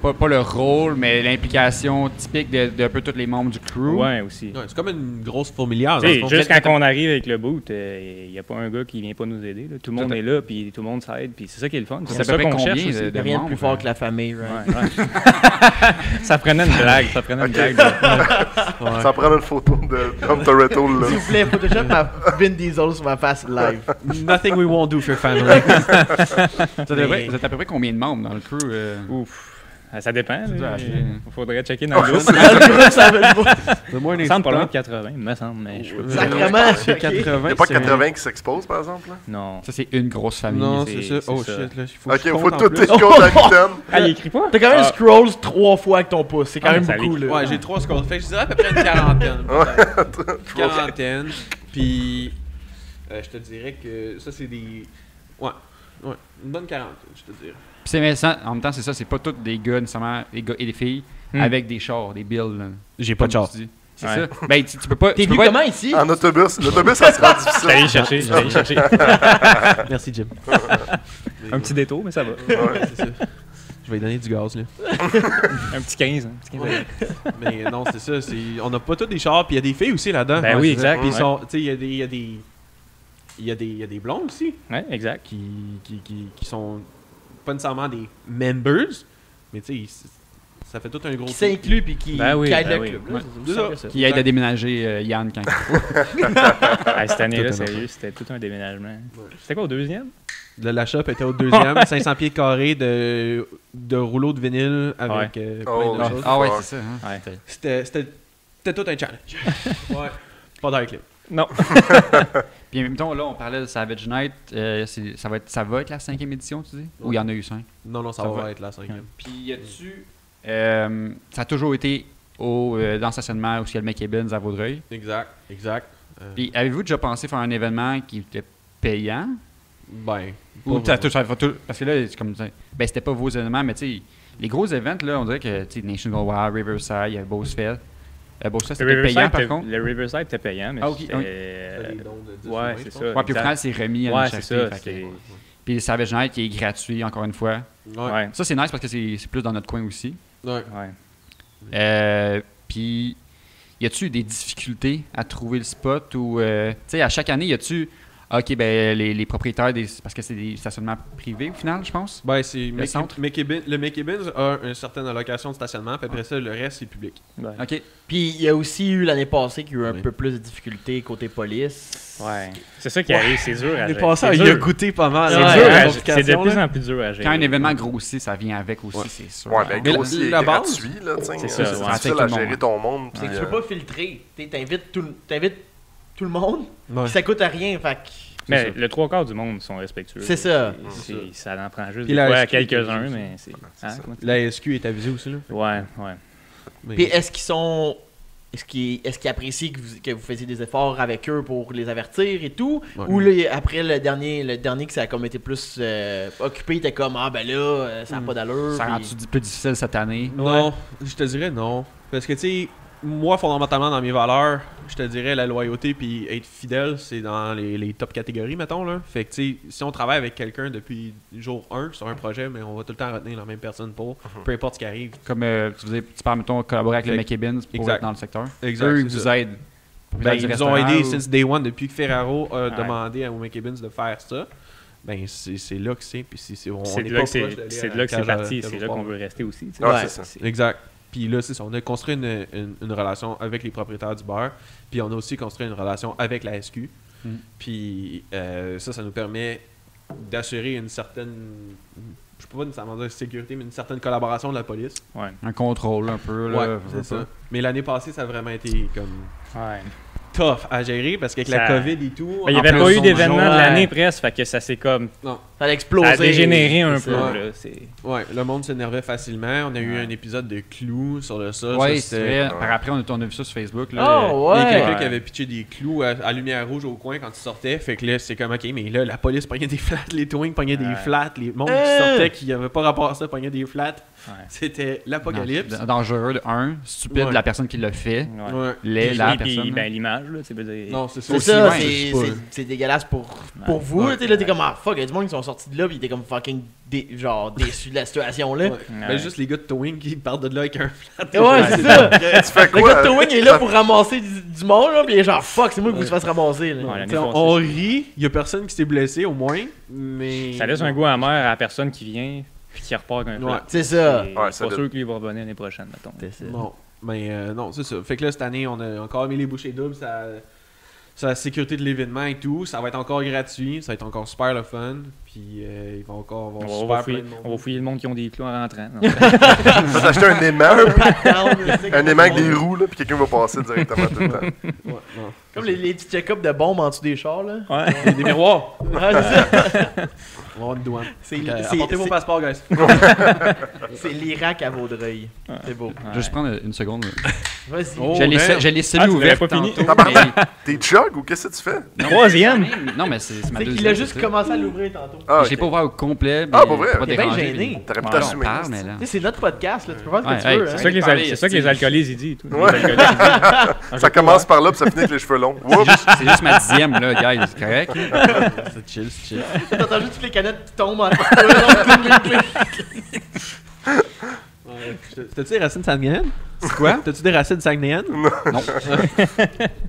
Speaker 3: pas le rôle, mais l'implication typique de un peu tous les membres du crew.
Speaker 5: Ouais, aussi.
Speaker 6: Ouais, c'est comme une grosse fourmilière.
Speaker 5: Tu sais,
Speaker 6: dans le fond.
Speaker 5: juste quand on arrive avec le boot, il n'y a pas un gars qui vient pas nous aider. Là. Tout le monde est là, puis tout le monde s'aide, puis c'est ça qui est le fun.
Speaker 3: C'est
Speaker 5: C'est
Speaker 3: à
Speaker 5: ça
Speaker 3: peu près
Speaker 5: qu'on cherche
Speaker 3: combien
Speaker 5: aussi.
Speaker 3: de
Speaker 2: Rien de
Speaker 3: membres,
Speaker 2: plus fort que la famille, right?
Speaker 5: Ouais, ouais. Ça prenait une blague, ça prenait une blague.
Speaker 1: Ça prend une photo de Tom Toretto, là.
Speaker 2: S'il vous plaît, Photoshop ma Vin Diesel sur ma face live.
Speaker 6: Nothing we won't do for family.
Speaker 3: Vous êtes à peu près combien de membres dans le crew?
Speaker 5: Ouf. Ça dépend.
Speaker 3: dois
Speaker 5: là.
Speaker 3: acheter.
Speaker 5: Il faudrait checker dans le groupe.
Speaker 2: Dans le groupe Savage Boys.
Speaker 6: The more
Speaker 5: Il me semble pas loin de 80, il me semble, mais je peux
Speaker 2: Sacrement,
Speaker 6: C'est
Speaker 2: ok.
Speaker 6: 80.
Speaker 1: Il n'y a pas
Speaker 6: c'est-
Speaker 1: 80 qui s'exposent, par exemple, là?
Speaker 5: Non.
Speaker 3: Ça, c'est une grosse famille.
Speaker 6: Non,
Speaker 5: c'est-
Speaker 6: c'est ça.
Speaker 5: c'est
Speaker 6: Oh
Speaker 5: ça.
Speaker 6: shit, là. Il
Speaker 1: Ok,
Speaker 6: que je
Speaker 1: il faut
Speaker 6: compte en
Speaker 1: toutes
Speaker 6: plus.
Speaker 1: tes comptes à gluten.
Speaker 5: Ah, il écrit pas?
Speaker 2: T'as quand même
Speaker 5: Ah.
Speaker 2: scrolls 3 fois avec ton pouce. C'est quand
Speaker 5: Ah,
Speaker 2: même
Speaker 5: mais ça
Speaker 2: beaucoup, là.
Speaker 6: Ouais, j'ai 3 scores. Fait que je dirais à peu près une quarantaine. peut-être. Quarantaine. Puis, je te dirais que ça, c'est des. Ouais. Ouais. Une bonne quarantaine, je te dirais.
Speaker 3: Puis c'est mais ça, en même temps, c'est ça, c'est pas tous des gars nécessairement, des gars et des filles, avec des chars, des builds. là.
Speaker 6: J'ai
Speaker 3: Comme tu dis. C'est
Speaker 5: Ouais.
Speaker 3: ça. Ben, tu peux pas.
Speaker 2: T'es
Speaker 3: tu peux
Speaker 2: venu
Speaker 3: pas
Speaker 2: comment ici?
Speaker 1: En autobus. L'autobus, ça sera difficile.
Speaker 5: J'allais y chercher, j'allais y chercher.
Speaker 6: Merci, Jim.
Speaker 5: Un petit détour, mais ça va.
Speaker 6: Ouais, c'est ça. Je vais lui donner du gaz, là.
Speaker 5: Un petit 15. Un petit 15.
Speaker 6: Mais non, c'est ça. On n'a pas tous des chars. Puis il y a des filles aussi là-dedans.
Speaker 5: Ben oui, exact.
Speaker 6: Puis ils
Speaker 5: Ouais.
Speaker 6: sont. Tu sais, il y a des blondes aussi.
Speaker 5: Ouais, exact.
Speaker 6: Qui sont pas nécessairement des members, mais tu sais, ça fait tout un gros
Speaker 2: Qui
Speaker 6: truc.
Speaker 2: s'inclut puis qui
Speaker 5: Ben oui,
Speaker 2: aide
Speaker 5: ben
Speaker 2: le
Speaker 5: oui.
Speaker 2: club.
Speaker 3: Ouais.
Speaker 2: là.
Speaker 6: C'est
Speaker 2: C'est
Speaker 6: ça.
Speaker 2: ça. ça.
Speaker 3: Qui aide à déménager Yann quand il faut.
Speaker 5: Hey, cette année-là,
Speaker 6: Tout un
Speaker 5: sérieux, c'était tout un déménagement.
Speaker 6: Ouais.
Speaker 5: C'était quoi, au deuxième?
Speaker 6: La shop était au deuxième, 500 pieds carrés de rouleaux de vinyle avec plein
Speaker 1: Oh,
Speaker 6: de
Speaker 1: ah.
Speaker 6: choses.
Speaker 3: Ah ouais, c'est ça. Hein?
Speaker 5: Ouais.
Speaker 6: C'était tout un challenge. Ouais. Pas d'air clip.
Speaker 5: Non.
Speaker 3: Puis mettons, là, on parlait de Savage Night. Ça va être la 5e édition, tu dis? Ou il y en a eu 5?
Speaker 6: Non, ça
Speaker 3: Ça
Speaker 6: va
Speaker 3: va.
Speaker 6: être la 5e.
Speaker 3: Puis y a-tu. Ça a toujours été dans le stationnement où il y a le McKibbins à Vaudreuil.
Speaker 6: Exact.
Speaker 3: Puis avez-vous déjà pensé faire un événement qui était payant?
Speaker 6: Ben.
Speaker 3: Ou
Speaker 6: pas
Speaker 3: t'as tout, parce que là, c'est comme ben c'était pas vos événements, mais tu sais, les gros events, là, on dirait que National Wild, Riverside, il y a Beauce-Fest. Beauce-Fest, c'était
Speaker 5: Le
Speaker 3: payant par
Speaker 5: Riverside,
Speaker 3: contre.
Speaker 5: le Riverside était payant, mais
Speaker 3: Ah, ok,
Speaker 5: c'était...
Speaker 3: oui.
Speaker 5: Ouais, c'est ça.
Speaker 3: Ouais, puis au
Speaker 5: exact.
Speaker 3: final, c'est remis à
Speaker 5: Ouais,
Speaker 3: chaque
Speaker 5: c'est ça.
Speaker 3: fait que-
Speaker 5: c'est-
Speaker 3: Puis le Savage Night qui est gratuit, encore une fois.
Speaker 5: Ouais,
Speaker 3: Ça, c'est nice parce que c'est plus dans notre coin aussi.
Speaker 5: ouais.
Speaker 3: Puis, y a-tu eu des difficultés à trouver le spot ou, tu sais, à chaque année, y a-tu, ok, ben, les propriétaires, parce que c'est des stationnements privés au final, je pense?
Speaker 6: Ben, c'est
Speaker 3: Le centre.
Speaker 6: le McKibbins a une certaine allocation de stationnement, puis après ça, le reste, c'est public.
Speaker 5: Ouais.
Speaker 3: Ok.
Speaker 2: Puis il y a aussi eu l'année passée qu'il y a eu un
Speaker 6: Oui.
Speaker 2: peu plus de difficultés côté police.
Speaker 5: Ouais. C'est ça qui arrive, c'est dur à
Speaker 6: Les
Speaker 5: gérer.
Speaker 6: passants,
Speaker 5: C'est
Speaker 6: il a
Speaker 5: dur.
Speaker 6: goûté pas mal.
Speaker 5: C'est
Speaker 6: hein,
Speaker 5: dur
Speaker 6: la
Speaker 5: à-
Speaker 6: complication,
Speaker 5: c'est de plus
Speaker 6: là.
Speaker 5: en plus dur à gérer.
Speaker 3: Quand un événement grossit, ça vient avec aussi,
Speaker 6: Ouais.
Speaker 3: c'est sûr.
Speaker 1: Ouais, ben
Speaker 6: Mais
Speaker 1: grossi et
Speaker 6: la base,
Speaker 1: gratuit, là, tu sais.
Speaker 5: c'est
Speaker 1: C'est
Speaker 5: ça, ouais.
Speaker 1: difficile
Speaker 3: Tout
Speaker 1: à
Speaker 3: le monde.
Speaker 1: gérer ton monde.
Speaker 2: C'est
Speaker 1: puis,
Speaker 2: que tu peux pas filtrer. T'invites tout le monde,
Speaker 6: Ouais.
Speaker 2: puis ça coûte à rien. Fait que
Speaker 5: Mais
Speaker 3: ça.
Speaker 5: le 3/4 du monde sont respectueux.
Speaker 2: C'est ça.
Speaker 5: Ça en prend juste
Speaker 6: Puis
Speaker 5: des
Speaker 6: la
Speaker 5: fois
Speaker 6: SQ,
Speaker 5: quelques-uns,
Speaker 6: c'est
Speaker 5: mais c'est... Hein,
Speaker 1: ça.
Speaker 5: comment tu-
Speaker 6: La SQ est avisée aussi, là.
Speaker 5: Ouais.
Speaker 6: Mais-
Speaker 2: Puis est-ce qu'ils sont. Est-ce qu'ils apprécient que vous faisiez des efforts avec eux pour les avertir et tout?
Speaker 6: Ouais.
Speaker 2: Ou là, après le dernier que ça a comme été plus occupé, t'es comme ah ben là, ça n'a pas d'allure.
Speaker 3: Ça
Speaker 2: puis-
Speaker 3: rend-tu plus difficile cette année?
Speaker 6: Non, je te dirais non. Parce que, tu sais, moi, fondamentalement, dans mes valeurs, je te dirais la loyauté puis être fidèle, c'est dans les top catégories, mettons, là. Fait que, tu sais, si on travaille avec quelqu'un depuis jour 1 sur un projet, mais on va tout le temps retenir la même personne pour, peu importe ce qui arrive.
Speaker 3: Comme tu parles, mettons, collaborer avec le
Speaker 6: Fait-
Speaker 3: McKibbins pour
Speaker 6: exact.
Speaker 3: être dans le secteur.
Speaker 6: Exact,
Speaker 3: Eux,
Speaker 6: c'est
Speaker 3: ils vous
Speaker 6: ça.
Speaker 3: aident.
Speaker 6: Ben, ils nous ont aidés since day one, depuis que Ferraro a
Speaker 5: Ouais.
Speaker 6: demandé aux McKibbins de faire ça. Ben, c'est là que c'est. Puis on
Speaker 5: C'est
Speaker 6: est
Speaker 5: de
Speaker 6: pas
Speaker 5: là que
Speaker 6: proche
Speaker 5: c'est
Speaker 6: d'aller
Speaker 5: c'est
Speaker 6: à
Speaker 5: de là que c'est
Speaker 6: cage à-
Speaker 5: parti,
Speaker 6: cage
Speaker 5: c'est
Speaker 6: au
Speaker 5: là
Speaker 6: sport.
Speaker 5: qu'on veut rester aussi. tu sais.
Speaker 1: Ouais,
Speaker 2: Ouais.
Speaker 1: c'est ça.
Speaker 6: Exact. Puis là, c'est ça. On a construit une relation avec les propriétaires du bar. Puis on a aussi construit une relation avec la SQ.
Speaker 3: Mm.
Speaker 6: Puis ça nous permet d'assurer une certaine. Je peux pas nécessairement dire sécurité, mais une certaine collaboration de la police.
Speaker 5: Ouais.
Speaker 3: Un contrôle un peu. Là,
Speaker 6: Ouais,
Speaker 3: veux
Speaker 6: c'est
Speaker 3: pas.
Speaker 6: ça. Mais l'année passée, ça a vraiment été comme
Speaker 5: Ouais.
Speaker 6: tough à gérer parce qu'avec la
Speaker 5: Ça-
Speaker 6: COVID et tout.
Speaker 5: Ben, il n'y
Speaker 6: en
Speaker 5: avait
Speaker 6: plein
Speaker 5: pas eu
Speaker 6: son
Speaker 5: d'événement
Speaker 6: jour,
Speaker 5: de l'année presque, fait que ça s'est comme.
Speaker 2: Ça a explosé.
Speaker 5: Ça a dégénéré un
Speaker 2: C'est
Speaker 5: peu.
Speaker 2: ça.
Speaker 5: Là, c'est...
Speaker 6: Ouais, le monde s'énervait facilement. On a eu
Speaker 5: Ouais.
Speaker 6: un épisode de clous sur le sol.
Speaker 3: Ouais,
Speaker 6: Ça,
Speaker 3: c'est
Speaker 6: c'était-
Speaker 3: vrai. Par après, on a vu ça sur Facebook. Là,
Speaker 2: Oh
Speaker 6: Il y a
Speaker 2: ouais.
Speaker 6: quelqu'un
Speaker 5: Ouais.
Speaker 6: qui avait pitché des clous à lumière rouge au coin quand il sortait. Fait que là, c'est comme, ok, mais là, la police pognait des flats, les twins pognaient des
Speaker 5: Ouais.
Speaker 6: flats, les mondes qui sortaient qui n'avaient pas rapport à ça pognaient des flats.
Speaker 5: Ouais.
Speaker 6: C'était l'apocalypse.
Speaker 3: Dangereux, de un. Stupide,
Speaker 6: Ouais.
Speaker 3: la personne qui l'a fait.
Speaker 5: Ouais.
Speaker 6: Ouais.
Speaker 3: La
Speaker 5: Puis,
Speaker 3: personne.
Speaker 5: ben, l'image, là, tu veux dire.
Speaker 6: Non, c'est ça.
Speaker 2: C'est
Speaker 6: Aussi,
Speaker 2: ça,
Speaker 6: ouais,
Speaker 2: c'est-
Speaker 6: je sais pas.
Speaker 2: c'est dégueulasse pour vous.
Speaker 6: Ouais.
Speaker 2: Tu sais, là, t'es comme ah fuck, il y a du monde qui sont sortis de là, pis t'es comme fucking genre déçu de la situation là.
Speaker 6: Ouais.
Speaker 5: Ouais.
Speaker 6: Ben, juste les gars de Towing qui partent de là avec un flat.
Speaker 2: Ouais, c'est ça.
Speaker 1: Tu fais
Speaker 2: Le
Speaker 1: quoi?
Speaker 2: gars de Towing est là pour ramasser du monde, là, pis il est genre fuck, c'est moi qui vous fasse ramasser. Là.
Speaker 5: Ouais, l'année
Speaker 6: T'sais, on
Speaker 5: passée,
Speaker 6: rit, il y a personne qui s'est blessé au moins, mais.
Speaker 5: ça laisse un goût amer à la personne qui vient puis qui repart avec un
Speaker 6: Ouais.
Speaker 5: flat.
Speaker 2: C'est ça.
Speaker 5: C'est
Speaker 1: Ouais,
Speaker 5: pas
Speaker 1: ça
Speaker 5: sûr qu'il va revenir l'année prochaine, mettons.
Speaker 2: C'est ça.
Speaker 6: Non, mais non, c'est ça. Fait que là, cette année, on a encore mis les bouchées doubles, ça la sécurité de l'événement et tout. Ça va être encore gratuit, ça va être encore super le fun. Puis il va encore avoir
Speaker 5: On
Speaker 6: super
Speaker 5: va,
Speaker 6: plein
Speaker 5: fouiller,
Speaker 6: de monde.
Speaker 5: on va fouiller le monde qui ont des clous en rentrant. Non.
Speaker 1: Tu vas t'acheter un aimant,
Speaker 2: Down,
Speaker 1: un aimant avec des roues, là, puis quelqu'un va passer directement tout le temps.
Speaker 6: Ouais, non.
Speaker 2: Comme les petits check-up de bombes en dessous des chars là.
Speaker 5: Ouais.
Speaker 6: Des miroirs.
Speaker 2: Ouais, c'est ça.
Speaker 6: On va avoir une douane.
Speaker 2: C'est
Speaker 6: Apportez vos passeports, guys.
Speaker 2: c'est l'Irak à Vaudreuil. C'est beau.
Speaker 3: Je vais juste prendre une seconde.
Speaker 2: Vas-y.
Speaker 6: Oh,
Speaker 3: J'ai laissé
Speaker 6: merde.
Speaker 3: celle
Speaker 5: Ah, tu
Speaker 3: ouverte
Speaker 5: l'avais pas fini?
Speaker 3: tantôt,
Speaker 1: Tabarnak.
Speaker 3: mais-
Speaker 1: T'es chug ou qu'est-ce que tu fais?
Speaker 5: Troisième.
Speaker 3: Non, mais c'est ma
Speaker 2: C'est
Speaker 3: deuxième.
Speaker 2: qu'il a juste
Speaker 3: c'est ça.
Speaker 2: commencé à l'ouvrir tantôt.
Speaker 1: Ah,
Speaker 3: Je l'ai
Speaker 1: ok.
Speaker 3: pas ouvert au complet.
Speaker 1: Ah,
Speaker 3: mais
Speaker 1: pour vrai?
Speaker 3: pas
Speaker 2: Il est bien
Speaker 3: déranger,
Speaker 2: gêné.
Speaker 3: puis-
Speaker 1: T'aurais pu
Speaker 3: Ouais,
Speaker 1: t'assumer.
Speaker 3: on parle, mais là.
Speaker 2: Tu sais, c'est notre podcast là, tu peux faire ce que
Speaker 3: Ouais,
Speaker 2: tu
Speaker 3: hey,
Speaker 2: veux.
Speaker 3: c'est
Speaker 2: hein.
Speaker 5: C'est ça que les
Speaker 3: parler,
Speaker 5: c'est ça que les
Speaker 3: Steve.
Speaker 5: alcoolistes ils disent. Tout.
Speaker 1: Ouais.
Speaker 5: Les alcoolistes, ils disent.
Speaker 1: Ça commence par là, puis ça finit avec les cheveux longs. Oups!
Speaker 3: C'est juste ma 10e, là, guys. C'est correct?
Speaker 6: C'est chill, c'est chill.
Speaker 2: T'entends juste toutes les canettes qui tombent en toi.
Speaker 6: T'as-tu des racines saguenayennes?
Speaker 3: C'est quoi?
Speaker 6: T'as-tu des racines saguenayennes?
Speaker 3: Non.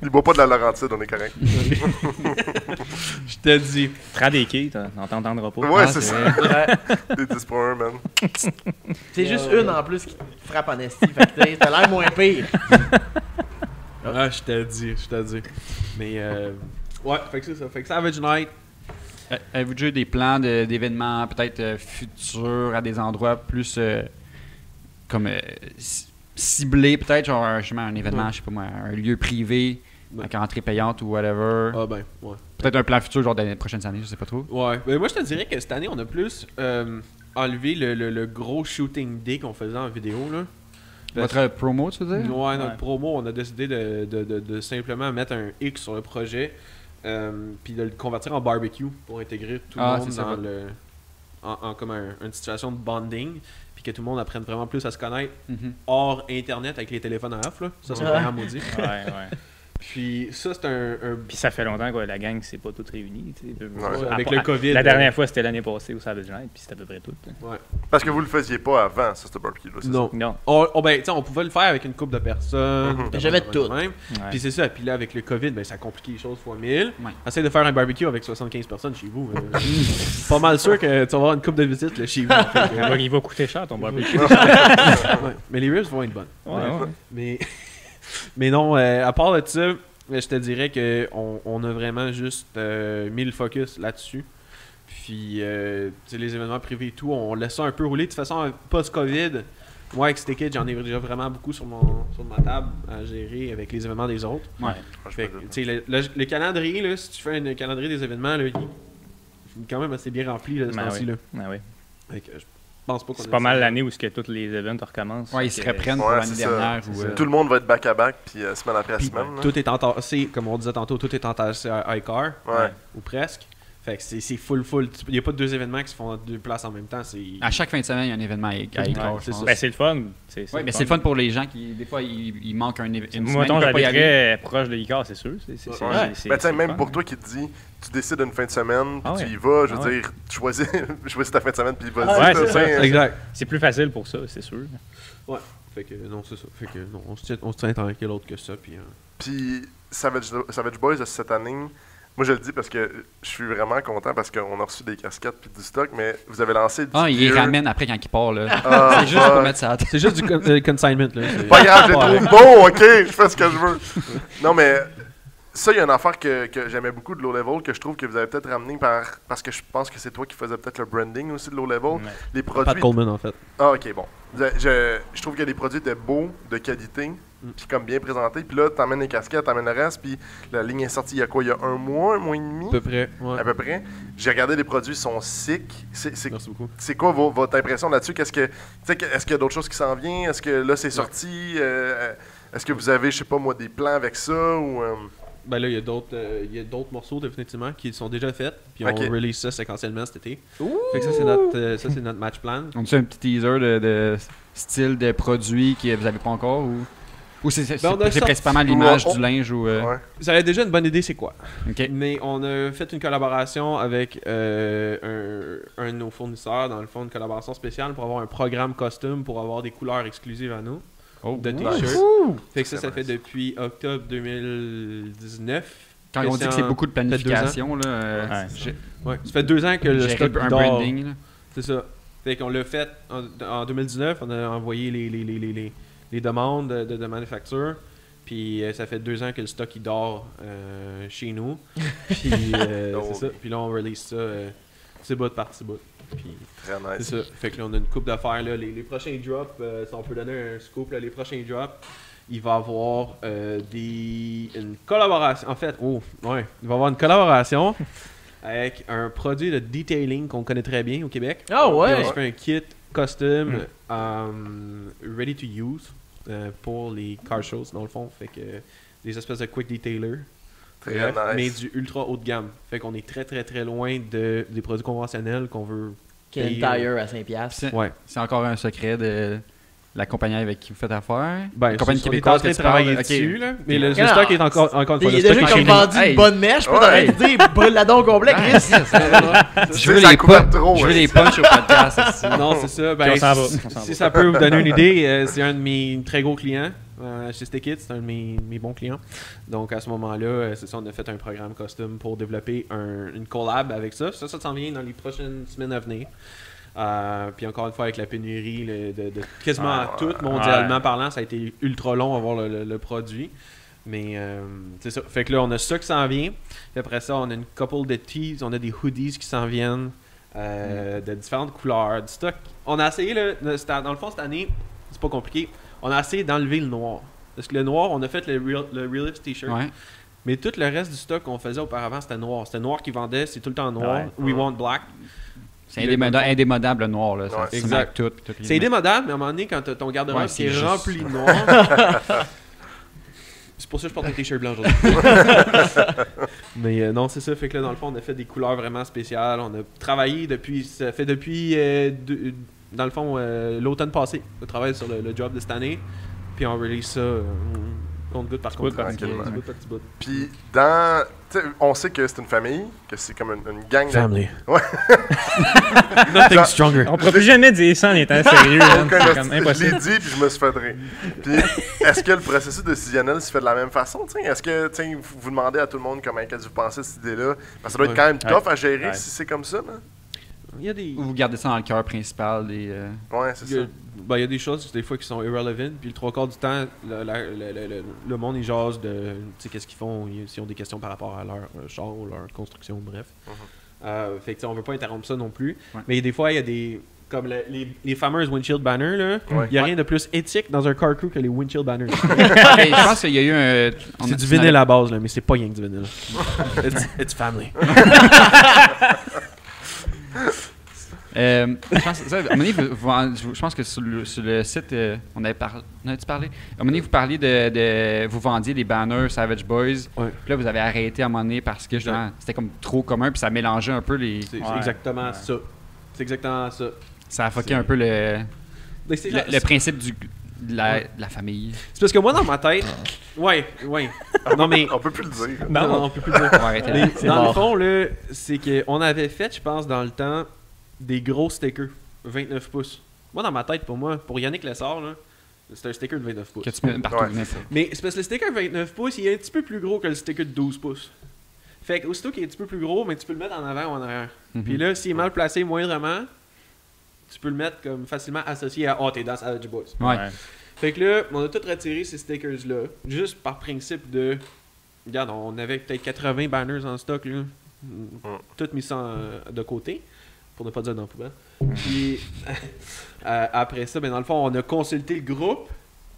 Speaker 1: Il boit pas de la Laurentide, on est correct.
Speaker 6: Je te dis.
Speaker 5: Prends des quilles, on t'entendra pas.
Speaker 1: Ouais,
Speaker 3: Ah,
Speaker 1: c'est ça.
Speaker 3: vrai.
Speaker 1: Des 10 pour 1, man.
Speaker 2: C'est juste une en plus qui te frappe en esti. Fait que t'as l'air moins pire.
Speaker 6: Ah, je te dis. Mais ouais, fait que c'est ça. Fait que Savage Night.
Speaker 3: Avez-vous déjà eu des plans d'événements peut-être futurs à des endroits plus comme ciblés, peut-être, genre justement un événement,
Speaker 6: Ouais.
Speaker 3: je sais pas moi, un lieu privé
Speaker 6: Ouais.
Speaker 3: avec entrée payante ou whatever?
Speaker 6: Ah ben, ouais.
Speaker 3: Peut-être un plan futur, genre dans les prochaines années, je sais pas trop.
Speaker 6: Ouais, ben moi je te dirais que cette année on a plus enlevé le gros shooting day qu'on faisait en vidéo là. Parce-
Speaker 3: Votre promo, tu veux dire?
Speaker 6: Ouais, notre
Speaker 5: Ouais.
Speaker 6: promo, on a décidé de simplement mettre un X sur le projet puis de le convertir en barbecue pour intégrer tout le
Speaker 3: Ah,
Speaker 6: monde
Speaker 3: c'est ça,
Speaker 6: dans
Speaker 3: ouais.
Speaker 6: comme une situation de bonding, puis que tout le monde apprenne vraiment plus à se connaître
Speaker 3: Mhm.
Speaker 6: hors Internet avec les téléphones à off, là. Ça, c'est vraiment maudit.
Speaker 5: Ouais.
Speaker 6: Puis ça, c'est un
Speaker 5: Puis ça fait longtemps que la gang s'est pas toute réunie.
Speaker 6: avec le COVID.
Speaker 5: La dernière fois, c'était l'année passée au Savage Night, puis c'était à peu près tout.
Speaker 1: Parce que vous le faisiez pas avant, ça, ce barbecue-là. c'est
Speaker 6: Non.
Speaker 5: Non.
Speaker 6: Ben, on pouvait le faire avec une couple de personnes.
Speaker 1: Mhm.
Speaker 2: Mais j'avais tout.
Speaker 6: Même.
Speaker 5: Ouais.
Speaker 6: Puis c'est ça. Puis là, avec le COVID, ben, ça complique les choses fois 1000.
Speaker 3: Ouais.
Speaker 6: Essaye de faire un barbecue avec 75 personnes chez vous. Pas mal sûr que tu vas avoir une couple de visites là, chez vous.
Speaker 5: Il va coûter cher ton barbecue.
Speaker 6: Ouais. Mais les ribs vont être bonnes.
Speaker 5: Ouais.
Speaker 6: Mais non, à part de ça, je te dirais qu'on a vraiment juste mis le focus là-dessus. Puis, tu sais, les événements privés et tout, on laisse ça un peu rouler. De toute façon, post-COVID, moi, avec Stick It, j'en ai déjà vraiment beaucoup sur ma table à gérer avec les événements des autres.
Speaker 3: Ouais.
Speaker 6: Fait que, tu sais, le calendrier, là, si tu fais un calendrier des événements, là, il est quand même assez bien rempli, là, ce temps-ci, là. Fait que je pense pas qu'on
Speaker 5: C'est
Speaker 6: a
Speaker 5: pas mal
Speaker 6: ça.
Speaker 5: l'année où tous les events recommencent.
Speaker 3: Ouais, ils se
Speaker 5: Fait que-
Speaker 3: reprennent pour
Speaker 1: Ouais,
Speaker 3: l'année
Speaker 1: c'est ça.
Speaker 3: dernière.
Speaker 6: C'est
Speaker 3: ou,
Speaker 6: ça.
Speaker 1: Tout le monde va être back-à-back, puis semaine après
Speaker 6: Puis,
Speaker 1: semaine. là.
Speaker 6: tout est entassé, comme on disait tantôt, tout est entassé à iCar,
Speaker 1: Ouais.
Speaker 6: ou presque. Fait que c'est full. Il n'y a pas 2 événements qui se font à 2 places en même temps.
Speaker 3: À chaque fin de semaine, il y a un événement à Icar,
Speaker 6: Ouais,
Speaker 3: je
Speaker 6: c'est
Speaker 3: pense.
Speaker 6: ça.
Speaker 5: Ben, c'est le fun.
Speaker 3: Ouais, mais c'est le fun pour les gens qui, des fois, ils manquent une
Speaker 5: Moi,
Speaker 3: semaine,
Speaker 5: mettons,
Speaker 3: ils peuvent pas y aller.
Speaker 5: j'habiterais proche de Icar, c'est sûr.
Speaker 1: Ouais. Ben, tu sais, même pour toi qui te dis, tu décides une fin de semaine, puis
Speaker 5: Ah ouais.
Speaker 1: tu y vas, je
Speaker 5: Ah
Speaker 1: veux
Speaker 5: ouais.
Speaker 1: dire, tu choisis ta fin de semaine, puis vas-y.
Speaker 5: Ouais,
Speaker 1: là,
Speaker 5: c'est ça.
Speaker 1: t'sais.
Speaker 6: Exact.
Speaker 5: C'est plus facile pour ça, c'est sûr.
Speaker 6: Fait que non, c'est ça. Fait que non, on se tient tranquille autre que ça. Puis,
Speaker 1: Puis Savage Boys de cette année, moi je le dis parce que je suis vraiment content parce qu'on a reçu des casquettes puis du stock, mais vous avez lancé du
Speaker 3: Ah, il les
Speaker 1: gear.
Speaker 3: ramène après quand il part, là.
Speaker 1: Ah,
Speaker 3: C'est juste pour
Speaker 1: fuck.
Speaker 3: mettre ça à terre.
Speaker 6: c'est juste du consignment. Là.
Speaker 1: Pas grave, je les trouve beaux, ok, je fais ce que je veux. Non, mais ça, il y a une affaire que j'aimais beaucoup de Low Level, que je trouve que vous avez peut-être ramené parce que je pense que c'est toi qui faisais peut-être le branding aussi de Low Level.
Speaker 5: Ouais.
Speaker 1: Les
Speaker 6: Pat
Speaker 1: produits.
Speaker 6: Coleman, en fait.
Speaker 1: Ah, ok, bon. Je trouve que les produits étaient beaux, de qualité, puis comme bien présentés. Puis là, t'emmènes les casquettes, t'emmènes le reste, puis la ligne est sortie il y a quoi, il y a un mois et demi?
Speaker 6: À peu près. Ouais.
Speaker 1: À peu près. J'ai regardé les produits, ils sont sick.
Speaker 6: Merci beaucoup.
Speaker 1: C'est quoi votre impression là-dessus? Est-ce qu'il y a d'autres choses qui s'en viennent? Est-ce que là, c'est sorti? Est-ce que vous avez, je sais pas moi, des plans avec ça? Ou,
Speaker 6: Ben là, il y a d'autres morceaux définitivement qui sont déjà faits. Puis
Speaker 1: Ok.
Speaker 6: on release ça séquentiellement cet été. Fait que ça, c'est notre match plan.
Speaker 3: On a un petit teaser de style de produit que vous n'avez pas encore ou c'est
Speaker 6: Ben, on a sorti-
Speaker 3: principalement l'image
Speaker 1: on-
Speaker 3: du linge ou.
Speaker 1: ouais.
Speaker 6: Ça avait déjà une bonne idée, c'est quoi?
Speaker 3: Ok.
Speaker 6: Mais on a fait une collaboration avec un de nos fournisseurs, dans le fond, une collaboration spéciale pour avoir un programme custom pour avoir des couleurs exclusives à nous
Speaker 3: Oh,
Speaker 6: de
Speaker 1: nice.
Speaker 6: t-shirts. Fait que ça
Speaker 1: Très
Speaker 6: fait
Speaker 1: nice.
Speaker 6: depuis octobre 2019.
Speaker 3: Quand on dit que c'est beaucoup de
Speaker 6: Peut-être 2 ans.
Speaker 3: planification, là,
Speaker 5: Ouais,
Speaker 3: j'ai
Speaker 6: Ouais, ça fait 2 ans que le
Speaker 3: géré
Speaker 6: stock
Speaker 3: un
Speaker 6: dort.
Speaker 3: branding. Là.
Speaker 6: C'est ça. Fait qu'on l'a fait en 2019, on a envoyé les demandes de manufacture. Puis ça fait 2 ans que le stock il dort chez nous. Puis
Speaker 1: Oh,
Speaker 6: c'est ça. Puis là on release ça petit bout par petit bout. Puis
Speaker 1: Très nice.
Speaker 6: c'est ça. Fait que là on a une coupe d'affaires là. Les prochains drops, si on peut donner un scoop là, les prochains drops, il va y avoir une collaboration. En fait, il va y avoir une collaboration avec un produit de detailing qu'on connaît très bien au Québec.
Speaker 2: Ah ouais?
Speaker 6: Puis on se fait un kit custom ready to use pour les car shows dans le fond. Fait que des espèces de quick detailer.
Speaker 1: Très
Speaker 6: Bref, mais
Speaker 1: nice.
Speaker 6: du ultra haut de gamme. Fait qu'on est très très très loin des produits conventionnels qu'on veut.
Speaker 2: Ken
Speaker 6: payer.
Speaker 2: Tire à 5$.
Speaker 3: C'est
Speaker 6: Ouais.
Speaker 3: c'est encore un secret de la compagnie avec qui vous faites affaire.
Speaker 6: Ben,
Speaker 3: la compagnie
Speaker 6: on est en
Speaker 3: québécoise
Speaker 6: train
Speaker 3: que
Speaker 6: de
Speaker 3: tu parles,
Speaker 6: travailler
Speaker 3: ok.
Speaker 6: dessus, là. Mais le
Speaker 2: Non,
Speaker 6: stock est encore une fois.
Speaker 2: Il
Speaker 6: le
Speaker 2: est
Speaker 6: stock
Speaker 2: déjà
Speaker 6: est
Speaker 2: comme
Speaker 6: chez nous.
Speaker 2: vendu
Speaker 3: Hey.
Speaker 2: une bonne mèche. Je peux
Speaker 1: Ouais.
Speaker 2: t'arrêter de dire brûle la don complet, Chris.
Speaker 3: Je veux
Speaker 1: Ça
Speaker 3: les
Speaker 1: couvert trop,
Speaker 3: je veux
Speaker 1: ouais.
Speaker 3: les punch au podcast. aussi.
Speaker 6: Non, c'est ça.
Speaker 5: Puis
Speaker 6: Ben,
Speaker 5: on s'en va.
Speaker 6: si ça peut vous donner une idée, c'est un de mes très gros clients. Chez Stick It, c'est un de mes bons clients. Donc à ce moment-là, c'est ça, on a fait un programme custom pour développer une collab avec ça. Ça s'en vient dans les prochaines semaines à venir. Puis encore une fois, avec la pénurie de quasiment tout, mondialement parlant, ça a été ultra long à avoir le produit. Mais c'est ça. Fait que là, on a ça qui s'en vient. Puis après ça, on a une couple de tees, on a des hoodies qui s'en viennent de différentes couleurs, du stock. On a essayé, là, dans le fond, cette année, c'est pas compliqué. On a essayé d'enlever le noir. Parce que le noir, on a fait le Realist T-shirt.
Speaker 3: Ouais.
Speaker 6: Mais tout le reste du stock qu'on faisait auparavant, c'était noir. C'était noir qui vendait, c'est tout le temps noir.
Speaker 5: Ouais.
Speaker 6: We want black.
Speaker 3: C'est indémodable le noir. Là. Ça
Speaker 1: Ouais.
Speaker 3: se
Speaker 6: Exact.
Speaker 3: met avec tout, puis toutes les-
Speaker 6: C'est indémodable, mais à un moment donné, quand t'as ton garde-robe
Speaker 3: Ouais,
Speaker 6: qui
Speaker 3: c'est
Speaker 6: est
Speaker 3: juste-
Speaker 6: rempli de noir, C'est pour ça que je porte un t-shirt blanc aujourd'hui. Mais non, c'est ça. Fait que là, dans le fond, on a fait des couleurs vraiment spéciales. On a travaillé depuis. Ça fait depuis. Dans le fond, l'automne passé. On travaille sur le job de cette année. Puis on release ça compte goutte par compte.
Speaker 1: tranquillement.
Speaker 6: Petit bout par petit bout.
Speaker 1: Puis, on sait que c'est une famille, que c'est comme une gang de.
Speaker 6: Family.
Speaker 1: Ouais.
Speaker 6: Nothing stronger.
Speaker 5: On pourra plus jamais dire ça en étant sérieux. hein. C'est comme
Speaker 1: Je l'ai
Speaker 5: impossible.
Speaker 1: dit, puis je me suis fait rire. Puis, est-ce que le processus décisionnel se fait de la même façon? T'sais? Est-ce que vous demandez à tout le monde comment vous pensez cette idée-là? Parce que ça doit être quand même tough à gérer
Speaker 5: Ouais.
Speaker 1: si c'est comme ça. Là.
Speaker 6: Il y a des.
Speaker 3: Ou vous gardez ça dans le cœur principal des.
Speaker 1: Ouais, c'est
Speaker 6: Il y a,
Speaker 1: ça.
Speaker 6: il y a des choses des fois qui sont irrelevant, puis le 3/4 du temps, le monde ils jasent de qu'est-ce qu'ils font, s'ils ont des questions par rapport à leur char ou leur construction, bref. Fait que on veut pas interrompre ça non plus.
Speaker 3: Ouais.
Speaker 6: Mais des fois, il y a des. Comme les fameuses windshield banners, là, il
Speaker 1: Ouais.
Speaker 6: n'y a rien de plus éthique dans un car crew que les windshield banners.
Speaker 3: Mais je pense qu'il y a eu un.
Speaker 6: C'est du vinyle à la base, là, mais c'est pas rien que du vinyle. It's family.
Speaker 3: Je pense, ça, à un moment donné, je pense que sur le site, on avait parlé. À un moment donné, vous parliez de vous vendiez des banners Savage Boys.
Speaker 6: Ouais.
Speaker 3: Puis là, vous avez arrêté à un moment donné parce que justement, c'était comme trop commun, puis ça mélangeait un peu les.
Speaker 6: C'est
Speaker 5: Ouais.
Speaker 6: exactement ça. C'est exactement ça.
Speaker 3: Ça a fucké un peu le principe de la famille.
Speaker 6: C'est parce que moi, dans ma tête. Ouais. Non, mais.
Speaker 1: On peut plus le dire.
Speaker 6: Non, on peut plus le dire.
Speaker 3: On va arrêter là.
Speaker 6: Mais dans le fond, là, c'est qu'on avait fait, je pense, dans le temps, des gros stickers, 29 pouces. Moi, dans ma tête, pour Yannick Lessard, là, c'est un sticker de 29 pouces.
Speaker 3: Que tu mets partout.
Speaker 1: Ouais.
Speaker 3: n'importe où.
Speaker 6: Mais c'est parce que le sticker 29 pouces, il est un petit peu plus gros que le sticker de 12 pouces. Fait que aussitôt qu'il est un petit peu plus gros, mais tu peux le mettre en avant ou en arrière.
Speaker 3: Mhm.
Speaker 6: Puis là, s'il est mal placé moindrement, tu peux le mettre comme facilement associé à « Oh, t'es dans Savage Boys ».
Speaker 3: Ouais.
Speaker 6: Fait que là, on a tout retiré ces stickers-là, juste par principe de... Regarde, on avait peut-être 80 banners en stock, là. Tout mis ça de côté, pour ne pas dire dans la poubelle. Puis, après ça, ben, dans le fond, on a consulté le groupe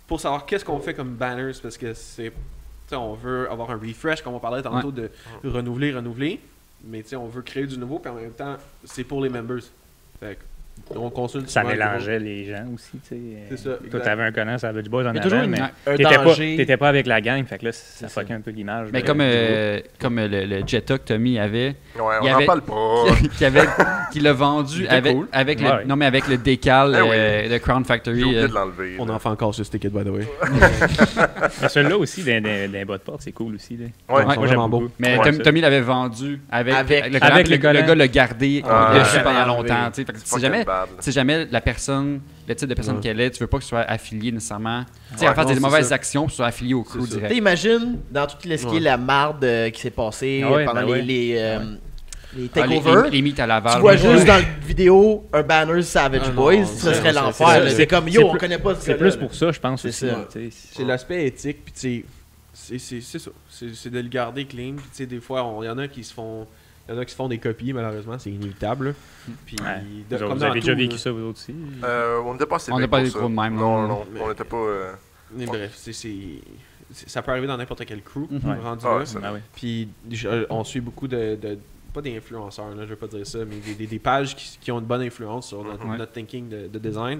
Speaker 6: pour savoir qu'est-ce qu'on fait comme banners, parce que c'est... t'sais, on veut avoir un refresh, comme on parlait tantôt, de renouveler, mais t'sais, on veut créer du nouveau, puis en même temps, c'est pour les members. Fait que, on consulte
Speaker 5: Ça
Speaker 6: souvent le groupe.
Speaker 5: mélangeait les gens aussi, tu sais.
Speaker 6: C'est ça,
Speaker 5: Toi,
Speaker 6: exact.
Speaker 5: t'avais un connaisseur Savage Boys en
Speaker 2: Il y a toujours
Speaker 5: avant, mais
Speaker 2: un
Speaker 5: t'étais
Speaker 2: danger.
Speaker 5: t'étais pas avec la gang, fait que là, ça
Speaker 6: ça.
Speaker 5: fuckait un peu l'image.
Speaker 3: Mais
Speaker 5: de-
Speaker 3: comme,
Speaker 5: du
Speaker 3: comme le Jetta que Tommy avait,
Speaker 1: Ouais, on
Speaker 3: Il y
Speaker 1: n'en
Speaker 3: avait-
Speaker 1: parle pas.
Speaker 3: qui l'a vendu
Speaker 6: était
Speaker 3: avec,
Speaker 6: cool.
Speaker 3: avec le,
Speaker 5: Ouais.
Speaker 3: non, mais avec le décal
Speaker 1: Ah oui.
Speaker 3: de Crown
Speaker 1: J'ai
Speaker 3: Factory.
Speaker 1: oublié de l'enlever.
Speaker 6: On
Speaker 1: là.
Speaker 6: en fait encore ce ticket, by the way.
Speaker 5: Mais celui-là aussi, d'un bas de porte, c'est cool aussi. Là.
Speaker 1: Ouais.
Speaker 5: Moi, j'aime
Speaker 6: vraiment
Speaker 5: beaucoup.
Speaker 6: beau.
Speaker 3: Mais
Speaker 1: Ouais,
Speaker 3: Tommy l'avait vendu avec
Speaker 2: Avec-
Speaker 3: le collant,
Speaker 5: avec
Speaker 3: puis
Speaker 5: le collant.
Speaker 3: le gars l'a gardé
Speaker 1: Ah,
Speaker 3: dessus
Speaker 2: jamais
Speaker 3: pendant
Speaker 2: enlevé.
Speaker 3: longtemps. Tu sais. Fait que
Speaker 1: C'est
Speaker 3: si jamais,
Speaker 1: bad, là.
Speaker 3: si jamais la personne, le type de personne qu'elle est, tu veux pas que tu sois affilié nécessairement. Tu sais,
Speaker 1: Ouais,
Speaker 3: en faire
Speaker 6: non,
Speaker 3: des
Speaker 6: c'est
Speaker 3: mauvaises
Speaker 6: ça.
Speaker 3: actions puis tu sois affilié au crew
Speaker 6: C'est ça.
Speaker 3: direct.
Speaker 2: T'imagines, dans tout ce qui est
Speaker 6: Ouais.
Speaker 2: la marde qui s'est passée
Speaker 5: Ah ouais,
Speaker 2: pendant
Speaker 5: ben ouais.
Speaker 2: les
Speaker 3: Ah,
Speaker 2: takeovers,
Speaker 3: les meets à Laval.
Speaker 2: tu vois
Speaker 3: ouais.
Speaker 2: juste dans la vidéo un banner Savage
Speaker 6: Ah non,
Speaker 2: Boys,
Speaker 6: c'est
Speaker 2: ce serait
Speaker 6: ça,
Speaker 2: l'enfer.
Speaker 6: c'est
Speaker 2: là.
Speaker 6: ça.
Speaker 2: C'est comme,
Speaker 5: C'est
Speaker 2: yo, on
Speaker 5: plus-
Speaker 2: connaît pas ce
Speaker 5: C'est
Speaker 2: gars-là,
Speaker 5: plus
Speaker 2: là.
Speaker 5: pour ça, je pense
Speaker 2: C'est
Speaker 5: aussi.
Speaker 2: ça.
Speaker 5: là, tu sais.
Speaker 6: C'est l'aspect éthique, puis tu sais, c'est ça. C'est de le garder clean. Puis tu sais, des fois, il y en a qui se font. Il y en a qui se font des copies, malheureusement, c'est inévitable. là. Puis,
Speaker 5: Ouais.
Speaker 6: de-
Speaker 5: Vous
Speaker 6: comme
Speaker 5: avez
Speaker 6: dans
Speaker 5: déjà
Speaker 6: tout,
Speaker 5: vécu
Speaker 6: là.
Speaker 5: ça, vous autres aussi?
Speaker 1: On n'était pas assez
Speaker 3: On
Speaker 1: big
Speaker 3: n'a pas
Speaker 1: pour
Speaker 3: des
Speaker 1: ça.
Speaker 3: gros de même,
Speaker 1: Non,
Speaker 3: non.
Speaker 1: non.
Speaker 6: Mais-
Speaker 1: On n'était pas...
Speaker 6: Mais bref, ça peut arriver dans n'importe quel crew,
Speaker 3: Mhm.
Speaker 6: rendu
Speaker 1: Ah,
Speaker 6: là.
Speaker 1: ça-
Speaker 5: Ah oui.
Speaker 6: Puis on suit beaucoup de pas d'influenceurs, là, je veux pas dire ça, mais des pages qui ont une bonne influence sur
Speaker 3: Ouais.
Speaker 6: notre thinking de design.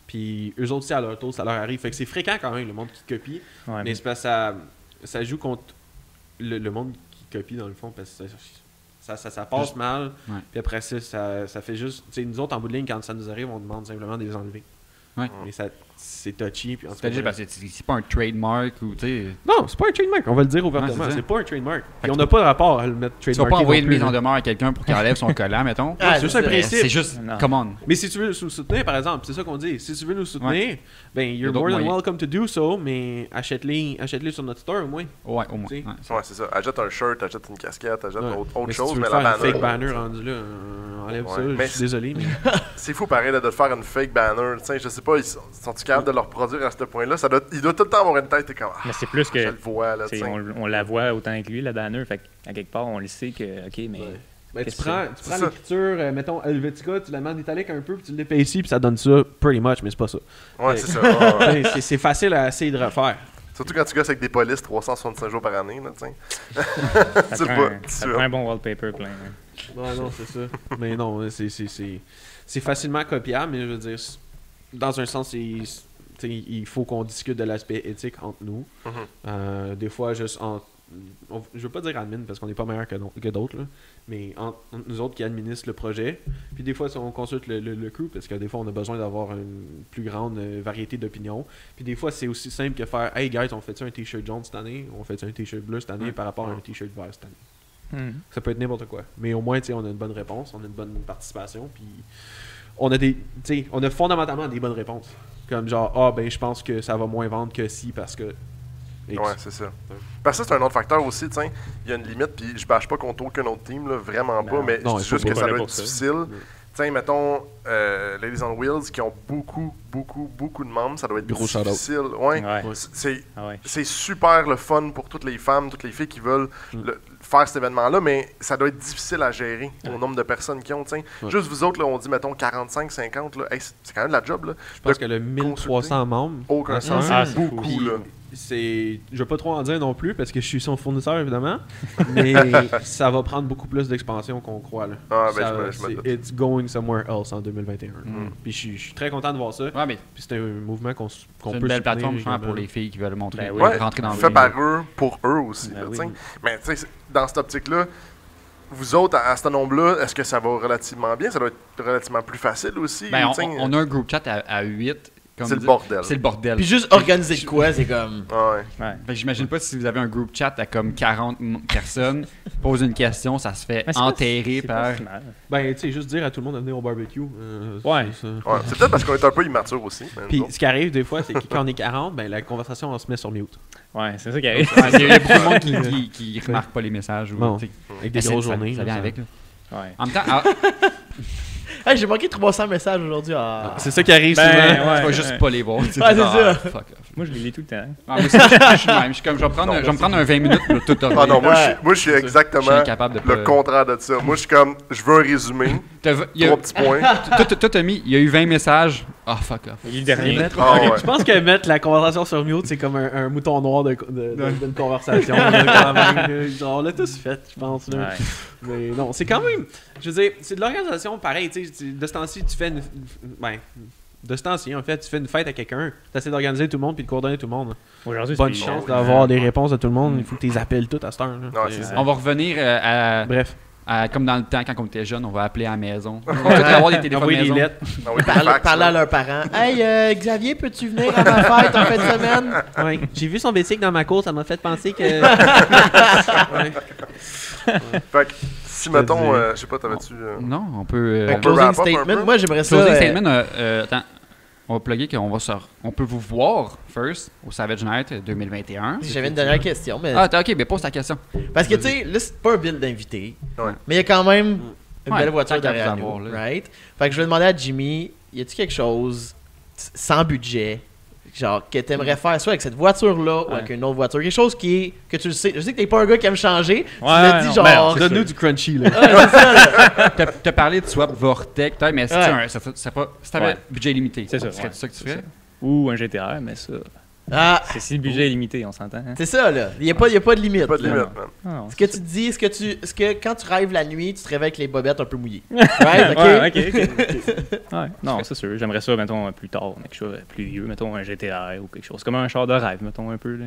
Speaker 6: Puis eux autres aussi, à leur tour, ça leur arrive. Fait que c'est fréquent quand même, le monde qui copie.
Speaker 5: Ouais,
Speaker 6: Mais c'est parce que ça joue contre le monde qui copie, dans le fond, parce que ça passe
Speaker 3: Juste-
Speaker 6: mal.
Speaker 3: Ouais.
Speaker 6: Puis après ça fait juste... Tu sais, nous autres, en bout de ligne, quand ça nous arrive, on demande simplement de les enlever.
Speaker 3: Ouais.
Speaker 6: Mais c'est touchy. Puis en tout
Speaker 3: C'est
Speaker 6: cas,
Speaker 3: juste parce que c'est pas un trademark ou tu sais.
Speaker 6: non, c'est pas un trademark, on va le dire ouvertement.
Speaker 3: Ouais, c'est ça.
Speaker 6: c'est pas un trademark. Puis on n'a pas de rapport à le mettre
Speaker 3: Tu vas
Speaker 6: trademark.
Speaker 3: pas envoyer une mise en demeure à quelqu'un pour qu'il enlève son collant, mettons.
Speaker 2: Ah,
Speaker 6: c'est juste un
Speaker 2: c'est-
Speaker 6: principe.
Speaker 3: C'est juste,
Speaker 5: Non.
Speaker 3: come on.
Speaker 6: Mais si tu veux nous soutenir, par exemple, c'est ça qu'on dit. Si tu veux nous soutenir, ben
Speaker 3: y a
Speaker 6: you're
Speaker 3: d'autres
Speaker 6: more than
Speaker 3: moyens.
Speaker 6: welcome to do so, mais achète-les sur notre store au moins.
Speaker 3: Ouais, au moins.
Speaker 6: Tu sais.
Speaker 3: Ouais.
Speaker 1: Ouais, c'est ça. Achète un shirt, achète une casquette, achète
Speaker 6: Ouais.
Speaker 1: autre
Speaker 6: Mais si
Speaker 1: chose,
Speaker 6: tu veux
Speaker 1: mais
Speaker 6: faire
Speaker 1: la
Speaker 6: un fake
Speaker 1: banner...
Speaker 6: banner rendu là, enlève
Speaker 1: Ouais.
Speaker 6: ça.
Speaker 1: Mais
Speaker 6: Je suis désolé, mais
Speaker 1: C'est fou pareil là, de faire une fake banner. Tu sais, je sais pas, sont-ils capables de leur produire à ce point-là? Il doit tout le temps avoir une tête, t'es comme...
Speaker 5: Mais c'est plus
Speaker 1: je
Speaker 5: que.
Speaker 1: le vois, là, tu
Speaker 5: tu sais,
Speaker 1: sais.
Speaker 5: on la voit autant que lui, la banner. Fait qu'à quelque part, on le sait que, ok, mais.
Speaker 6: Ouais. Ben, tu
Speaker 5: Qu'est-ce
Speaker 6: prends
Speaker 1: C'est ça.
Speaker 6: l'écriture, mettons Helvetica, tu la mets en italique un peu, puis tu l'épaissis, puis ça donne ça pretty much, mais c'est pas ça.
Speaker 1: Ouais, c'est ça. Ouais, ouais.
Speaker 6: Tu sais, c'est facile à essayer de refaire.
Speaker 1: Surtout quand tu gosses avec des polices 365 jours par année, là, tu sais.
Speaker 5: Ça
Speaker 1: Tu le
Speaker 5: prend
Speaker 1: vois,
Speaker 5: un-
Speaker 1: tu
Speaker 5: ça
Speaker 1: le
Speaker 5: prend
Speaker 1: vois.
Speaker 5: un bon wallpaper plein. hein.
Speaker 6: Ouais, non, c'est ça. Mais non, c'est facilement copiable, mais je veux dire, dans un sens, tu sais, il faut qu'on discute de l'aspect éthique entre nous. Des fois, juste je veux pas dire admin parce qu'on n'est pas meilleur que d'autres, là, mais entre nous autres qui administrent le projet. Puis des fois, on consulte le crew parce que des fois, on a besoin d'avoir une plus grande variété d'opinions. Puis des fois, c'est aussi simple que faire Hey guys, on fait un t-shirt jaune cette année, on fait un t-shirt bleu cette année par rapport à un t-shirt vert cette année. Ça peut être n'importe quoi. Mais au moins, tu sais, on a une bonne réponse, on a une bonne participation. Puis on a fondamentalement des bonnes réponses. Comme genre, ben je pense que ça va moins vendre que si parce que. X.
Speaker 1: Ouais, c'est ça. Parce que c'est un autre facteur aussi, tu sais. Il y a une limite, puis je bâche pas contre aucun autre team, là, vraiment pas, mais
Speaker 6: non,
Speaker 1: je dis juste que ça doit être
Speaker 5: ça.
Speaker 1: difficile. Tu sais, mettons, Ladies on Wheels qui ont beaucoup de membres, ça doit être
Speaker 6: Gros
Speaker 1: difficile. Ouais.
Speaker 5: Ouais.
Speaker 1: C'est super le fun pour toutes les femmes, toutes les filles qui veulent faire cet événement-là, mais ça doit être difficile à gérer au nombre de personnes qui ont, tu sais. Juste vous autres, là, on dit, mettons, 45, 50, là, hey, c'est quand même de la job, là.
Speaker 6: Je pense que le 1300 membres.
Speaker 1: Aucun sens,
Speaker 5: Ah,
Speaker 1: c'est
Speaker 5: c'est
Speaker 1: beaucoup,
Speaker 6: Puis,
Speaker 1: là.
Speaker 6: je veux pas trop en dire non plus parce que je suis son fournisseur évidemment, mais ça va prendre beaucoup plus d'expansion qu'on croit là.
Speaker 1: Ah, ben,
Speaker 6: Ça,
Speaker 1: je me doute.
Speaker 6: it's going somewhere else en 2021. Puis je suis très content de voir ça.
Speaker 3: Ouais, mais
Speaker 6: Puis c'est un mouvement qu'on
Speaker 3: c'est
Speaker 6: peut
Speaker 3: une belle
Speaker 6: soutenir
Speaker 3: plateforme, je pense,
Speaker 6: également.
Speaker 3: pour les filles qui veulent montrer,
Speaker 5: Ben oui.
Speaker 1: Ouais,
Speaker 3: rentrer dans le
Speaker 1: fait
Speaker 3: game.
Speaker 1: par eux, pour eux aussi.
Speaker 6: Ben
Speaker 1: là,
Speaker 6: oui.
Speaker 1: tu sais. Mais tu sais, dans cette optique-là, vous autres, à ce nombre-là, est-ce que ça va relativement bien? Ça doit être relativement plus facile aussi?
Speaker 3: Ben,
Speaker 1: tu sais.
Speaker 3: on a un group chat à 8.
Speaker 1: C'est le bordel.
Speaker 3: C'est le bordel.
Speaker 2: Puis juste organiser de quoi, c'est comme.
Speaker 1: Ah ouais.
Speaker 5: Ouais.
Speaker 3: Fait que j'imagine pas si vous avez un group chat à comme 40 personnes, pose une question, ça se fait
Speaker 5: Mais c'est pas-
Speaker 3: enterrer
Speaker 5: c'est
Speaker 3: par.
Speaker 5: pas si mal.
Speaker 6: Ben tu sais juste dire à tout le monde de venir au barbecue.
Speaker 5: Ouais.
Speaker 6: c'est ça.
Speaker 1: Ouais, c'est peut-être parce qu'on est un peu immature aussi. mais
Speaker 6: Puis
Speaker 1: nous autres.
Speaker 6: ce qui arrive des fois, c'est que quand on est 40, ben la conversation on se met sur mute
Speaker 5: Ouais, c'est ça qui arrive.
Speaker 3: Il y a beaucoup de monde qui remarque pas les messages. Ou,
Speaker 6: Bon.
Speaker 3: tu sais.
Speaker 6: avec des
Speaker 3: Mais
Speaker 6: grosses
Speaker 3: ça-
Speaker 6: journées.
Speaker 3: Ça vient
Speaker 6: là,
Speaker 3: avec. Là.
Speaker 5: Ouais.
Speaker 3: En même temps,
Speaker 2: Hey, j'ai manqué 300 messages aujourd'hui. Ah.
Speaker 6: C'est ça qui arrive
Speaker 5: Ben,
Speaker 6: souvent.
Speaker 3: tu
Speaker 5: ouais,
Speaker 3: vas juste pas les voir. tu sais,
Speaker 2: Ouais,
Speaker 3: tu dis,
Speaker 2: c'est ça.
Speaker 3: fuck off.
Speaker 5: Moi, je les lis tout le temps.
Speaker 3: Ah, mais ça, je suis le même. Je suis comme, je vais me prendre un 20 minutes pour tout
Speaker 1: Ah
Speaker 3: regarder.
Speaker 1: non, moi,
Speaker 2: Ouais.
Speaker 1: je suis
Speaker 3: Je suis
Speaker 1: exactement
Speaker 3: incapable de
Speaker 1: le
Speaker 3: pas-
Speaker 1: contraire de ça. Moi, je suis comme, je veux un résumé,
Speaker 3: Il y a-
Speaker 1: 3 petits points.
Speaker 3: Toi, t'as mis, il y a eu 20 messages. Ah, fuck off.
Speaker 5: Il lit le dernier.
Speaker 1: Ah ouais.
Speaker 6: Je pense que mettre la conversation sur mute, c'est comme un mouton noir d'une conversation. Là, quand même. On l'a tous fait, je pense. Là.
Speaker 5: Ouais.
Speaker 6: Mais non, c'est quand même. Je veux dire, c'est de l'organisation pareil. Tu sais, de ce temps-ci, tu fais une. Ben, de ce temps-ci, en fait, tu fais une fête à quelqu'un. Tu essaies d'organiser tout le monde puis de coordonner tout le monde.
Speaker 5: Aujourd'hui,
Speaker 6: Bonne
Speaker 5: c'est
Speaker 6: chance d'avoir des réponses de tout le monde. Il faut que tu les appelles toutes à cette heure. là.
Speaker 1: Non, c'est ça.
Speaker 3: On va revenir
Speaker 6: Bref,
Speaker 3: comme dans le temps, quand on était jeune, on va appeler à la maison. On va peut-être avoir des téléphones
Speaker 6: envoyer des
Speaker 3: maison.
Speaker 6: lettres.
Speaker 1: Ah oui, des fax,
Speaker 2: Parler
Speaker 1: là.
Speaker 2: à leurs parents. Hey, Xavier, peux-tu venir à ma fête en fin de semaine?
Speaker 6: Ouais. J'ai vu son bicycle dans ma cour, ça m'a fait penser que. Ouais.
Speaker 1: Fait que, si mettons, je sais pas, t'avais-tu.
Speaker 3: Non, on peut.
Speaker 1: On peut
Speaker 2: Closing
Speaker 1: wrap up un
Speaker 2: statement.
Speaker 1: peu?
Speaker 2: Moi, j'aimerais ça.
Speaker 3: Closing statement, attends. On va plugger qu'on va on peut vous voir first au Savage Night 2021.
Speaker 2: J'avais une dernière question, mais.
Speaker 3: Ah, ok, mais pose ta question.
Speaker 2: Parce que, tu sais, là, c'est pas un bill d'invité.
Speaker 1: Ouais.
Speaker 2: Mais il y a quand même une
Speaker 3: Ouais,
Speaker 2: belle voiture
Speaker 3: tant qu'à
Speaker 2: derrière
Speaker 3: vous
Speaker 2: nous.
Speaker 3: avoir, là.
Speaker 2: Right? Fait que je vais demander à Jimmy, y a-tu quelque chose sans budget, genre, que t'aimerais faire, soit avec cette voiture-là ou
Speaker 3: Ouais.
Speaker 2: avec une autre voiture? Quelque chose que tu le sais. Je sais que t'es pas un gars qui aime changer. Tu
Speaker 5: Ouais,
Speaker 2: l'as dit,
Speaker 5: non,
Speaker 2: genre.
Speaker 5: ben,
Speaker 6: Donne-nous du crunchy, là.
Speaker 2: Ouais, c'est ça, là.
Speaker 3: T'as parlé de swap Vortec, peut-être, mais
Speaker 2: Ouais.
Speaker 3: c'est pas. Si t'avais
Speaker 5: Ouais.
Speaker 3: budget limité,
Speaker 5: C'est ça,
Speaker 3: serait
Speaker 5: ouais,
Speaker 3: ça que tu
Speaker 5: c'est
Speaker 3: ferais?
Speaker 5: ça. Ou un GTR, mais ça.
Speaker 2: Ah,
Speaker 5: C'est si le budget est limité, on s'entend. Hein?
Speaker 2: c'est ça, là. Il y a pas de limite.
Speaker 1: Pas de
Speaker 2: là.
Speaker 1: limite, man.
Speaker 5: Ah, non,
Speaker 2: Ce que tu dis, est-ce que quand tu rêves la nuit, tu te réveilles avec les bobettes un peu mouillées? Right? OK?
Speaker 5: Ouais, ok. Ouais, non, c'est sûr. J'aimerais ça, mettons, plus tard, quelque chose de plus vieux, mettons un GTR ou quelque chose. Comme un char de rêve, mettons, un peu. Là.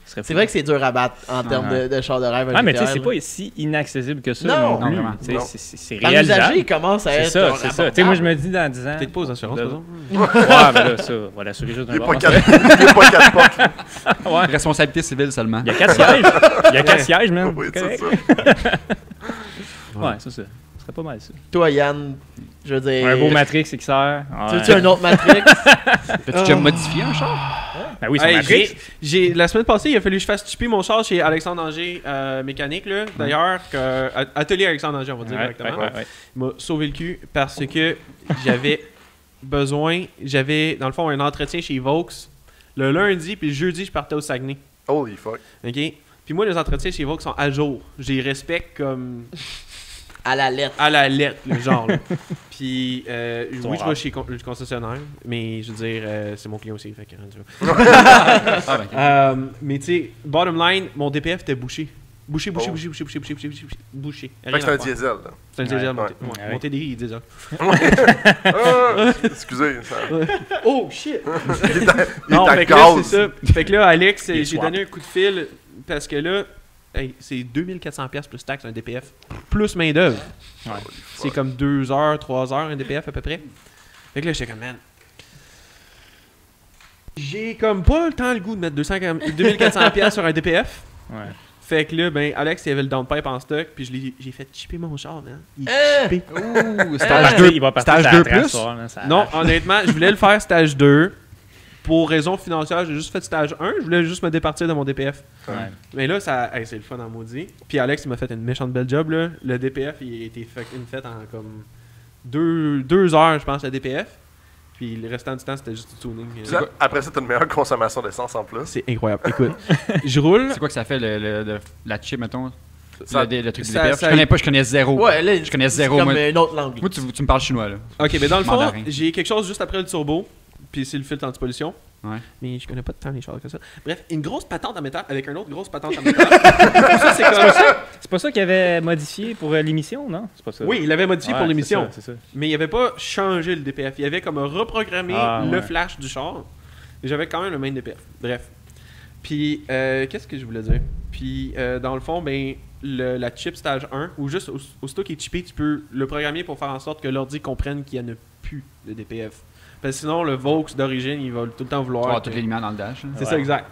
Speaker 5: Ce serait
Speaker 2: C'est
Speaker 5: fou.
Speaker 2: vrai que c'est dur à battre en termes de char de rêve. un
Speaker 5: Ah, mais tu sais,
Speaker 2: GTR,
Speaker 5: c'est
Speaker 2: là.
Speaker 5: pas si inaccessible que ça.
Speaker 2: Non.
Speaker 5: Non, plus.
Speaker 3: Non, vraiment.
Speaker 5: Tu sais,
Speaker 1: Non.
Speaker 5: c'est
Speaker 2: Par l'usager,
Speaker 5: réalisable.
Speaker 2: il commence à
Speaker 5: C'est
Speaker 2: être.
Speaker 5: ça,
Speaker 2: genre
Speaker 5: c'est ça. Tu sais, moi, je me dis dans 10 ans.
Speaker 6: Peut-être pas aux assurances, par exemple.
Speaker 5: Ouais, ben là, ça, on va l'assurer juste
Speaker 1: Il n'y
Speaker 5: d'un
Speaker 1: a
Speaker 5: bord.
Speaker 1: pas 4 portes.
Speaker 5: Ouais.
Speaker 3: Responsabilité civile seulement.
Speaker 5: Il y a 4 sièges. Il y a 4 sièges, man.
Speaker 1: Oui,
Speaker 5: C'est
Speaker 1: c'est
Speaker 5: correct.
Speaker 1: ça.
Speaker 5: Ouais, c'est ça. Ce serait pas mal ça.
Speaker 2: Toi, Yann, je veux dire.
Speaker 5: Un beau Matrix XR.
Speaker 2: Tu veux-tu un autre Matrix?
Speaker 3: T'as-tu déjà modifié un char?
Speaker 5: Ben oui, c'est
Speaker 6: Hey,
Speaker 5: Matrix.
Speaker 6: la semaine passée, il a fallu que je fasse chipper mon char chez Alexandre Anger Mécanique. Là. D'ailleurs, Atelier Alexandre Anger, on va dire directement.
Speaker 5: Ouais.
Speaker 6: Il m'a sauvé le cul parce que j'avais dans le fond un entretien chez Vaux le lundi, puis le jeudi, je partais au Saguenay.
Speaker 1: Holy fuck.
Speaker 6: OK? Puis moi, les entretiens chez Vaux sont à jour. Je les respecte comme
Speaker 2: À la lettre.
Speaker 6: à la lettre, le genre. Là. Puis,
Speaker 5: sont
Speaker 6: oui, je
Speaker 5: rares.
Speaker 6: vais chez le concessionnaire, mais je veux dire, c'est mon client aussi. Fait que,
Speaker 3: Ah, ben, ok.
Speaker 6: mais tu sais, bottom line, mon DPF était bouché. Bouché.
Speaker 1: Fait que c'est un diesel, là.
Speaker 6: C'est un diesel
Speaker 5: Ouais.
Speaker 6: monté.
Speaker 5: Ouais.
Speaker 6: Ouais, monté des diesel.
Speaker 1: Excusez. Ça...
Speaker 6: Oh shit!
Speaker 1: Il
Speaker 6: Non,
Speaker 1: est à
Speaker 6: fait que là,
Speaker 1: gaz.
Speaker 6: c'est ça. Fait que là, Alex,
Speaker 5: Il est
Speaker 6: j'ai
Speaker 5: swap.
Speaker 6: donné un coup de fil parce que là, hey, c'est 2400$ plus taxe un DPF. Plus main-d'œuvre.
Speaker 5: Ouais.
Speaker 6: C'est comme 2 heures, 3 heures un DPF à peu près. Fait que là, j'étais comme, man. J'ai comme pas le temps le goût de mettre 2400$ sur un DPF.
Speaker 5: Ouais.
Speaker 6: Fait que là, ben, Alex, il avait le downpipe en stock, puis j'ai fait chipper mon char, man. Il est chippé.
Speaker 3: Ouh,
Speaker 5: Stage 2, il va partir
Speaker 3: stage
Speaker 5: sur la
Speaker 3: 2 plus?
Speaker 5: trace, là, ça
Speaker 6: Non,
Speaker 5: arrache.
Speaker 6: honnêtement, je voulais le faire stage 2. Pour raison financière, j'ai juste fait stage 1. Je voulais juste me départir de mon DPF.
Speaker 5: Ouais.
Speaker 6: Mais là, ça, hey, c'est le fun en maudit. Puis Alex, il m'a fait une méchante belle job. Là. Le DPF, il a été fait en comme 2 heures, je pense, le DPF. Puis le restant du temps, c'était juste du tuning.
Speaker 1: Puis ça, après ça, t'as une meilleure consommation d'essence en plus.
Speaker 6: C'est incroyable. Écoute, je roule.
Speaker 3: C'est quoi que ça fait, la chip, mettons?
Speaker 1: Ça-
Speaker 3: Le truc du
Speaker 6: ça-
Speaker 3: DPF?
Speaker 6: ça-
Speaker 3: Je connais pas, je connais zéro.
Speaker 2: Ouais, là,
Speaker 3: Je connais
Speaker 2: c'est
Speaker 3: zéro,
Speaker 2: comme
Speaker 3: moi.
Speaker 2: une autre langue.
Speaker 3: Moi, tu me parles chinois, là.
Speaker 6: Ok, mais dans le fond,
Speaker 3: Mandarin.
Speaker 6: j'ai quelque chose juste après le turbo. Puis c'est le filtre anti-pollution.
Speaker 3: Ouais.
Speaker 6: Mais je connais pas tant les chars que ça. Bref, une grosse patente en métal avec une autre grosse patente en métal. Ça, c'est comme ça.
Speaker 5: C'est pas ça qu'il avait modifié pour l'émission, non? C'est pas ça.
Speaker 6: Oui, il l'avait modifié
Speaker 5: Ouais,
Speaker 6: pour l'émission.
Speaker 5: C'est ça.
Speaker 6: Mais il avait pas changé le DPF. Il avait comme reprogrammé le
Speaker 5: Ouais.
Speaker 6: flash du char. Et j'avais quand même le même DPF. Bref. Puis, qu'est-ce que je voulais dire? Puis, dans le fond, ben, la chip stage 1, ou juste aussitôt qu'il est chippé, tu peux le programmer pour faire en sorte que l'ordi comprenne qu'il n'y en a plus de DPF. Parce que sinon, le Vaux d'origine, il va tout le temps vouloir.
Speaker 3: Oh, toutes les lumières dans le dash. là.
Speaker 6: C'est ça, exact.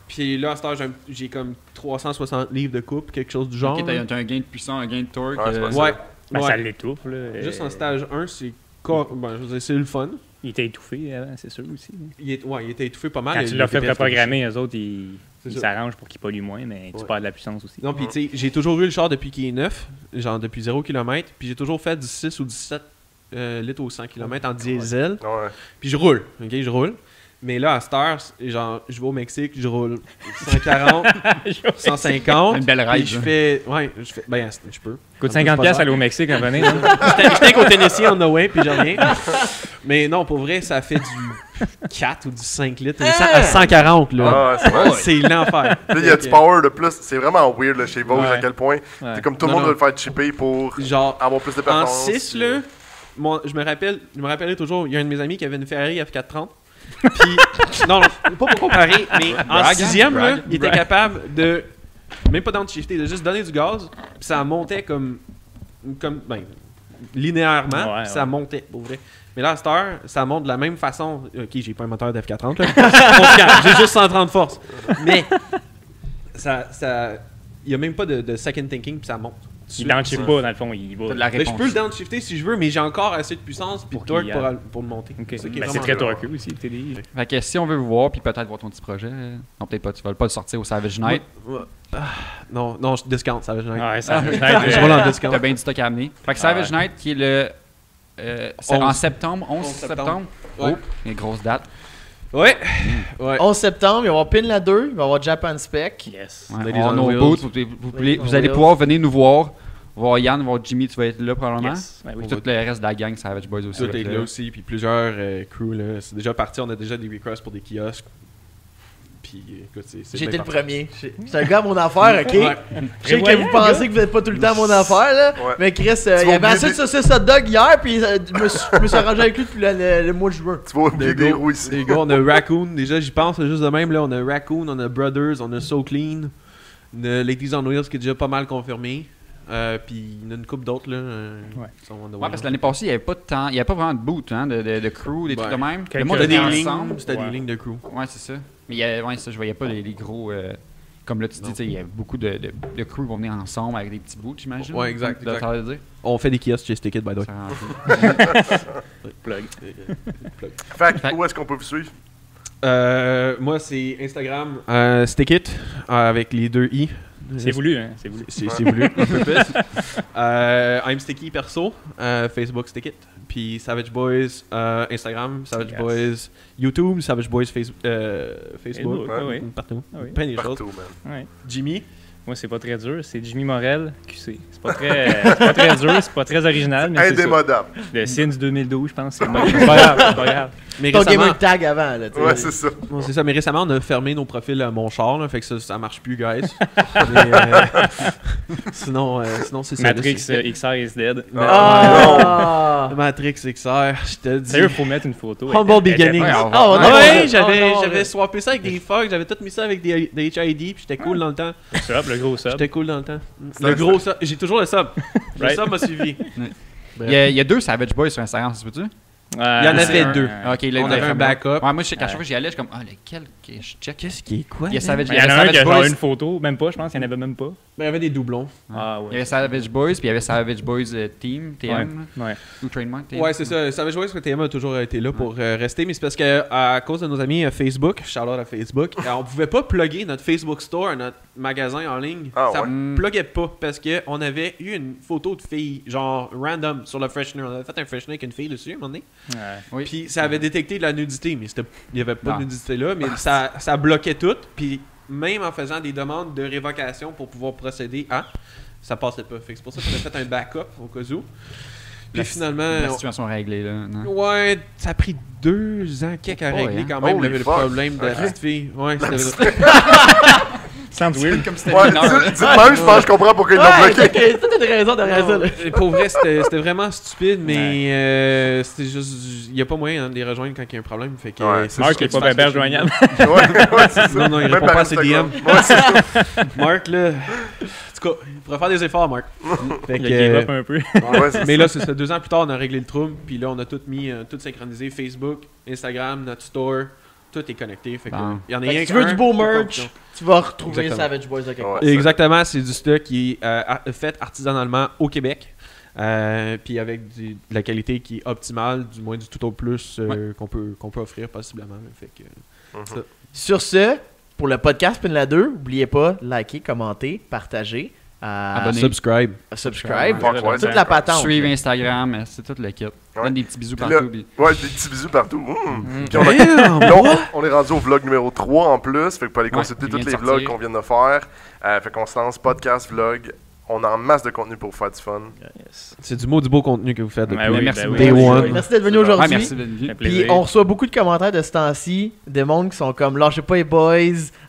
Speaker 6: Puis là, à ce stage, j'ai comme 360 livres de coupe, quelque chose du genre.
Speaker 3: Ok,
Speaker 6: là.
Speaker 3: t'as un gain de puissance, un gain de torque.
Speaker 1: Ouais, c'est pas ça.
Speaker 6: Ouais.
Speaker 5: Ben,
Speaker 6: ouais.
Speaker 5: ça l'étouffe, là.
Speaker 6: Juste en stage 1, c'est ben, je veux dire, c'est le fun.
Speaker 5: Il était étouffé avant, c'est sûr aussi.
Speaker 6: Il était étouffé pas mal.
Speaker 5: Quand
Speaker 6: le
Speaker 5: tu l'as fait
Speaker 6: DPF
Speaker 5: reprogrammer, eux autres,
Speaker 6: C'est
Speaker 5: ils
Speaker 6: ça.
Speaker 5: s'arrangent pour qu'il pollue moins, mais tu
Speaker 6: Ouais.
Speaker 5: perds de la puissance aussi.
Speaker 6: Non, puis tu sais, j'ai toujours eu le char depuis qu'il est neuf, genre depuis 0 km, puis j'ai toujours fait 16 ou 17 litres au 100 km en diesel,
Speaker 1: Ouais.
Speaker 6: puis je roule, ok, je roule. Mais là, à cette heure, genre, je vais au Mexique, je roule 140, 150,
Speaker 3: Une belle ride,
Speaker 6: puis je
Speaker 3: là.
Speaker 6: fais, ben, je peux.
Speaker 5: Coûte
Speaker 6: Ça me coûte
Speaker 5: 50$
Speaker 6: pas cher.
Speaker 5: aller au Mexique en venir. hein?
Speaker 6: J'étais qu'au Tennessee on the way, puis j'en reviens. Mais non, pour vrai, ça fait du 4 ou du 5 litres, à 140, là.
Speaker 1: Ah, ouais, c'est vrai.
Speaker 6: C'est l'enfer.
Speaker 1: Là, il y a du power de plus. C'est vraiment weird là, chez Vaux
Speaker 6: Ouais.
Speaker 1: à quel point.
Speaker 5: Ouais.
Speaker 1: C'est comme tout le
Speaker 6: Non,
Speaker 1: monde
Speaker 6: non.
Speaker 1: veut le faire chipper pour
Speaker 6: Genre,
Speaker 1: avoir plus de
Speaker 6: en
Speaker 1: performance.
Speaker 6: 6, là, je me rappellerai toujours, il y a un de mes amis qui avait une Ferrari F430. Puis, non, pas pour comparer, mais en
Speaker 3: Brag, hein?
Speaker 6: 6e, là,
Speaker 3: Brag.
Speaker 6: il était capable de, même pas downshifter, de juste donner du gaz, puis ça montait comme ben, linéairement,
Speaker 5: Ouais,
Speaker 6: puis ça
Speaker 5: ouais.
Speaker 6: montait, pour vrai. Mais là, à cette heure, ça monte de la même façon. Ok, j'ai pas un moteur de F430, là. Conscient, j'ai juste 130 forces. Mais, il y a même pas de second thinking, puis ça monte.
Speaker 5: Il downshifte pas, dans le fond, il va.
Speaker 3: T'as de la
Speaker 6: Ben,
Speaker 3: réponse.
Speaker 6: je peux le downshifter si je veux, mais j'ai encore assez de puissance puis de
Speaker 5: Pour
Speaker 6: torque
Speaker 5: qu'il y
Speaker 6: pour,
Speaker 5: aille.
Speaker 6: pour le monter.
Speaker 5: Ok.
Speaker 6: C'est ça qui est
Speaker 5: Ben, c'est
Speaker 6: vraiment
Speaker 5: très
Speaker 6: cool.
Speaker 5: torqueux aussi, le TDI.
Speaker 3: Fait que si on veut vous voir, puis peut-être voir ton petit projet, non, peut-être pas, tu vas pas le sortir au Savage Night.
Speaker 6: Ouais. Non, je discount, ça va je
Speaker 5: Ouais, ça
Speaker 6: Je roule en discount.
Speaker 3: T'as bien du stock à amener. Fait que Savage Night, qui est le. C'est
Speaker 6: 11.
Speaker 3: en septembre, 11
Speaker 6: septembre.
Speaker 3: septembre.
Speaker 6: Ouais.
Speaker 3: Oh, une grosse date.
Speaker 6: Ouais. Ouais.
Speaker 2: 11 septembre, il va y avoir Pin la 2, il va y avoir Japan Spec.
Speaker 5: Yes.
Speaker 3: Ouais,
Speaker 6: Ladies
Speaker 3: on
Speaker 6: on
Speaker 3: a
Speaker 6: Wheels.
Speaker 3: nos boots, vous allez
Speaker 2: Wheels.
Speaker 3: pouvoir venir nous voir. Voir Yann, voir Jimmy, tu vas être là probablement.
Speaker 5: Yes. Ben oui.
Speaker 3: Puis tout le reste de la gang, Savage Boys aussi.
Speaker 6: Tout
Speaker 3: va
Speaker 6: est
Speaker 3: être
Speaker 6: là aussi, puis plusieurs crews là. C'est déjà parti, on a déjà des requests pour des kiosques. Puis écoute, c'est
Speaker 2: J'étais
Speaker 6: bien
Speaker 2: le
Speaker 6: parti.
Speaker 2: premier. J'étais un gars à mon affaire, ok?
Speaker 6: Ouais.
Speaker 2: Je sais que vous pensez que vous n'êtes pas tout le temps à mon affaire, là.
Speaker 1: Ouais.
Speaker 2: Mais Chris, il y
Speaker 1: vas
Speaker 2: avait
Speaker 1: oublier
Speaker 2: assez de
Speaker 1: des-
Speaker 2: saucisses hot dog hier, puis je me suis arrangé avec lui depuis le mois de juin.
Speaker 1: Tu vas oublier des roues ici.
Speaker 6: Les gars, on a Raccoon, déjà j'y pense juste de même, là, on a Raccoon, on a Brothers, on a So Clean, on a Ladies on Wheels qui est déjà pas mal confirmé. Puis il y en a une couple d'autres là.
Speaker 5: Ouais.
Speaker 6: Qui sont on the way.
Speaker 3: Ouais, parce que l'année passée, il n'y avait pas de temps, il n'y avait pas vraiment de boot, hein, de crew, des trucs de même. Le monde
Speaker 6: C'était
Speaker 3: était
Speaker 6: des lignes,
Speaker 3: ensemble.
Speaker 6: c'était
Speaker 5: Ouais.
Speaker 6: des lignes de crew.
Speaker 3: Ouais, c'est ça. Mais il y avait, ouais, ça, je voyais pas les gros. Comme là, tu dis, tu sais, il y a beaucoup de crew qui vont venir ensemble avec des petits boots, j'imagine.
Speaker 6: Ouais, exact,
Speaker 3: De
Speaker 6: exact.
Speaker 3: t'as dire.
Speaker 6: On fait des kiosques chez Stick It by the way.
Speaker 3: Ça rentre.
Speaker 5: Plug.
Speaker 1: Fait que, où est-ce qu'on peut vous suivre?
Speaker 6: Moi c'est Instagram Stick It avec les deux i.
Speaker 5: C'est voulu, hein? C'est voulu.
Speaker 6: C'est voulu, un peu plus. I'm Sticky perso, Facebook Stick It. Puis Savage Boys, Instagram, Savage
Speaker 5: Yes.
Speaker 6: Boys, YouTube, Savage Boys Facebook.
Speaker 5: Facebook,
Speaker 1: ouais.
Speaker 5: oui.
Speaker 6: Partout.
Speaker 5: Ah oui.
Speaker 6: Plein des choses.
Speaker 1: Partout, man.
Speaker 5: Ouais.
Speaker 6: Jimmy.
Speaker 5: Moi, c'est pas très dur. C'est Jimmy Morel, QC. C'est pas très dur, c'est pas très original, mais c'est ça.
Speaker 1: Indémodable.
Speaker 5: Le Sins 2012, je pense. C'est pas grave, c'est pas grave.
Speaker 4: Mais
Speaker 2: ton
Speaker 4: récemment,
Speaker 2: gamer tag avant, là, tu sais.
Speaker 1: Ouais, c'est ça.
Speaker 4: bon, c'est ça, mais récemment, on a fermé nos profils à mon char, là, fait que ça marche plus, guys. Mais, sinon, c'est ça.
Speaker 5: Matrix
Speaker 4: là, c'est-
Speaker 5: XR is dead.
Speaker 2: Ah!
Speaker 4: Matrix XR, je te dis.
Speaker 5: Sérieux, faut mettre une photo.
Speaker 4: Humble beginnings.
Speaker 3: Ouais, on va-
Speaker 2: Oh,
Speaker 4: Ah
Speaker 2: non,
Speaker 4: ouais,
Speaker 2: non,
Speaker 4: j'avais
Speaker 2: non,
Speaker 4: j'avais
Speaker 2: non.
Speaker 4: swappé ça avec des fucks, j'avais tout mis ça avec des HID, puis j'étais cool dans le temps.
Speaker 5: Sub, le gros sub.
Speaker 4: J'étais cool dans le temps.
Speaker 1: un
Speaker 4: Le gros sub, j'ai toujours le sub. Le
Speaker 5: Right.
Speaker 4: sub m'a suivi.
Speaker 3: Il y a 2 Savage Boys sur Instagram, ça se peut-tu?
Speaker 4: Il y en avait deux.
Speaker 3: Ok, là,
Speaker 4: On avait un backup.
Speaker 3: Ouais, moi, à chaque fois que j'y allais, je suis comme, ah, lequel que je check?
Speaker 4: Qu'est-ce qui est quoi?
Speaker 3: Il y a Savage,
Speaker 5: Il y en a un
Speaker 3: Savage
Speaker 5: qui a genre
Speaker 3: Boys.
Speaker 5: une photo, même pas, je pense qu'il y en avait même pas.
Speaker 4: Il y avait des doublons.
Speaker 5: Ah
Speaker 3: Il y
Speaker 5: ouais.
Speaker 3: avait Savage Boys, puis il y avait Savage Boys Team, TM,
Speaker 5: Ouais.
Speaker 3: ou Trademark TM.
Speaker 4: Ouais, c'est ça. Savage Boys que TM a toujours été là pour rester, mais c'est parce que à cause de nos amis Facebook, shout-out à Facebook, on pouvait pas plugger notre Facebook Store, notre magasin en ligne.
Speaker 1: Ah,
Speaker 4: Ça
Speaker 1: ouais?
Speaker 4: pluguait pas parce que on avait eu une photo de fille, genre random, sur le freshener. On avait fait un freshener avec une fille dessus à un moment donné.
Speaker 5: Ouais.
Speaker 3: Oui.
Speaker 4: Puis ça avait détecté de la nudité, mais il y avait pas
Speaker 3: Non.
Speaker 4: de nudité là, mais ça bloquait tout. Puis même en faisant des demandes de révocation pour pouvoir procéder à, ça passait pas. Fait que c'est pour ça qu'on a fait un backup au cas où. Puis finalement,
Speaker 3: La situation réglée, là. Non?
Speaker 4: ouais, ça a pris 2 ans quelques à
Speaker 3: Ouais,
Speaker 4: régler
Speaker 3: hein.
Speaker 4: quand même
Speaker 1: Holy
Speaker 4: le
Speaker 1: fuck.
Speaker 4: problème de la
Speaker 1: Ok.
Speaker 4: petite fille. Ouais, c'était
Speaker 5: Sounds weird.
Speaker 3: Comme c'était
Speaker 1: Ouais,
Speaker 3: mineur, là.
Speaker 1: dites même, je pense que je comprends pourquoi ils l'ont
Speaker 2: Ouais,
Speaker 1: bloqué.
Speaker 2: ok, t'as une raison derrière ça, là.
Speaker 4: Pour vrai, c'était vraiment stupide, mais c'était juste. Il n'y a pas moyen hein, de les rejoindre quand il y a un problème. Fait que,
Speaker 1: Ouais,
Speaker 4: c'est
Speaker 5: Marc
Speaker 4: juste
Speaker 5: est
Speaker 4: que
Speaker 5: pas
Speaker 4: tu fasses
Speaker 5: bien
Speaker 4: quelque
Speaker 5: rejoignable.
Speaker 1: Ouais, c'est ça.
Speaker 4: Non, non, il
Speaker 1: Même
Speaker 4: répond
Speaker 1: par
Speaker 4: pas à ses
Speaker 1: Instagram.
Speaker 4: DM.
Speaker 1: Ouais, c'est ça.
Speaker 4: chose. Marc, là. En tout cas, il pourrait faire des efforts, Marc. Fait
Speaker 5: Il
Speaker 4: que,
Speaker 5: a give up un peu.
Speaker 1: Ouais, c'est
Speaker 4: mais
Speaker 1: ça.
Speaker 4: là, c'est ça. 2 ans plus tard, on a réglé le trouble. Puis là, on a tout mis, tout synchronisé. Facebook, Instagram, notre store. Tout est connecté. Fait que,
Speaker 3: Bon.
Speaker 4: il y en a
Speaker 2: Fait que
Speaker 4: rien
Speaker 2: si tu veux
Speaker 4: qu'un
Speaker 2: du beau
Speaker 4: qui est pas
Speaker 2: merch,
Speaker 4: option.
Speaker 2: tu vas retrouver
Speaker 4: Exactement.
Speaker 2: Savage Boys de quelque
Speaker 1: Ouais.
Speaker 2: part.
Speaker 4: Exactement, c'est du stock qui est fait artisanalement au Québec. Puis avec de la qualité qui est optimale, du moins du tout au plus qu'on peut offrir possiblement. Fait que,
Speaker 2: Sur ce, pour le podcast Pin la 2, n'oubliez pas, liker, commenter, partager,
Speaker 3: Abonner.
Speaker 4: subscribe.
Speaker 2: subscribe,
Speaker 1: Ouais, ouais,
Speaker 2: toute la patente.
Speaker 3: Suivre Instagram, c'est tout le kit. Donne des petits bisous
Speaker 1: Puis
Speaker 3: partout.
Speaker 1: là-
Speaker 3: puis-
Speaker 1: Ouais, des petits bisous partout. Puis on est rendu au vlog numéro 3 en plus. Fait que vous pouvez aller
Speaker 3: Ouais,
Speaker 1: consulter
Speaker 3: il
Speaker 1: tous
Speaker 3: vient de
Speaker 1: les vlogs
Speaker 3: sortir.
Speaker 1: qu'on vient de faire. Fait qu'on se lance podcast, vlog. On a en masse de contenu pour vous faire du fun.
Speaker 5: Yes.
Speaker 4: C'est du beau contenu que vous faites depuis.
Speaker 5: Ben oui,
Speaker 3: merci
Speaker 5: ben
Speaker 3: beaucoup.
Speaker 5: oui.
Speaker 4: Day
Speaker 5: Oui,
Speaker 4: one.
Speaker 5: oui.
Speaker 2: Merci d'être venu
Speaker 1: Ouais,
Speaker 2: aujourd'hui.
Speaker 3: Ouais, merci d'être venu.
Speaker 5: Ça fait
Speaker 2: Puis
Speaker 5: plaisir.
Speaker 2: on reçoit beaucoup de commentaires de ce temps-ci, des mondes qui sont comme lâchez pas les boys,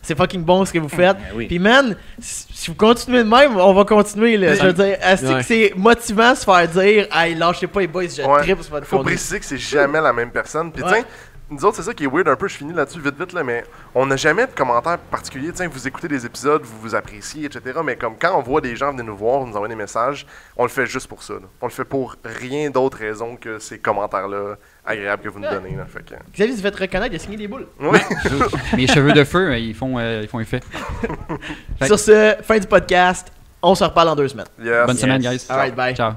Speaker 2: c'est fucking bon ce que vous faites.
Speaker 5: Ben oui.
Speaker 2: Puis man, si vous continuez de même, on va continuer là. Je veux dire, est-ce
Speaker 4: Ouais.
Speaker 2: que c'est motivant de se faire dire hey lâchez pas les boys, je
Speaker 1: Ouais.
Speaker 2: tripe sur votre
Speaker 1: Faut
Speaker 2: contenu.
Speaker 1: préciser que c'est jamais la même personne. Puis
Speaker 2: Ouais.
Speaker 1: tiens, nous autres, c'est ça qui est weird un peu. Je finis là-dessus vite, là, mais on n'a jamais de commentaires particuliers. Tiens, vous écoutez des épisodes, vous vous appréciez, etc. Mais comme quand on voit des gens venir nous voir, nous envoyer des messages, on le fait juste pour ça. Là. On le fait pour rien d'autre raison que ces commentaires-là agréables que vous nous donnez. Là. Fait que...
Speaker 2: Xavier se fait te reconnaître, il a signé des boules.
Speaker 1: Oui.
Speaker 3: Mes cheveux de feu, ils font effet. Fait-
Speaker 2: Sur ce, fin du podcast, on se reparle dans 2 semaines.
Speaker 1: Yes.
Speaker 3: Bonne semaine, guys.
Speaker 2: Alright, bye.
Speaker 3: Ciao.